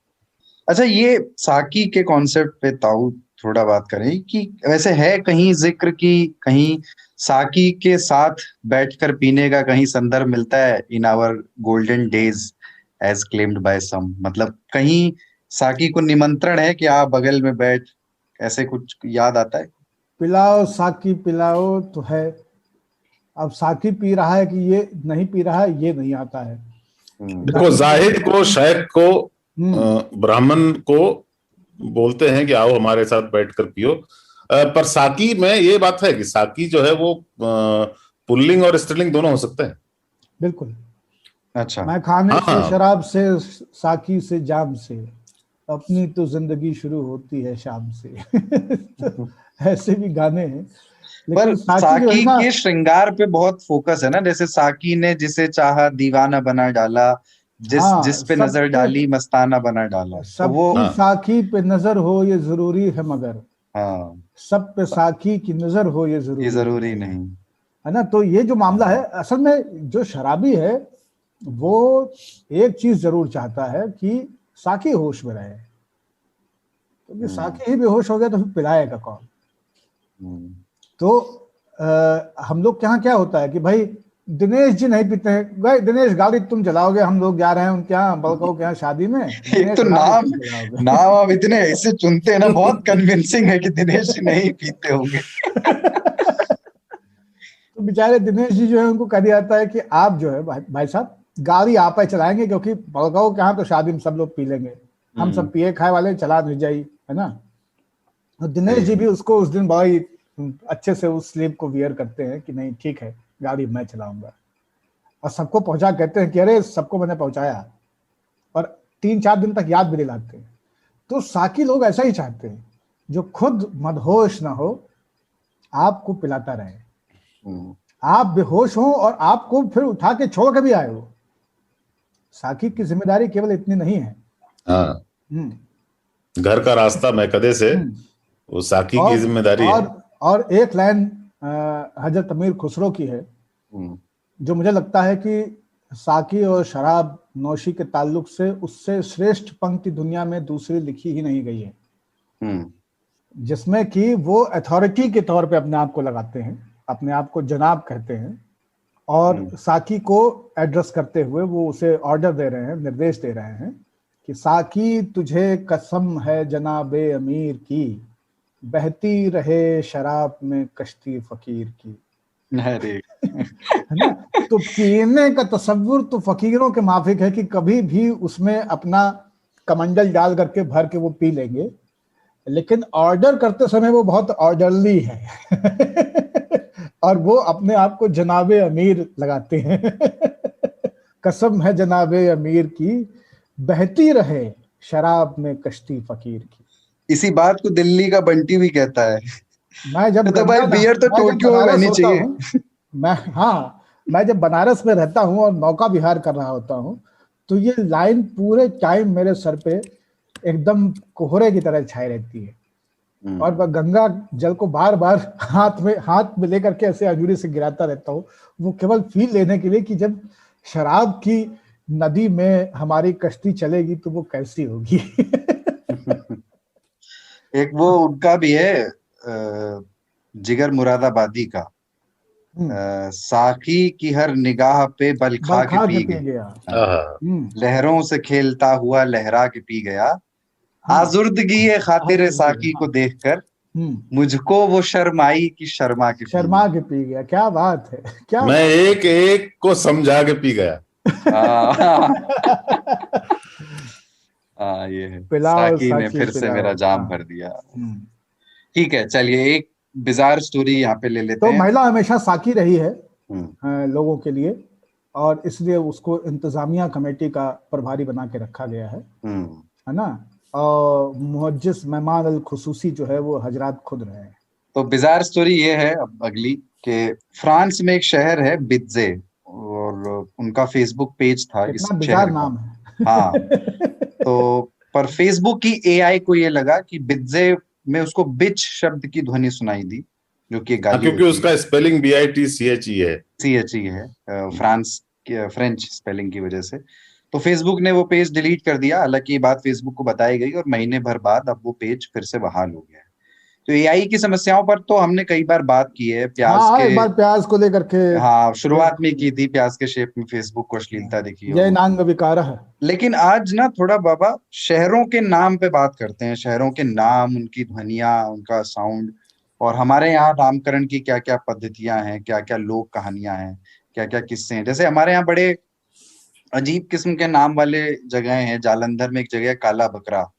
अच्छा, ये साकी के कॉन्सेप्ट पे ताऊ थोड़ा बात करें कि वैसे है कहीं जिक्र की, कहीं साकी के साथ बैठकर पीने का कहीं संदर्भ मिलता है in our golden days as claimed by some, मतलब कहीं साकी को निमंत्रण है कि आप बगल में बैठ, ऐसे कुछ याद आता है? पिलाओ साकी पिलाओ तो है, अब साकी पी रहा है कि ये नहीं पी रहा है ये नहीं आता है। देखो, जाहिद को, शेख को, ब्राह्मण को बोलते हैं कि आओ हमारे साथ बैठकर पियो, पर साकी में ये बात है कि साकी जो है वो पुल्लिंग और स्त्रीलिंग दोनों हो सकते हैं। बिल्कुल। अच्छा। मैं खाने से, हाँ, शराब से, साकी से, जाम से, अपनी तो जिंदगी शुरू होती है शाम से। तो ऐसे भी गाने हैं, पर लेकिन साकी जो है साकी ना, के श्रृंगार पे बहुत फोकस है ना, जैसे साकी ने जिसे चाहा दीवाना बना डाला, जिस हाँ पे नजर डाली मस्ताना बना डाला, तो वो सबकी साकी पे नजर हो ये जरूरी है, मगर हाँ, सब पे साकी की नजर हो ये ये जरूरी नहीं। है ना। तो ये जो मामला है, असल में जो शराबी है वो एक चीज जरूर चाहता है कि साकी होश में रहे, क्योंकि साकी ही बेहोश हो गया तो फिर पिलाएगा कौन। तो हम लोग के यहाँ क्या होता है कि भाई दिनेश जी नहीं पीते हैं, भाई दिनेश गाड़ी तुम चलाओगे, हम लोग जा रहे हैं उनके यहाँ, बड़कों के यहाँ शादी में, एक तो नाम आप इतने ऐसे चुनते हैं ना, बहुत कन्विंसिंग है कि दिनेश जी नहीं पीते होंगे। तो बेचारे दिनेश जी जो है उनको कह दिया जाता है कि आप जो है भाई साहब गाड़ी आप ही चलाएंगे, क्योंकि बड़गांव के यहाँ तो शादी में सब लोग पी लेंगे, हम सब पिए खाए वाले, चला नहीं जाई, है ना। तो दिनेश जी भी उसको उस दिन बड़ा ही अच्छे से उस स्लीप को वियर करते हैं कि नहीं ठीक है, गाड़ी मैं चलाऊंगा, और सबको पहुंचा, कहते हैं कि अरे सबको मैंने पहुंचाया, और 3-4 दिन तक याद भी दिलाते हैं। तो साकी लोग ऐसा ही चाहते हैं, जो खुद मदहोश ना हो, आपको पिलाता रहे, आप बेहोश हो और आपको फिर उठा के छोड़ के भी आए हो। साकी की जिम्मेदारी केवल इतनी नहीं है। हाँ, घर का रास्ता महकदे से वो साकी की जिम्मेदारी है। और एक लाइन हजरत अमीर खुसरो की है, जो मुझे लगता है कि साकी और शराब नौशी के ताल्लुक से उससे श्रेष्ठ पंक्ति दुनिया में दूसरी लिखी ही नहीं गई है, जिसमें कि वो अथॉरिटी के तौर पे अपने आप को लगाते हैं, अपने आप को जनाब कहते हैं, और साकी को एड्रेस करते हुए वो उसे ऑर्डर दे रहे हैं, निर्देश दे रहे हैं कि साकी तुझे कसम है जनाबे अमीर की, बहती रहे शराब में कश्ती फकीर की। अरे है ना। तो पीने का तसव्वुर तो फकीरों के माफिक है कि कभी भी उसमें अपना कमंडल डाल करके भर के वो पी लेंगे, लेकिन ऑर्डर करते समय वो बहुत ऑर्डरली है और वो अपने आप को जनाबे अमीर लगाते हैं कसम है जनाबे अमीर की, बहती रहे शराब में कश्ती फकीर की। इसी बात को दिल्ली का बंटी भी कहता है। मैं जब तो भाई बियर तो टोक्यो में रहनी चाहिए। मैं जब बनारस में रहता हूँ और नौका विहार कर रहा होता हूँ, तो ये लाइन पूरे टाइम मेरे सर पे एकदम कोहरे की तरह छाई रहती है, और मैं गंगा जल को बार बार हाथ में लेकर के ऐसे अंजूरी से गिराता रहता हूँ, वो केवल फील लेने के लिए कि जब शराब की नदी में हमारी कश्ती चलेगी तो वो कैसी होगी। एक वो उनका भी है जिगर मुरादाबादी का, साकी की हर निगाह पे बल खा के पी गया, लहरों से खेलता हुआ लहरा के पी गया, आजुर्दगी खातिर साकी को देखकर मुझको वो शर्माई की शर्मा के पी गया। क्या बात है, क्या मैं एक एक को समझा के पी गया। ये है, साकी ने फिर से मेरा जाम भर दिया। ठीक है, चलिए एक बिजार स्टोरी यहाँ पे ले लेते हैं। तो महिला हमेशा साकी रही है लोगों के लिए, और इसलिए उसको इंतजामिया कमेटी का प्रभारी बना के रखा गया है ना। और मुहज्जिस मेहमान अल खुसूसी जो है वो हजरात खुद रहे हैं। तो बिजार स्टोरी ये है अब अगली, के फ्रांस में एक शहर है बित्जे, और उनका फेसबुक पेज था इस शहर का। नाम है। हाँ तो पर फेसबुक की एआई को ये लगा कि बित्जे में उसको बिच शब्द की ध्वनि सुनाई दी, जो कि गाली, क्योंकि उसका स्पेलिंग BITCHE है, CHE है, फ्रेंच स्पेलिंग की वजह से। तो फेसबुक ने वो पेज डिलीट कर दिया, हालांकि ये बात फेसबुक को बताई गई और महीने भर बाद अब वो पेज फिर से बहाल हो गया है। तो एआई की समस्याओं पर तो हमने कई बार बात की है, प्याज को लेकर के। हाँ, शुरुआत में की थी, प्याज के शेप में फेसबुक को अश्लीलता दिखी है, लेकिन आज ना थोड़ा बाबा शहरों के नाम पे बात करते हैं, शहरों के नाम, उनकी ध्वनिया, उनका साउंड, और हमारे यहाँ नामकरण की क्या क्या पद्धतियां हैं, क्या क्या लोक कहानियां हैं, क्या क्या किस्से हैं। जैसे हमारे यहाँ बड़े अजीब किस्म के नाम वाले जगह हैं। जालंधर में एक जगह काला बकरा,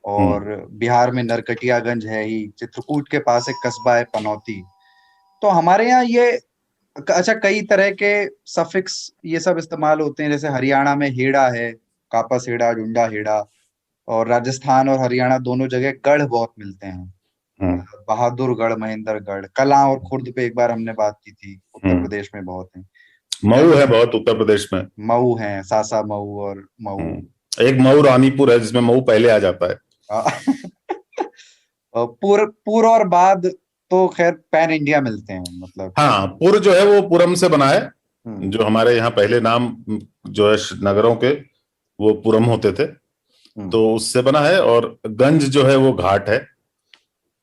और बिहार में नरकटियागंज है ही, चित्रकूट के पास एक कस्बा है पनौती। तो हमारे यहाँ ये अच्छा कई तरह के सफिक्स ये सब इस्तेमाल होते हैं। जैसे हरियाणा में हेड़ा है, कापस हेड़ा, डुंडा हेड़ा, और राजस्थान और हरियाणा दोनों जगह गढ़ बहुत मिलते हैं, बहादुरगढ़, महेंद्रगढ़। कला और खुर्द पे एक बार हमने बात की थी, उत्तर प्रदेश में बहुत है। मऊ है बहुत उत्तर प्रदेश में, मऊ है, सासा मऊ और मऊ, एक मऊ रानीपुर है जिसमें मऊ पहले आ जाता है। पुर और बाद तो खैर पैन इंडिया मिलते हैं, मतलब हाँ, पुर जो है वो पुरम से बना है, जो हमारे यहाँ पहले नाम जो है नगरों के वो पुरम होते थे, तो उससे बना है। और गंज जो है वो घाट है,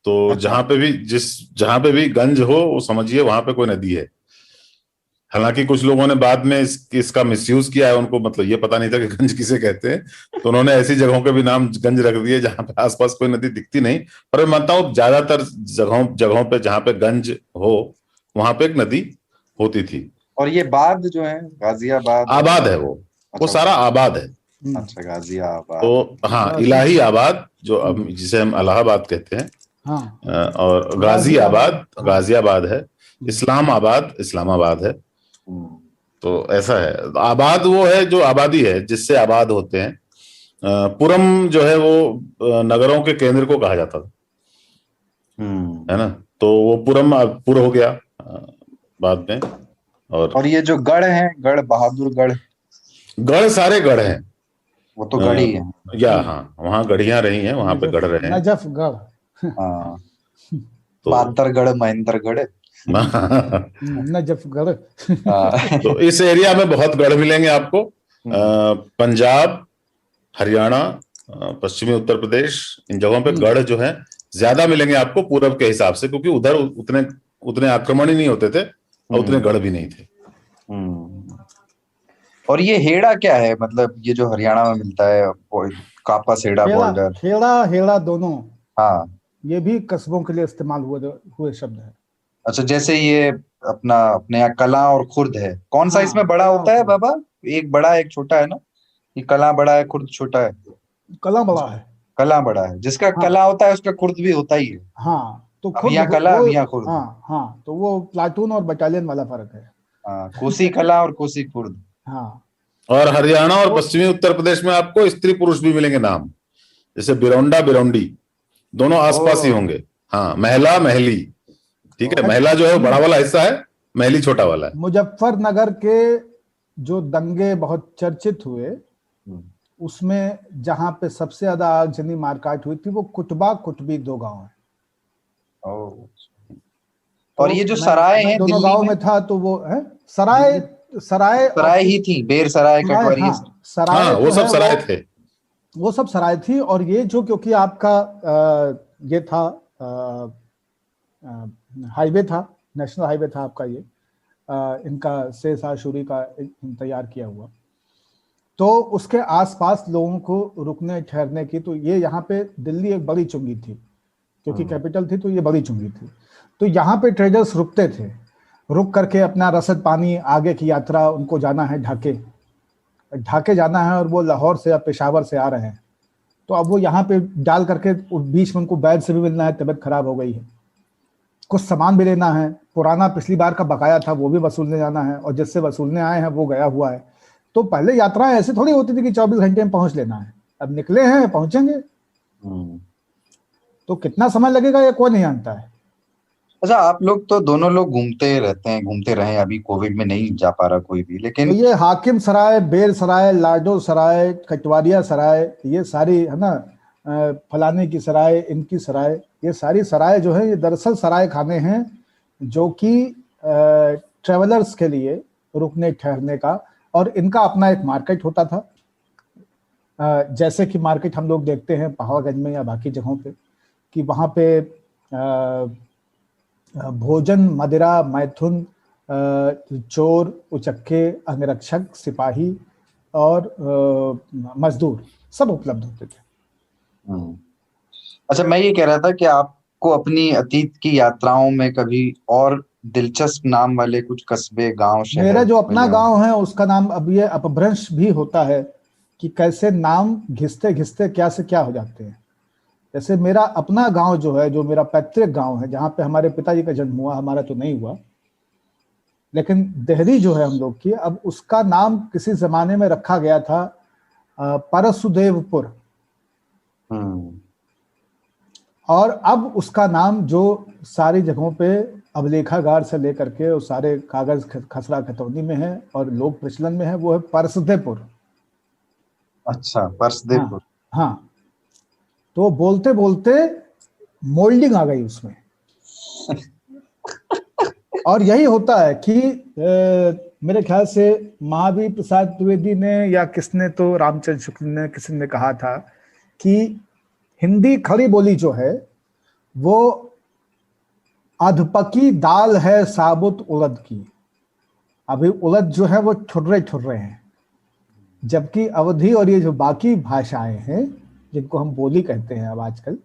तो अच्छा। जहां पे भी गंज हो वो समझिए वहां पे कोई नदी है। हालांकि कुछ लोगों ने बाद में इसका मिसयूज किया है, उनको मतलब ये पता नहीं था कि गंज किसे कहते हैं, तो उन्होंने ऐसी जगहों के भी नाम गंज रख दिए जहां पे आसपास कोई नदी दिखती नहीं। पर मैं मानता हूँ ज्यादातर जगहों पे जहां पे गंज हो वहां पे एक नदी होती थी। और ये बाद जो है गाजियाबाद आबाद है वो अच्छा सारा आबाद है। अच्छा गाजियाबाद। तो हाँ, इलाही आबाद जो अब जिसे हम इलाहाबाद कहते हैं, हाँ, और गाजियाबाद गाजियाबाद है, इस्लामाबाद इस्लामाबाद है। तो ऐसा है, आबाद वो है जो आबादी है जिससे आबाद होते हैं। पुरम जो है वो नगरों के केंद्र को कहा जाता था, है ना। तो वो पुरम अब पुर हो गया बाद में। और ये जो गढ़ है, गढ़ बहादुर गढ़, गढ़ सारे गढ़ हैं, वो तो गढ़ ही है। या हाँ, वहाँ गढ़ियां रही हैं, वहां पे गढ़ रहे हैं। नजफगढ़, हाँ, तो बादरगढ़, महेंद्रगढ़। नजफगढ़। हाँ। तो इस एरिया में बहुत गढ़ मिलेंगे आपको। पंजाब, हरियाणा, पश्चिमी उत्तर प्रदेश, इन जगहों पे गढ़ जो है ज्यादा मिलेंगे आपको पूरब के हिसाब से, क्योंकि उधर उतने उतने आक्रमण ही नहीं होते थे और उतने गढ़ भी नहीं थे। और ये हेड़ा क्या है, मतलब ये जो हरियाणा में मिलता है, कापा सेड़ा बॉर्डर? हेड़ा हेड़ा दोनों, हाँ, ये भी कस्बों के लिए इस्तेमाल हुए शब्द है। अच्छा, जैसे ये अपने यहाँ कलां और खुर्द है, कौन सा हाँ, इसमें बड़ा होता है बाबा? एक बड़ा है एक छोटा है ना? ये कलां बड़ा है खुर्द छोटा है? कलां बड़ा है। कलां बड़ा है, जिसका हाँ, कलां होता है उसका खुर्द भी होता ही है। हाँ, तो अब खुद यहाँ कला, अब यहाँ खुर्द। हाँ हाँ, तो वो प्लाटून और बटालियन वाला फर्क है। हाँ, कोसी कलां और कोसी खुर्द। हाँ, और हरियाणा और पश्चिमी उत्तर प्रदेश में आपको स्त्री पुरुष भी मिलेंगे नाम, जैसे बिरौंडा बिरौंडी, दोनों आसपास ही होंगे। हाँ, महला महली, ठीक है, महला जो है बड़ा वाला हिस्सा है, महली छोटा वाला है। मुजफ्फरनगर के जो दंगे बहुत चर्चित हुए, उसमें जहां पे सबसे ज्यादा आगजनी मारकाट हुई थी, वो कुटबा कुटबी 2 गांव है। और ये जो सराय है दोनों दिल्ली गांव में था, तो वो है सराय, सराय ही थी, बेर सराय, कटवारी। हाँ, सराय, हाँ, वो सब सराय थे, वो सब सराय थी। और ये जो, क्योंकि आपका ये था हाईवे था, नेशनल हाईवे था आपका, ये इनका शेषाशुरी का तैयार किया हुआ, तो उसके आसपास लोगों को रुकने ठहरने की, तो ये यहाँ पे दिल्ली एक बड़ी चुंगी थी, क्योंकि कैपिटल थी, तो ये बड़ी चुंगी थी। तो यहाँ पे ट्रेडर्स रुकते थे, रुक करके अपना रसद पानी, आगे की यात्रा उनको जाना है ढाके जाना है, और वो लाहौर से या पेशावर से आ रहे हैं, तो अब वो यहाँ पे डाल करके बीच में उनको बैग से भी मिलना है, तबीयत खराब हो गई है, कुछ सामान भी लेना है, पुराना पिछली बार का बकाया था वो भी वसूलने जाना है, और जिससे वसूलने आए हैं वो गया हुआ है। तो पहले यात्राएं ऐसे थोड़ी होती थी कि 24 घंटे में पहुंच लेना है, अब निकले हैं पहुंचेंगे, तो कितना समय लगेगा ये कोई नहीं जानता है। अच्छा, आप लोग तो दोनों लोग घूमते रहते हैं, घूमते रहे, अभी कोविड में नहीं जा पा रहा कोई भी, लेकिन तो ये हाकिम सराय, बेर सराय, लाडो सराय, कटवारिया सराय, ये सारी है ना, फलाने की सराय, इनकी सराय, ये सारी सराय जो है, ये दरअसल सराय खाने हैं, जो कि ट्रेवलर्स के लिए रुकने ठहरने का, और इनका अपना एक मार्केट होता था। जैसे कि मार्केट हम लोग देखते हैं पहाड़गंज में या बाकी जगहों पे, कि वहाँ पे भोजन, मदिरा, मैथुन, चोर, उचक्के, अंगरक्षक, सिपाही और मजदूर सब उपलब्ध होते थे। अच्छा, मैं ये कह रहा था कि आपको अपनी अतीत की यात्राओं में कभी और दिलचस्प नाम वाले कुछ कस्बे, गांव, शहर? मेरा जो अपना गांव है उसका नाम अब ये अपभ्रंश भी होता है कि कैसे नाम घिसते घिसते क्या से क्या हो जाते हैं। जैसे मेरा अपना गांव जो है, जो मेरा पैतृक गांव है, जहाँ पे हमारे पिताजी का जन्म हुआ, हमारा तो नहीं हुआ, लेकिन देहरी जो है हम लोग की, अब उसका नाम किसी जमाने में रखा गया था परसुदेवपुर, और अब उसका नाम जो सारी जगहों पे अभिलेखागार से लेकर के और सारे कागज खसरा खतौनी में है और लोक प्रचलन में है, वो है परसदेपुर। अच्छा, परसदेपुर। हाँ, तो बोलते बोलते मोल्डिंग आ गई उसमें। और यही होता है कि मेरे ख्याल से महावीर प्रसाद द्विवेदी ने या किसने, तो रामचंद्र शुक्ल ने, किसी ने कहा था कि हिंदी खड़ी बोली जो है वो अधपकी दाल है साबुत उड़द की। अभी उड़द जो है वो ठुर्रे ठुर्रे हैं, जबकि अवधी और ये जो बाकी भाषाएं हैं जिनको हम बोली कहते हैं अब आजकल,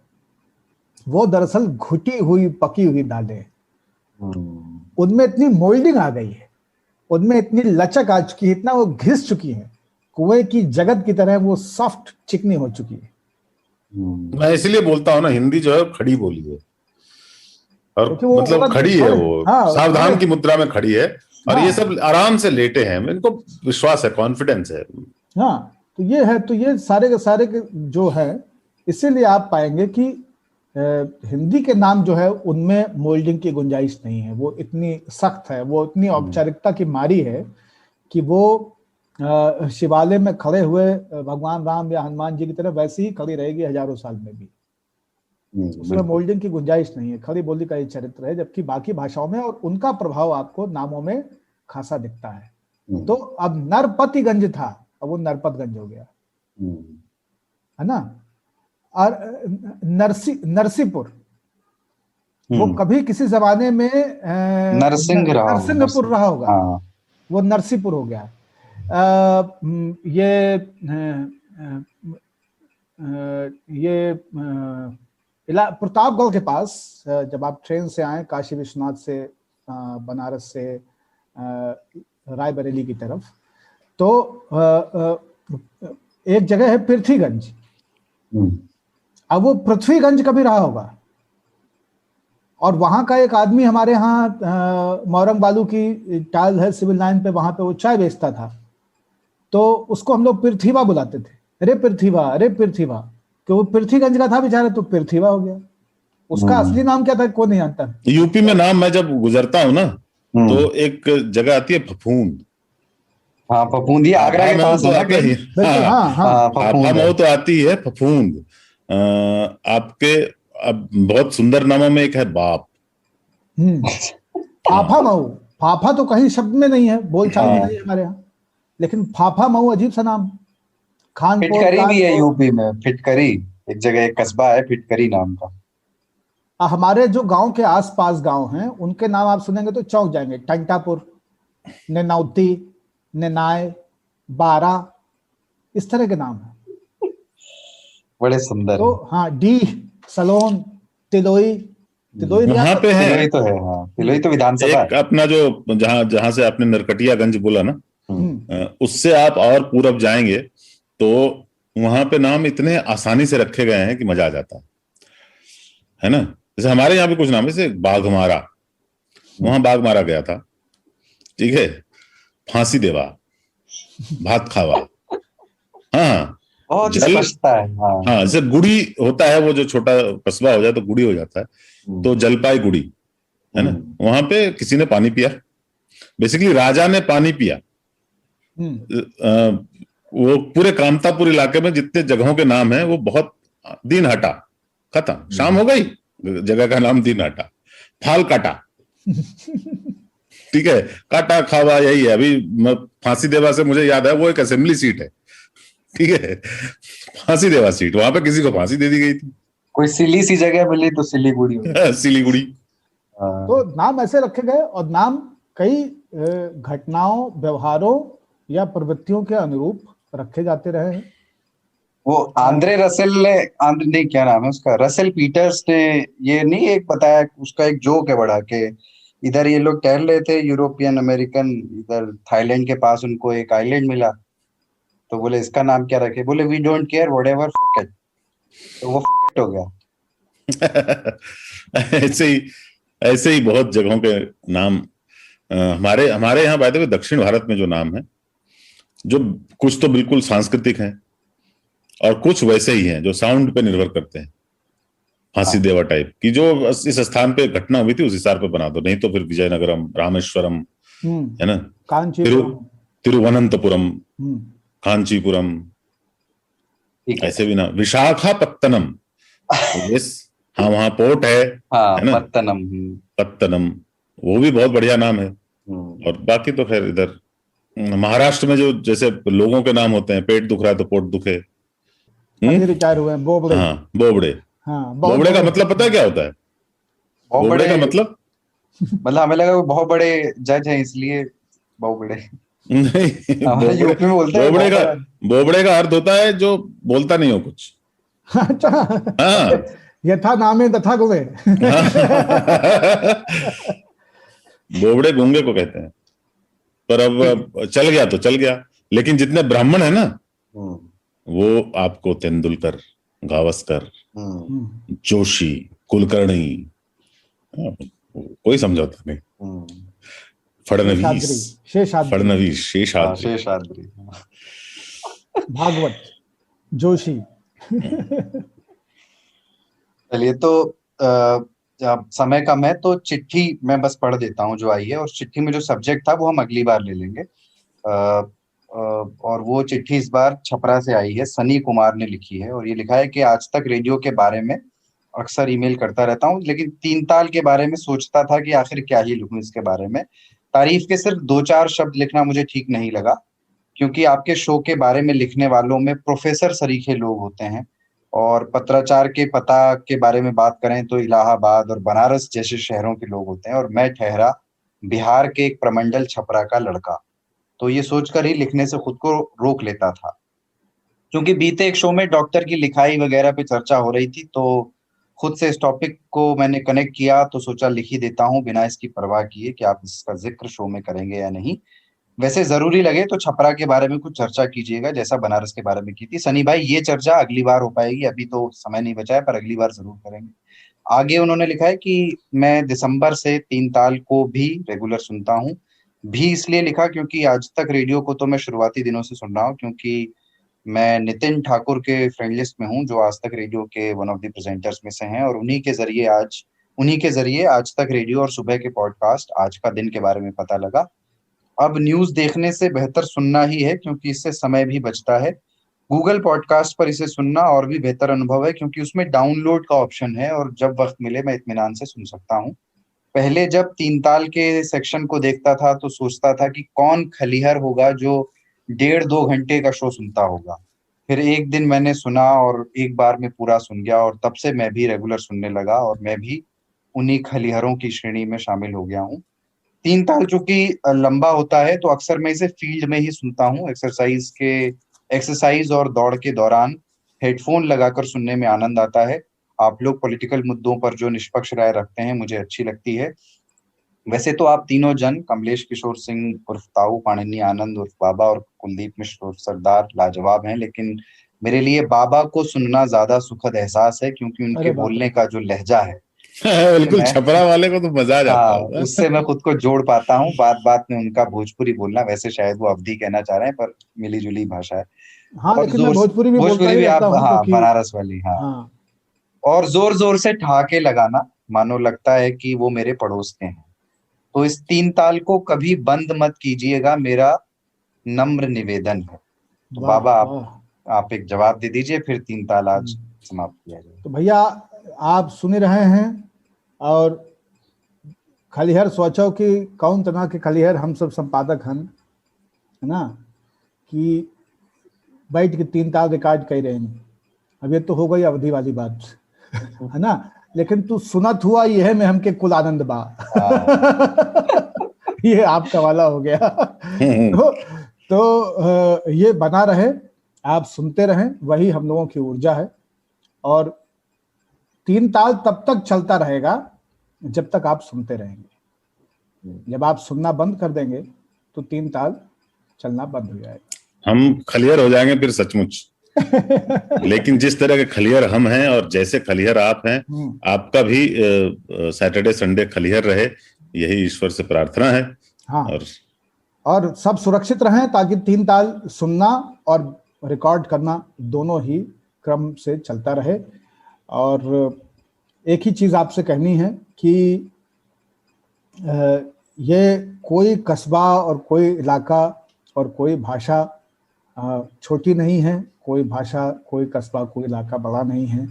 वो दरअसल घुटी हुई पकी हुई दालें, उनमें इतनी मोल्डिंग आ गई है, उनमें इतनी लचक आ चुकी है, इतना वो घिस चुकी है, कुएं की जगत की तरह वो सॉफ्ट चिकनी हो चुकी है। मैं इसलिए बोलता हूँ ना, हिंदी जो है खड़ी बोली है, और क्योंकि वो मतलब खड़ी है, वो हाँ, सावधान की मुद्रा में खड़ी है, और हाँ, ये सब आराम से लेटे हैं, इनको विश्वास है, कॉन्फिडेंस है। हाँ, तो ये है, तो ये सारे के सारे जो है, इसीलिए आप पाएंगे कि हिंदी के नाम जो है उनमें मोल्डिंग की गुंजाइश नहीं है, वो इतनी सख्त है, वो इतनी औपचारिकता की मारी है कि वो शिवालय में खड़े हुए भगवान राम या हनुमान जी की तरह वैसे ही खड़ी रहेगी हजारों साल में भी, उसमें मोल्डिंग की गुंजाइश नहीं है। खड़ी बोली का ये चरित्र है, जबकि बाकी भाषाओं में और उनका प्रभाव आपको नामों में खासा दिखता है। तो अब नरपतिगंज था, अब वो नरपतगंज हो गया, है ना। और नरसीपुर, वो कभी किसी जमाने में नरसिंहपुर रहा होगा, वो नरसीपुर हो गया। ये प्रतापगढ़ के पास, जब आप ट्रेन से आए काशी विश्वनाथ से, बनारस से रायबरेली की तरफ, तो एक जगह है पृथ्वीगंज, अब वो पृथ्वीगंज कभी रहा होगा, और वहां का एक आदमी हमारे यहाँ मोरंग बालू की टाइल है सिविल लाइन पे, वहां पे वो चाय बेचता था, तो उसको हम लोग पृथ्वीवा बुलाते थे, अरे पृथ्वीवा, अरे पृथ्वीवा, कि वो पृथ्वीगंज का था बेचारा, तो पृथ्वीवा हो गया। उसका असली नाम क्या था कोई नहीं जानता। यूपी में नाम, मैं जब गुजरता हूँ ना, तो एक जगह आती है फफूंद। हाँ, फफूंद, ये आगरा के पास है ना, फफूंद तो आती है, फफूंद। आपके अब बहुत सुंदर नामों में एक है बाप। फाफा मऊ, फाफा तो कहीं शब्द में नहीं है, बोलचाल में नहीं है हमारे यहाँ, लेकिन फाफा मऊ अजीब सा नाम। फिटकरी भी है यूपी में, फिटकरी एक जगह, एक कस्बा है फिटकरी नाम का। हमारे जो गांव के आसपास गांव हैं उनके नाम आप सुनेंगे तो चौंक जाएंगे, टंटापुर, नेनौती, नेनाय, बारा, इस तरह के नाम हैं, बड़े सुंदर। तो हाँ, डी, सलोन, तिलोई, तिलोई वहां पे है, तिलोई तो है, हाँ, तिलोई तो विधानसभा एक अपना जो जहां से आपने नरकटियागंज बोला ना, उससे आप और पूरब जाएंगे तो वहां पे नाम इतने आसानी से रखे गए हैं कि मजा आ जाता है ना। जैसे हमारे यहाँ पे कुछ नाम है, जैसे बाघमारा, वहां बाघमारा गया था, ठीक है, फांसी देवा, भात खावा, हाँ, बहुत स्पष्टता है, हाँ, जैसे गुड़ी होता है, वो जो छोटा कस्बा हो जाए तो गुड़ी हो जाता है, तो जलपाई गुड़ी है ना, वहां पे किसी ने पानी पिया, बेसिकली राजा ने पानी पिया। वो पूरे कामतापुर इलाके में जितने जगहों के नाम है वो बहुत, दिन हटा, खत्म, शाम हो गई, जगह का नाम दिन हटा, फाल काटा, ठीक है, काटा खावा, यही है। अभी फांसी देवा से मुझे याद है, वो एक असेंबली सीट है, ठीक है, फांसी देवा सीट, वहां पे किसी को फांसी दे दी गई थी। कोई सिली सी जगह मिली तो सिलीगुड़ी सिलीगुड़ी। तो नाम ऐसे रखे गए, और नाम कई घटनाओं, व्यवहारों या प्रवृत्तियों के अनुरूप रखे जाते रहे हैं। वो आंद्रे रसेल ने, आंद्रे नहीं, क्या नाम है उसका, रसेल पीटर्स ने ये नहीं एक बताया, उसका एक जोक है बड़ा, के इधर ये लोग टहल रहे थे, यूरोपियन अमेरिकन, इधर थाईलैंड के पास उनको एक आइलैंड मिला, तो बोले इसका नाम क्या रखे, बोले we don't care whatever fuck it, तो वो फक इट हो गया। ऐसे ही बहुत जगहों के नाम हमारे यहाँ, बाय द वे, दक्षिण भारत में जो नाम है, जो कुछ तो बिल्कुल सांस्कृतिक हैं और कुछ वैसे ही हैं जो साउंड पे निर्भर करते हैं, फांसी देवा टाइप की, जो इस स्थान पे घटना हुई थी उस हिसाब पे बना दो, नहीं तो फिर विजयनगरम, रामेश्वरम, है ना, तिरुवनंतपुरम, कांचीपुरम, ऐसे भी ना, विशाखापत्तनम, हाँ, वहां पोर्ट है ना, पत्तनम, वो भी बहुत बढ़िया नाम है। और बाकी तो खैर इधर महाराष्ट्र में जो जैसे लोगों के नाम होते हैं, पेट दुख रहा है तो पोट दुखे, रिटायर हुए बोबड़े, हाँ, बोबड़े, हाँ, बोबड़े का मतलब पता है क्या होता है? बोबड़े का मतलब हमें लगा वो बहुत बड़े जज हैं इसलिए बोबड़े नहीं, बोबड़े बोबड़े का अर्थ होता है जो बोलता नहीं हो कुछ। अच्छा, हाँ, यथा नामे तथा गुणे। बोबड़े गूंगे को कहते हैं। पर अब चल गया तो चल गया। लेकिन जितने ब्राह्मण है ना, वो आपको तेंदुलकर, गावस्कर, जोशी, कुलकर्णी, कोई समझौता नहीं। फडणवीस, शेषाद्री, भागवत, जोशी। चलिए, तो जब समय कम है तो चिट्ठी मैं बस पढ़ देता हूँ जो आई है, और चिट्ठी में जो सब्जेक्ट था वो हम अगली बार ले लेंगे। और वो चिट्ठी इस बार छपरा से आई है, सनी कुमार ने लिखी है, और ये लिखा है कि आज तक रेडियो के बारे में अक्सर ईमेल करता रहता हूँ, लेकिन तीन ताल के बारे में सोचता था कि आखिर क्या ही लिखूं इसके बारे में। तारीफ के सिर्फ 2-4 शब्द लिखना मुझे ठीक नहीं लगा, क्योंकि आपके शो के बारे में लिखने वालों में प्रोफेसर सरीखे लोग होते हैं, और पत्राचार के पता के बारे में बात करें तो इलाहाबाद और बनारस जैसे शहरों के लोग होते हैं, और मैं ठहरा बिहार के एक प्रमंडल छपरा का लड़का। तो ये सोचकर ही लिखने से खुद को रोक लेता था, क्योंकि बीते एक शो में डॉक्टर की लिखाई वगैरह पे चर्चा हो रही थी, तो खुद से इस टॉपिक को मैंने कनेक्ट किया, तो सोचा लिख ही देता हूँ बिना इसकी परवाह किए कि आप इसका जिक्र शो में करेंगे या नहीं। वैसे जरूरी लगे तो छपरा के बारे में कुछ चर्चा कीजिएगा, जैसा बनारस के बारे में की थी। सनी भाई, ये चर्चा अगली बार हो पाएगी, अभी तो समय नहीं बचा है, पर अगली बार जरूर करेंगे। आगे उन्होंने लिखा है कि मैं दिसंबर से तीन ताल को भी रेगुलर सुनता हूँ। भी इसलिए लिखा क्योंकि आज तक रेडियो को तो मैं शुरुआती दिनों से सुन रहा हूँ, क्योंकि मैं नितिन ठाकुर के फ्रेंड लिस्ट में हूँ, जो आज तक रेडियो के वन ऑफ द प्रेजेंटर्स में से हैं, और उन्हीं के जरिए आज तक रेडियो और सुबह के पॉडकास्ट आज का दिन के बारे में पता लगा। अब न्यूज देखने से बेहतर सुनना ही है, क्योंकि इससे समय भी बचता है। गूगल पॉडकास्ट पर इसे सुनना और भी बेहतर अनुभव है, क्योंकि उसमें डाउनलोड का ऑप्शन है, और जब वक्त मिले मैं इत्मीनान से सुन सकता हूँ। पहले जब तीन ताल के सेक्शन को देखता था तो सोचता था कि कौन खलिहर होगा जो 1.5-2 घंटे का शो सुनता होगा। फिर एक दिन मैंने सुना और एक बार में पूरा सुन गया, और तब से मैं भी रेगुलर सुनने लगा, और मैं भी उन्हीं खलिहरों की श्रेणी में शामिल हो गया हूँ। तीन ताल चूंकि लंबा होता है तो अक्सर मैं इसे फील्ड में ही सुनता हूँ। एक्सरसाइज और दौड़ के दौरान हेडफोन लगाकर सुनने में आनंद आता है। आप लोग पॉलिटिकल मुद्दों पर जो निष्पक्ष राय रखते हैं मुझे अच्छी लगती है। वैसे तो आप तीनों जन, कमलेश किशोर सिंह उर्फ ताऊ, पाणिनी आनंद उर्फ बाबा और कुलदीप मिश्र उर्फ सरदार लाजवाब हैं, लेकिन मेरे लिए बाबा को सुनना ज्यादा सुखद एहसास है, क्योंकि उनके बोलने का जो लहजा है बिल्कुल छपरा वाले को तो मजा आ जाता है। उससे मैं खुद को जोड़ पाता हूँ। बात बात में उनका भोजपुरी बोलना, वैसे शायद वो अवधी कहना चाह रहे हैं, पर मिली जुली भाषा है। हाँ, लेकिन मैं भोजपुरी भी आप, हाँ, क्योंकि बनारस वाली, हाँ। और जोर जोर से ठहाके लगाना, मानो लगता है कि वो मेरे पड़ोस के हैं। तो इस तीन ताल को कभी बंद मत कीजिएगा, मेरा नम्र निवेदन है। तो बाबा आप एक जवाब दे दीजिए, फिर तीन ताल आज समाप्त किया जाए। तो भैया आप सुन रहे हैं, और खलिहर सोचो कि कौन तरह के खलिहर हम सब संपादक हैं, है ना, कि बैठ के तीन ताल रिकॉर्ड कर रहे हैं। अब ये तो हो गई अवधि वाली बात, है ना, लेकिन तू सुनत हुआ ये है में हमके कुल आनंद बा। ये आपका वाला हो गया। तो ये बना रहे, आप सुनते रहें, वही हम लोगों की ऊर्जा है। और तीन ताल तब तक चलता रहेगा जब तक आप सुनते रहेंगे। जब आप सुनना बंद कर देंगे तो तीन ताल चलना बंद हो जाएगा। हम खलिहर हो जाएंगे फिर सचमुच। लेकिन जिस तरह के खलिहर हम हैं और जैसे खलिहर आप हैं, आपका भी सैटरडे संडे खलिहर रहे, यही ईश्वर से प्रार्थना है। हाँ, और सब सुरक्षित रहें, ताकि तीन ताल सुनना और रिकॉर्ड करना दोनों ही क्रम से चलता रहे। और एक ही चीज आपसे कहनी है कि ये कोई कस्बा और कोई इलाका और कोई भाषा छोटी नहीं है, कोई भाषा, कोई कस्बा, कोई इलाका बड़ा नहीं है।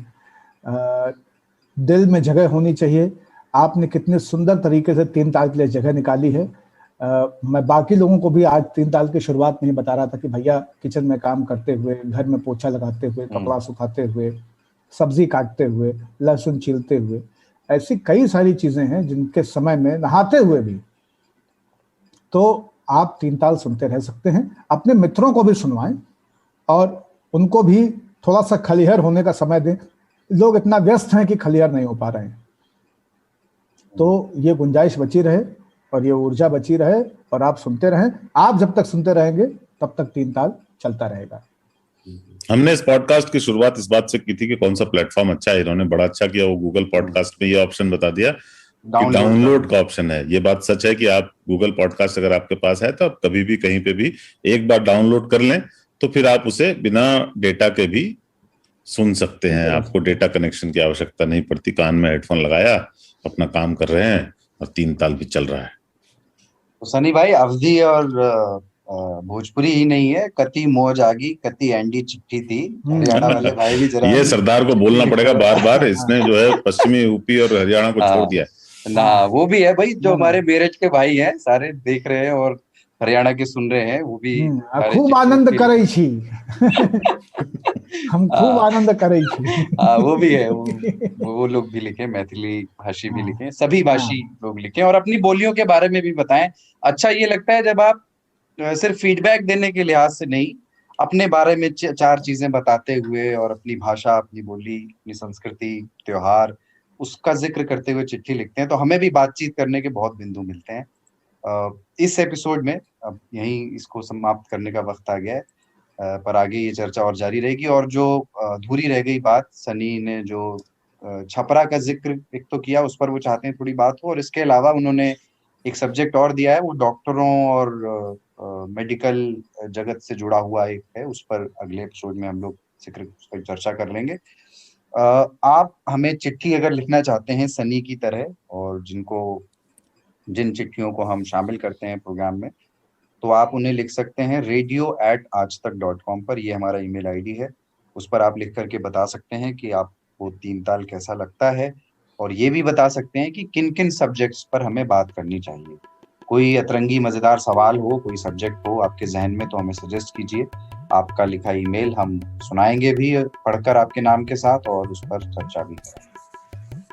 दिल में जगह होनी चाहिए। आपने कितने सुंदर तरीके से तीन ताल के लिए जगह निकाली है। मैं बाकी लोगों को भी आज तीन ताल की शुरुआत में ही बता रहा था कि भैया किचन में काम करते हुए, घर में पोछा लगाते हुए, कपड़ा सुखाते हुए, सब्जी काटते हुए, लहसुन छीलते हुए, ऐसी कई सारी चीजें हैं जिनके समय में, नहाते हुए भी, तो आप तीन ताल सुनते रह सकते हैं। अपने मित्रों को भी सुनवाएं और उनको भी थोड़ा सा खलिहर होने का समय दें। लोग इतना व्यस्त हैं कि खलिहर नहीं हो पा रहे हैं, तो ये गुंजाइश बची रहे। और ये ऊर्जा बची रहे और आप सुनते रहें। आप जब तक सुनते रहेंगे तब तक तीन ताल चलता रहेगा। हमने इस पॉडकास्ट की शुरुआत इस बात से की थी कि कौन सा प्लेटफॉर्म अच्छा है। इन्होंने बड़ा अच्छा किया, वो गूगल पॉडकास्ट में ये ऑप्शन बता दिया कि डाउनलोड का ऑप्शन है। ये बात सच है कि आप गूगल पॉडकास्ट अगर आपके पास है तो आप कभी भी कहीं पे भी एक बार डाउनलोड कर लें तो फिर आप उसे बिना डेटा के भी सुन सकते हैं। आपको डेटा कनेक्शन की आवश्यकता नहीं पड़ती। कान में हेडफोन लगाया, अपना काम कर रहे हैं और तीन ताल भी चल रहा है। तो सनी भाई, अवधि और भोजपुरी ही नहीं है, कति मौज आगी, कति एंडी चिट्ठी थी। हरियाणा वाले भाई भी जरा ये सरदार को बोलना पड़ेगा बार बार। इसने जो है पश्चिमी यूपी और हरियाणा को छोड़ दिया ना। वो भी है भाई, जो हमारे मेरठ के भाई हैं सारे देख रहे हैं और हरियाणा के सुन रहे हैं, वो भी खूब आनंद करे छी। हम खूब आनंद करे छी। वो भी है, वो लोग भी लिखे, मैथिली भाषी भी लिखे, सभी भाषी लोग लिखे और अपनी बोलियों के बारे में भी बताएं। अच्छा ये लगता है जब आप सिर्फ फीडबैक देने के लिहाज से नहीं, अपने बारे में चार चीजें बताते हुए और अपनी भाषा, अपनी बोली, अपनी संस्कृति, त्योहार, उसका जिक्र करते हुए चिट्ठी लिखते हैं, तो हमें भी बातचीत करने के बहुत बिंदु मिलते हैं। इस एपिसोड में अब यहीं इसको समाप्त करने का वक्त आ गया है, पर आगे ये चर्चा और जारी रहेगी। और जो अधूरी रह गई बात, सनी ने जो छपरा का जिक्र एक तो किया, उस पर वो चाहते हैं थोड़ी बात हो। और इसके अलावा उन्होंने एक सब्जेक्ट और दिया है, वो डॉक्टरों और मेडिकल जगत से जुड़ा हुआ एक है, उस पर अगले एपिसोड में हम लोग चर्चा कर लेंगे। आप हमें चिट्ठी अगर लिखना चाहते हैं सनी की तरह, और जिन चिट्ठियों को हम शामिल करते हैं प्रोग्राम में, तो आप उन्हें लिख सकते हैं radio@aajtak.com पर। ये हमारा ईमेल आईडी है, उस पर आप लिख करके बता सकते हैं कि आपको तीन ताल कैसा लगता है, और ये भी बता सकते हैं कि किन किन सब्जेक्ट्स पर हमें बात करनी चाहिए। कोई अतरंगी मजेदार सवाल हो, कोई सब्जेक्ट हो आपके जहन में, तो हमें सजेस्ट कीजिए। आपका लिखा ईमेल हम सुनाएंगे भी पढ़कर आपके नाम के साथ, और उस पर चर्चा भी करेंगे।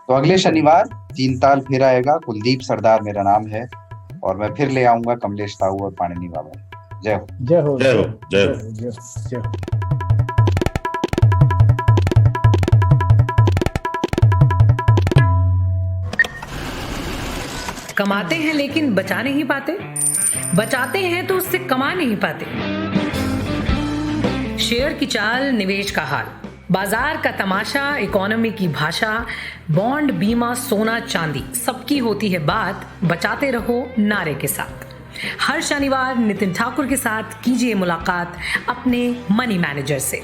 तो अगले शनिवार तीन ताल फिर आएगा। कुलदीप सरदार मेरा नाम है, और मैं फिर ले आऊंगा कमलेश ताऊ और पाणिनी बाबा। जय हो, जय हो, जय हो, जय हो, जय हो। कमाते हैं लेकिन बचा नहीं पाते, बचाते हैं तो उससे कमा नहीं पाते। शेयर की चाल, निवेश का हाल, बाजार का तमाशा, इकोनॉमी की भाषा, बॉन्ड, बीमा, सोना, चांदी, सबकी होती है बात। बचाते रहो नारे के साथ। हर शनिवार नितिन ठाकुर के साथ कीजिए मुलाकात अपने मनी मैनेजर से।